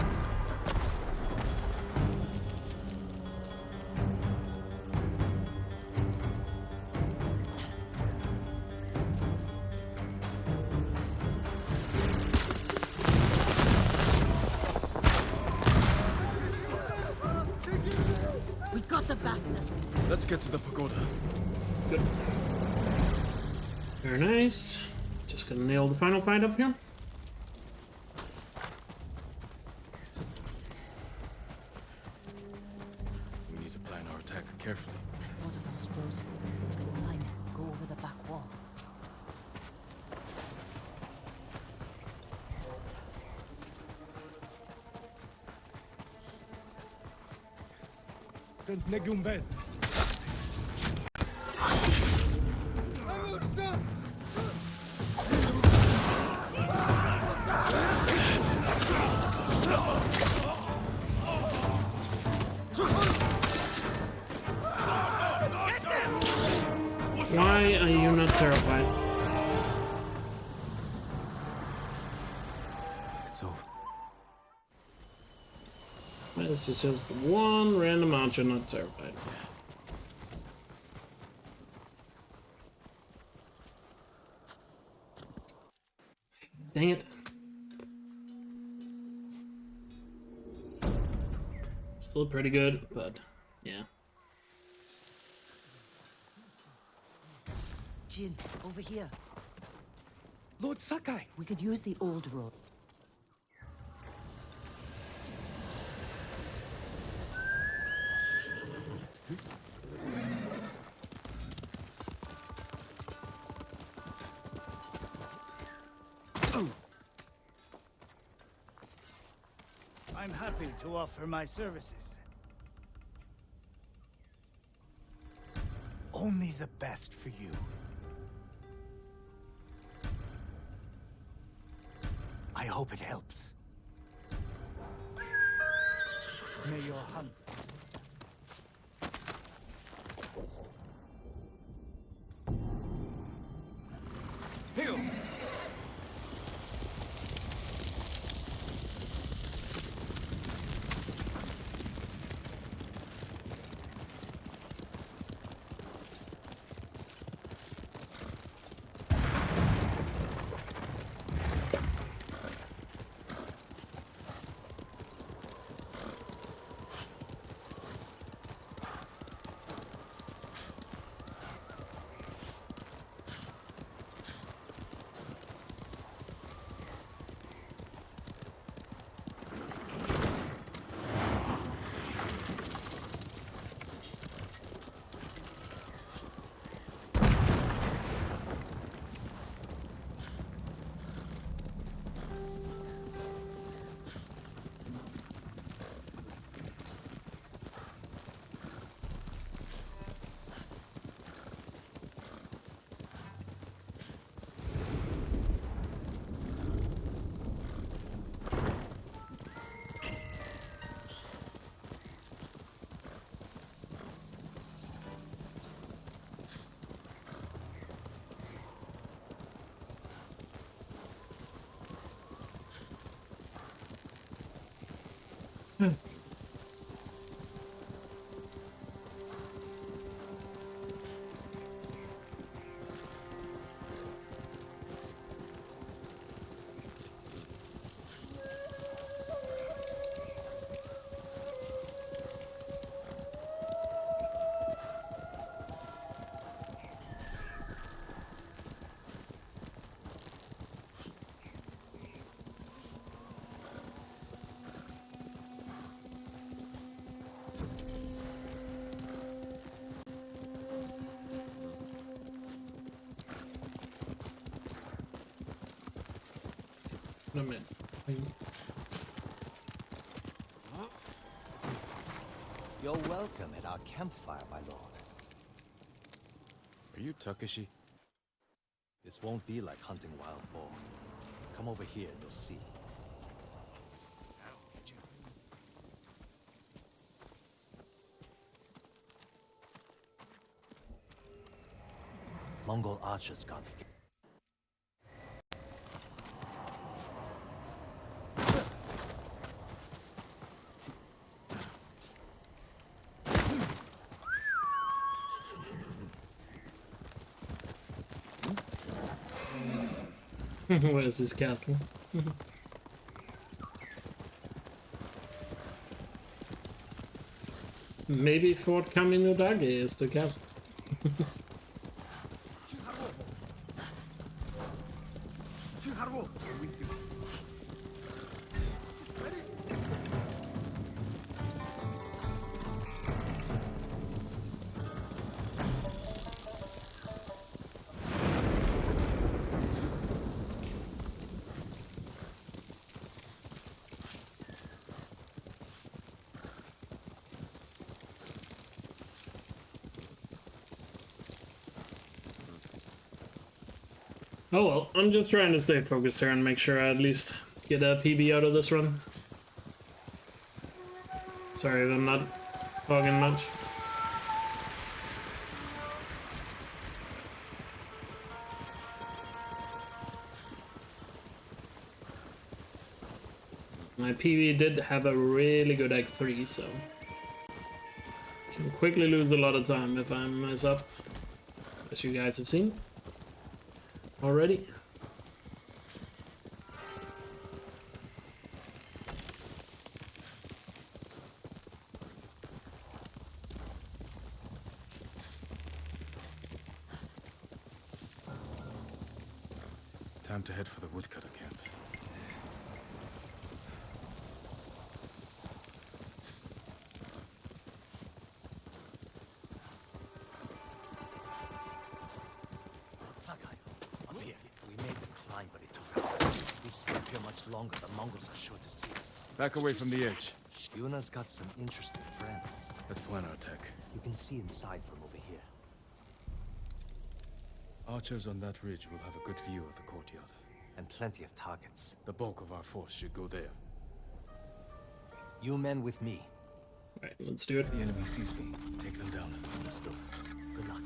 We got the bastards. Let's get to the pagoda. Good. Very nice. Just gonna nail the final fight up here. We need to plan our attack carefully. One of those frozen. We can climb, go over the back wall. and Negumben. Why are you not terrified? It's over. This is just one random archer not terrified. Dang it. Still pretty good, but yeah. Jin, over here. Lord Sakai! We could use the old road. I'm happy to offer my services. Only the best for you. I hope it helps. May your hunt. Heal! No man. You're welcome at our campfire, my lord. Are you Takeshi? This won't be like hunting wild boar. Come over here and you'll see. Mongol archers got the Where's his castle? Maybe Fort Kaminudage is the castle. Oh well, I'm just trying to stay focused here and make sure I at least get a PB out of this run. Sorry if I'm not talking much. My PB did have a really good Act 3, so can quickly lose a lot of time if I mess up, as you guys have seen already. Time to head for the woodcutter camp. Sakai, up here. We made the climb, but it took hours. If we stay here much longer, the Mongols are sure to see us. Back away from the edge. Yuna's got some interesting friends. Let's plan our attack. You can see inside from over here. Archers on that ridge will have a good view of the courtyard. And plenty of targets. The bulk of our force should go there. You men with me. Alright, let's do it. If the enemy sees me, take them down. Let's do it. Good luck.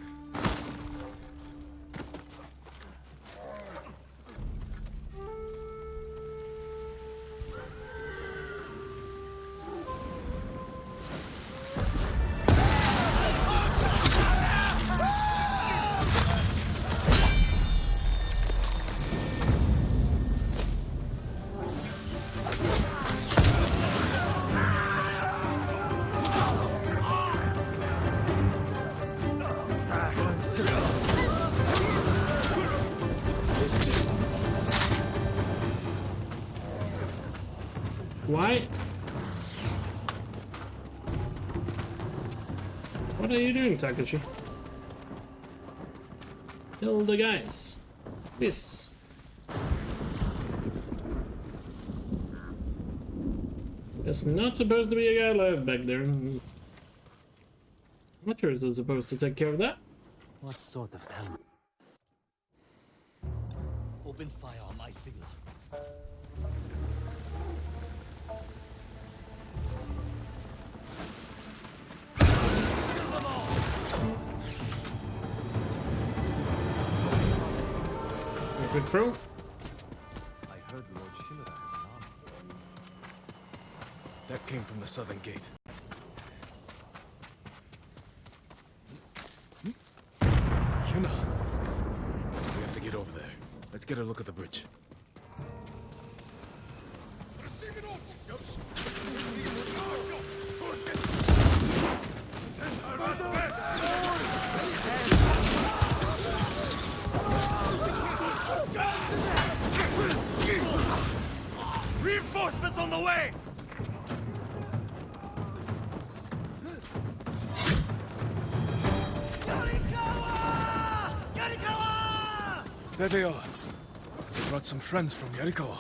Why? What are you doing, Takashi? Kill the guys. This. There's not supposed to be a guy alive back there. Archers are supposed to take care of that. What sort of animal? Open fire on my signal. Good throw. I heard Lord Shimura has an army. That came from the southern gate. Yuna! We have to get over there. Let's get a look at the bridge. Reinforcements on the way! There they are. They brought some friends from Yarikawa.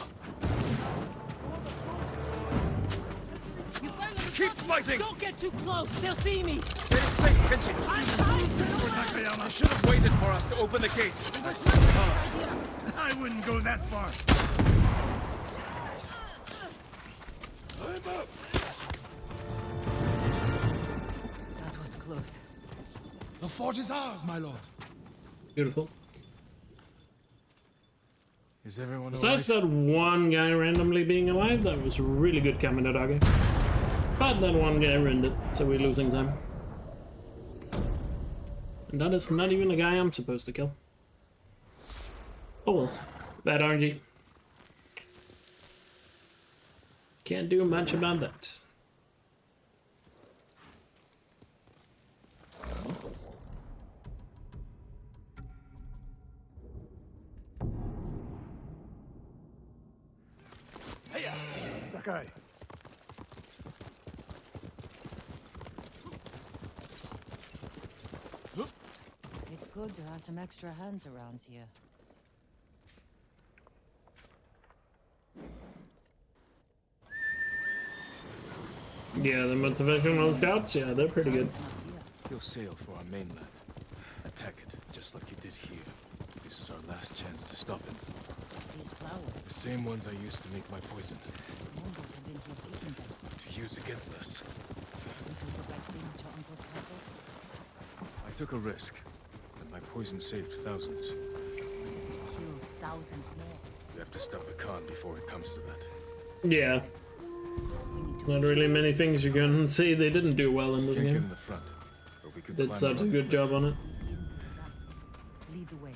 Keep fighting! Don't get too close, they'll see me! Stay safe, Kenji! You should have waited for us to open the gate. I wouldn't go that far. That was close. The fort is ours, my lord. Beautiful. Is everyone Besides that one guy randomly being alive, that was really good Kaminadagi. But that one guy ruined it, so we're losing time. And that is not even a guy I'm supposed to kill. Oh well, bad RNG. Can't do much about that. Sakai. It's good to have some extra hands around here. Yeah, the motivational scouts, yeah, they're pretty good. You'll sail for our mainland. Attack it, just like you did here. This is our last chance to stop him. These flowers. The same ones I used to make my poison. The Mongols have been here picking them. To use against us. Did we do the right thing at your uncle's castle? I took a risk, and my poison saved thousands. Kills thousands more. We have to stop a Khan before it comes to that. Yeah. Not really many things you can say they didn't do well in this Can't get game. in the front, but we could Did climb such a around good the job on it. Lead the way.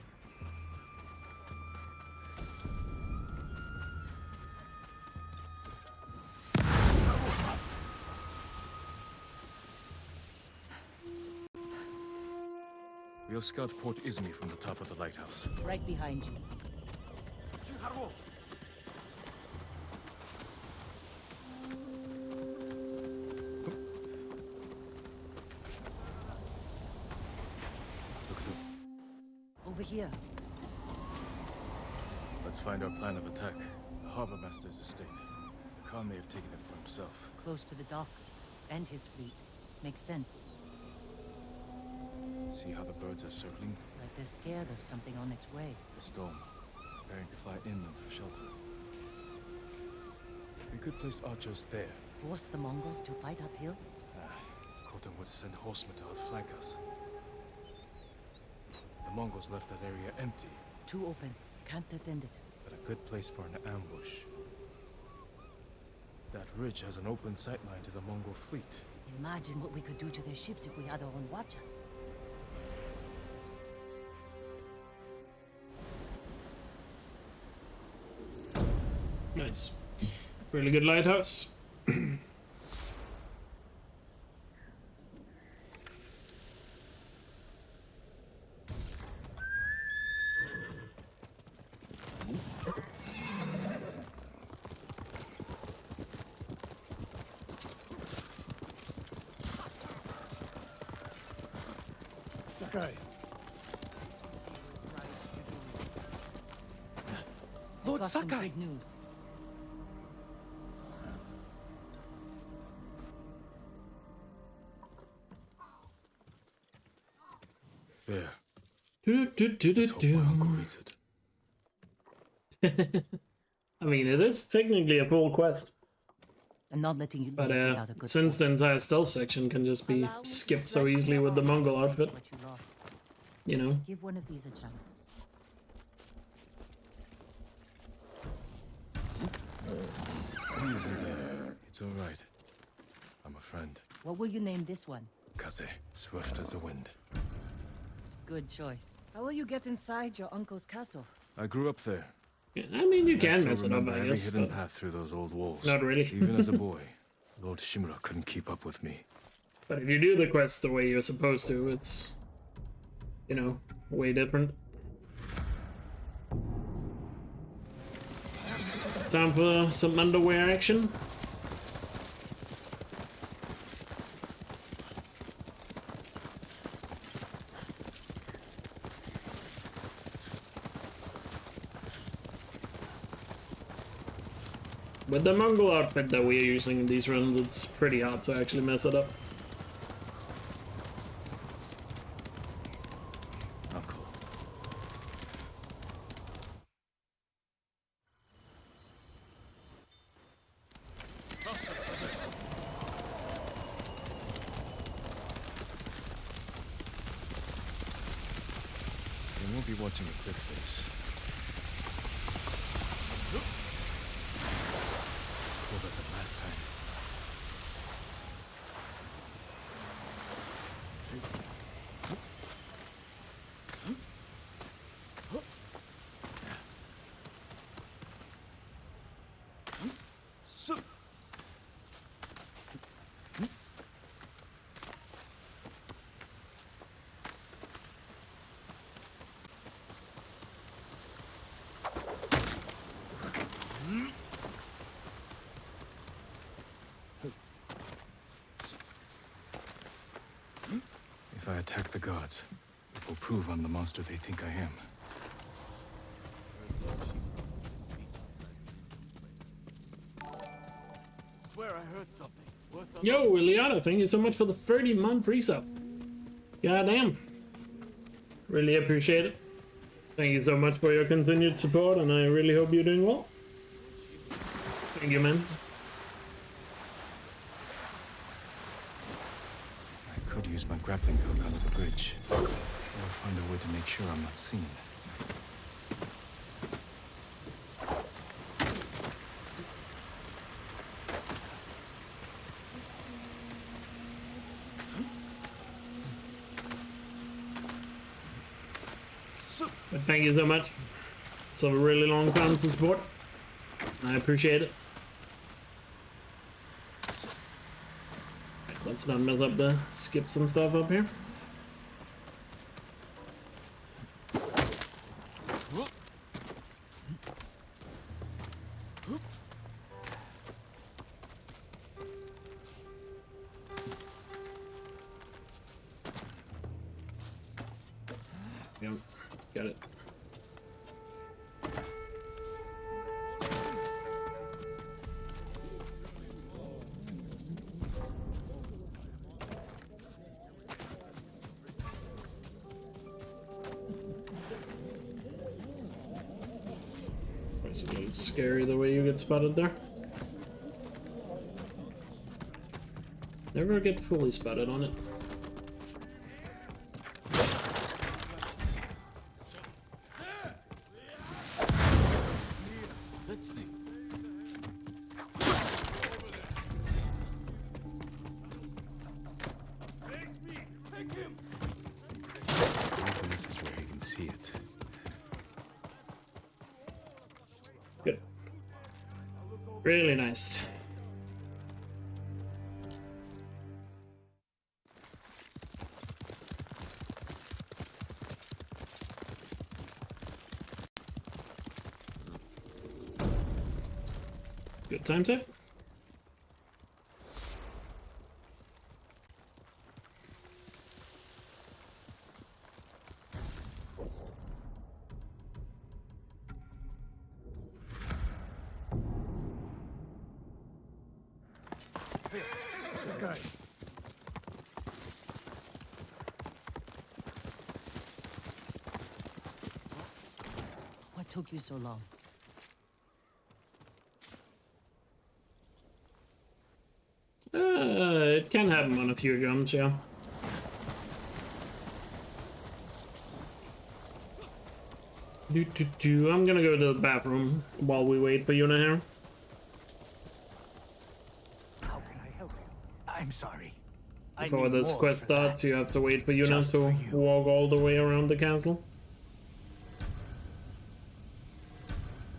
We'll scout Port Izmi from the top of the lighthouse. Right behind you. Over here. Let's find our plan of attack. The harbor master's estate. The Khan may have taken it for himself. Close to the docks. And his fleet. Makes sense. See how the birds are circling? Like they're scared of something on its way. The storm. Preparing to fly inland for shelter. We could place archers there. Force the Mongols to fight uphill? Khotan would send horsemen to outflank us. The Mongols left that area empty. Too open. Can't defend it. But a good place for an ambush. That ridge has an open sightline to the Mongol fleet. Imagine what we could do to their ships if we had our own watchers. Nice. Really good lighthouse. Sakai. Lord Sakai. Some good news. There. Let's hope my uncle reads it. I mean, it is technically a full quest. I'm not letting you But leave without a good since the force. entire stealth section can just be skipped so easily with the Mongol outfit, What you lost. you know. Give one of these a chance. Easy there. It's all right. I'm a friend. What will you name this one? Kaze, swift as the wind. Good choice. How will you get inside your uncle's castle? I grew up there. Yeah, I mean, you I can still mess it up, remember I every guess. hidden But path through those old walls. not really. Even as a boy, Lord Shimura couldn't keep up with me. But if you do the quest the way you're supposed to, it's, you know, way different. Time for some underwear action. With the Mongol outfit that we are using in these runs, it's pretty hard to actually mess it up. Uncle. They won't be watching the cliff face. Pulled at the last time. If I attack the gods, it will prove I'm the monster they think I am. Swear I heard something. Worth the Yo, Iliana, thank you so much for the 30-month resub. Goddamn. Really appreciate it. Thank you so much for your continued support, and I really hope you're doing well. Thank you, man. I could use my grappling hook under the bridge, or find a way to make sure I'm not seen. But thank you so much. It's a really long time to support. I appreciate it. Let's not mess up the skips and stuff up here. Yep, got it. It's a little scary the way you get spotted there. Never get fully spotted on it. Let's see. Take him. The message where he can see it. Good. Really nice. Good time tip. Okay. What took you so long? It can happen on a few jumps, yeah. I'm gonna go to the bathroom while we wait for Yuna here. How can I help you? I'm sorry. Before this quest starts, you have to wait for Yuna to walk all the way around the castle.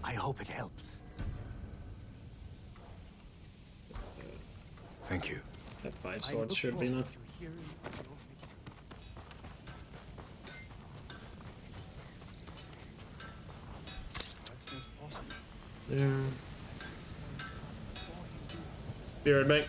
I hope it helps. Thank you. That 5 swords should be enough. There. Be right back.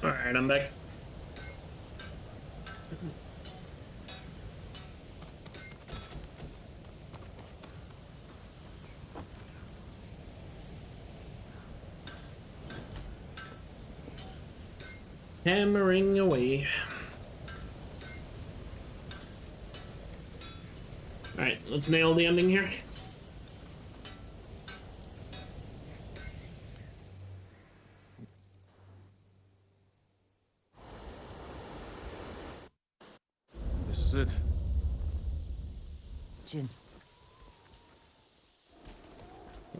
Alright, I'm back. Hammering away. Alright, let's nail the ending here. This is it. Jin.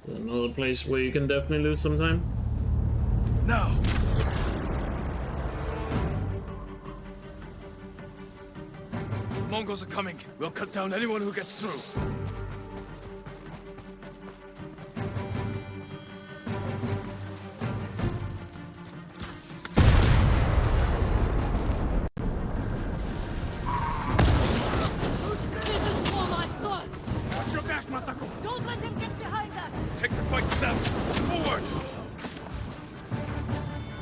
Another place where you can definitely lose some time. Now! Mongols are coming. We'll cut down anyone who gets through. Watch your back, Masako! Don't let them get behind us! Take the fight to them! Forward!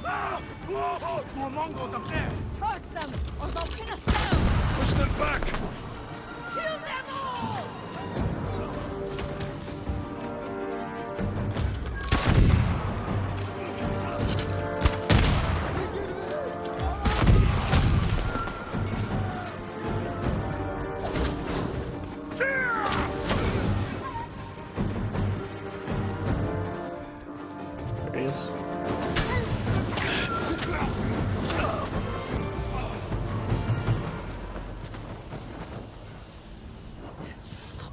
Ah! Whoa! More Mongols up there! Charge them, or they'll pin us down! Push them back! Kill them all! There he is.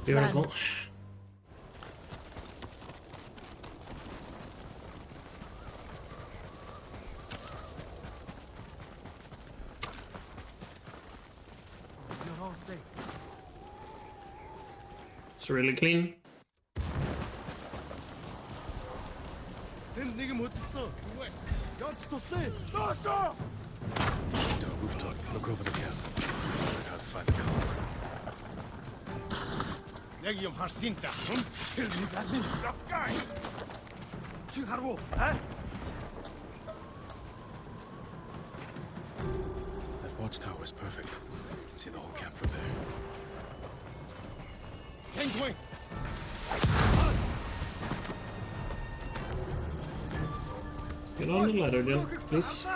Beautiful. You're all safe. It's really clean. 네가 못했어. Guards to stay. To a rooftop. Look over the camp. Find how to find the car. 내기 harsinta. 들리가니 tough guy. 지하로. 에? That watchtower is perfect. You can see the whole camp from there. Gangway. Let's get on the ladder then, please.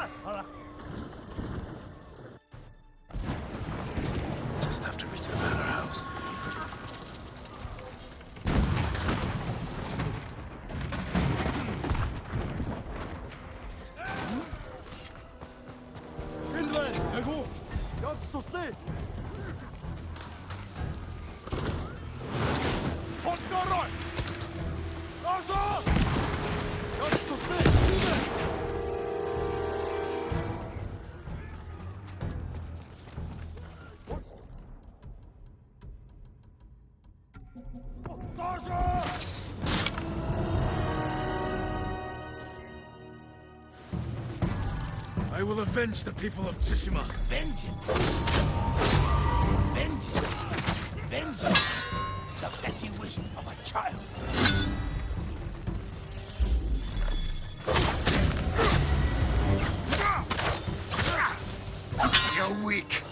Just have to reach the manor house. Guards to stay. I will avenge the people of Tsushima. Vengeance! Vengeance! Vengeance! The petty wish of a child! You're weak.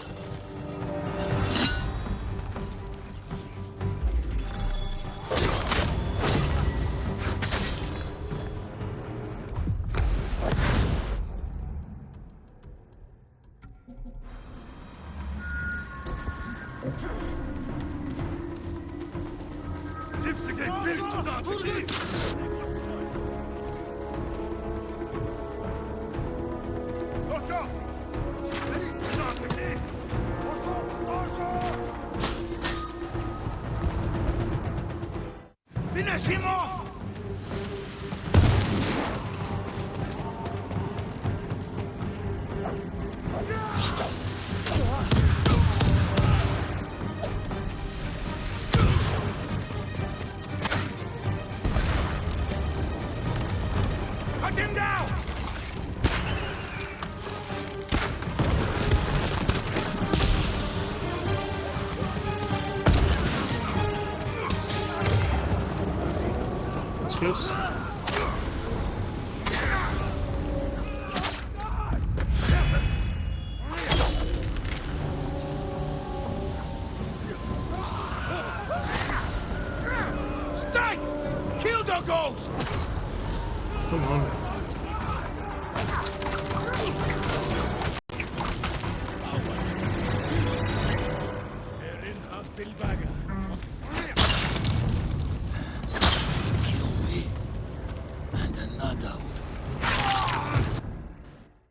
Finish him off! Cut him down! It's close. Stay! Kill the ghost! Come on.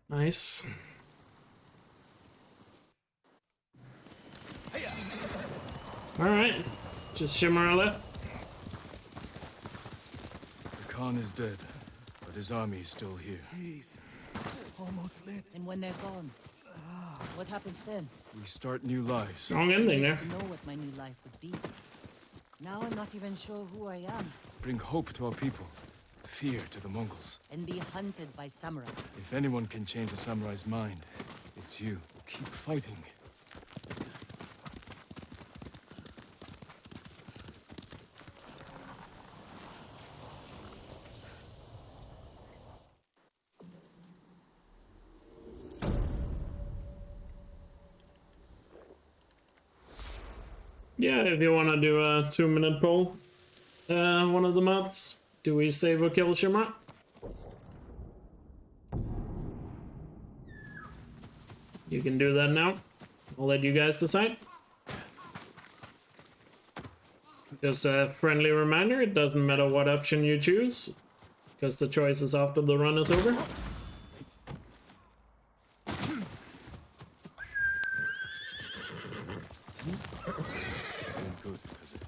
Nice. Alright. Just Shimmer left. The Khan is dead, but his army is still here. He's almost lit. And when they're gone, What happens then? We start new lives. Strong ending I there. used to know what my new life would be. Now I'm not even sure who I am. Bring hope to our people. Fear to the Mongols. And be hunted by samurai. If anyone can change a samurai's mind, it's you. Keep fighting. Yeah, if you want to do a 2-minute poll, one of the mods, do we save or kill Shimra? You can do that now. I'll let you guys decide. Just a friendly reminder, it doesn't matter what option you choose, because the choice is after the run is over. Good, is it?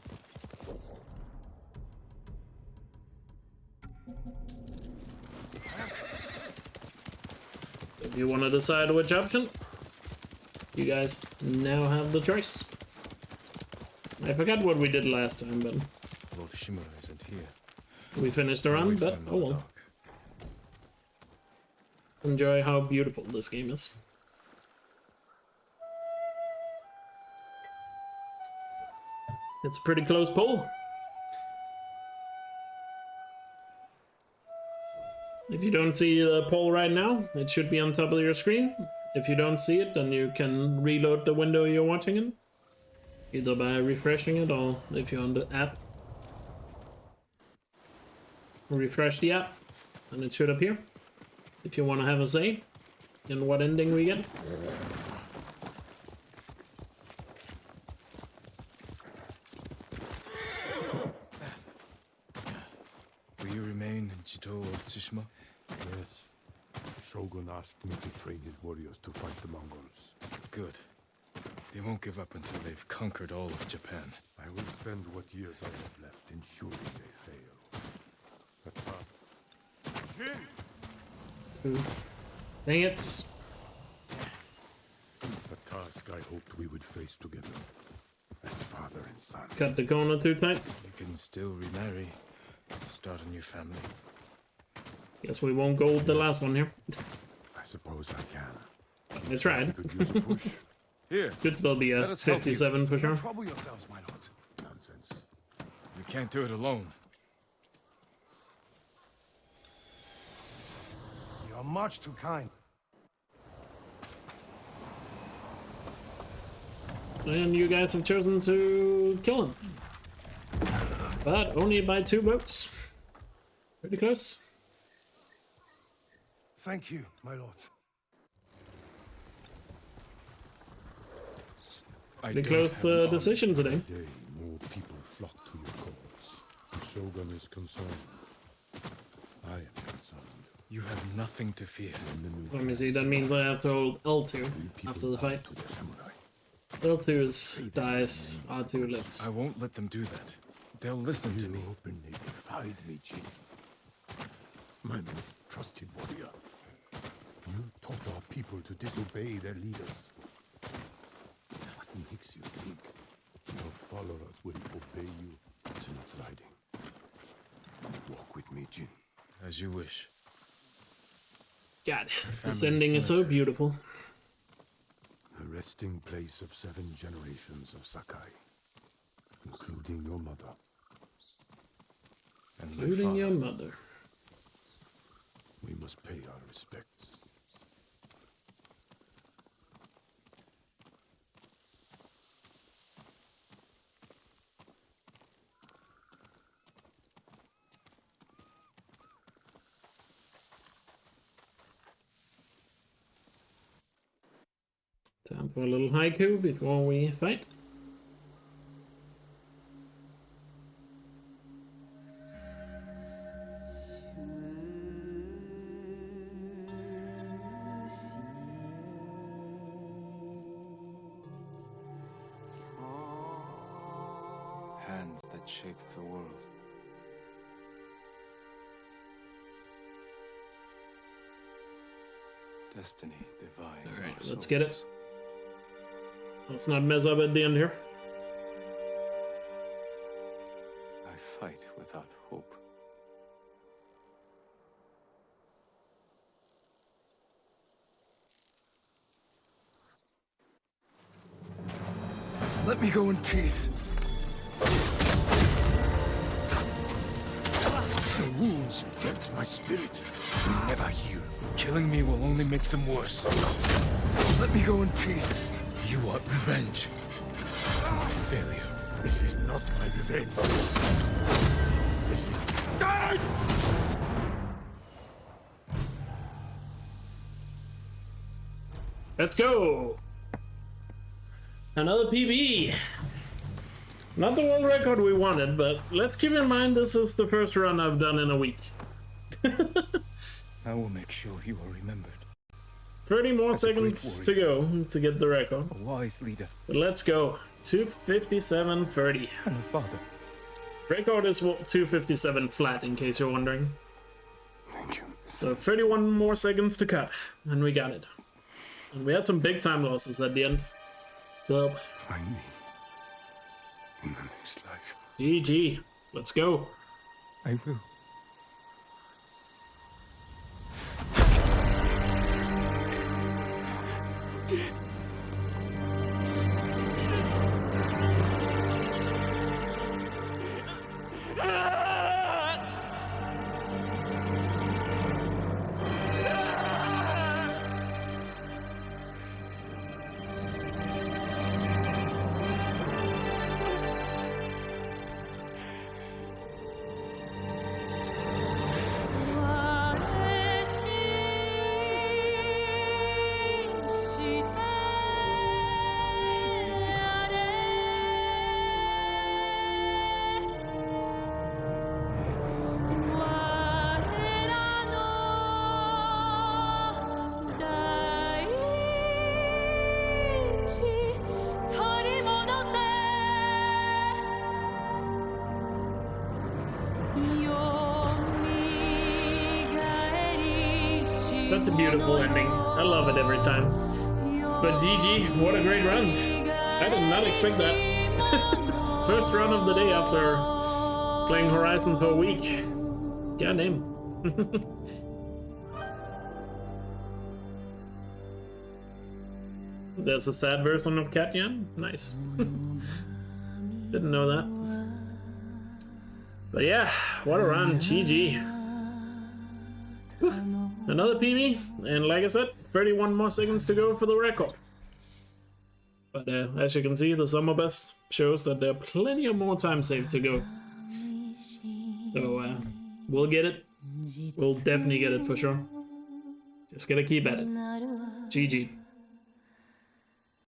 If you want to decide which option, you guys now have the choice. I forgot what we did last time, but Lord Shimura isn't here. we finished the run, but oh well. Let's enjoy how beautiful this game is. It's a pretty close poll. If you don't see the poll right now, it should be on top of your screen. If you don't see it, then you can reload the window you're watching in. Either by refreshing it or if you're on the app. Refresh the app and it should appear. If you want to have a say in what ending we get. Will you remain in Chito or Tsushima? Yes. Shogun asked me to train his warriors to fight the Mongols. Good. They won't give up until they've conquered all of Japan. I will spend what years I have left ensuring they fail. Dang it. A task I hoped we would face together. As father and son. Cut the corner too tight. You can still remarry. Start a new family. Guess we won't go with the last one here. I suppose I can. I tried. Could use a push. Here. Should still be a 57 for sure. Don't trouble yourselves, my lords. Nonsense. You can't do it alone. You're much too kind. And you guys have chosen to kill him. But only by 2 votes. Pretty close. Thank you, my lord. Pretty close decision today. Today, more people flock to your cause. The Shogun is concerned. I am concerned. You have nothing to fear. Let me see, that means I have to hold L2 after the fight. L2 dies, R2 lives. I won't let them do that. They'll listen to me. You openly defied me, Jin. My most trusted warrior. You taught our people to disobey their leaders. What makes you think your followers will obey you? It's enough riding. Walk with me, Jin. As you wish. God, this ending is so beautiful. The resting place of 7 generations of Sakai, including your mother. And Including your mother. We must pay our respects. Time for a little haiku before we fight. Hands that shaped the world. Destiny divides. Alright, let's get it. Let's not mess up at the end here. I fight without hope. Let me go in peace. The wounds kept my spirit. Will never heal. Killing me will only make them worse. Let me go in peace. You want revenge. My failure. This is not my revenge. This is... Let's go! Another PB! Not the world record we wanted, but let's keep in mind this is the first run I've done in a week. I will make sure you are remembered. 30 more seconds to go to get the record. A wise leader. But let's go. 2:57:30. And a father. Record is 2:57 flat, in case you're wondering. Thank you. So 31 more seconds to cut, and we got it. And we had some big time losses at the end. So, Find me in the next life. GG. Let's go. I will. Such a beautiful ending. I love it every time. But GG, what a great run. I did not expect that. First run of the day after playing Horizon for a week. God damn. There's a sad version of Katyan. Nice. Didn't know that. But yeah, what a run. GG. Oof. Another PB, and like I said, 31 more seconds to go for the record. But as you can see, the summer best shows that there are plenty of more time saved to go. So we'll get it. We'll definitely get it for sure. Just gotta keep at it. GG.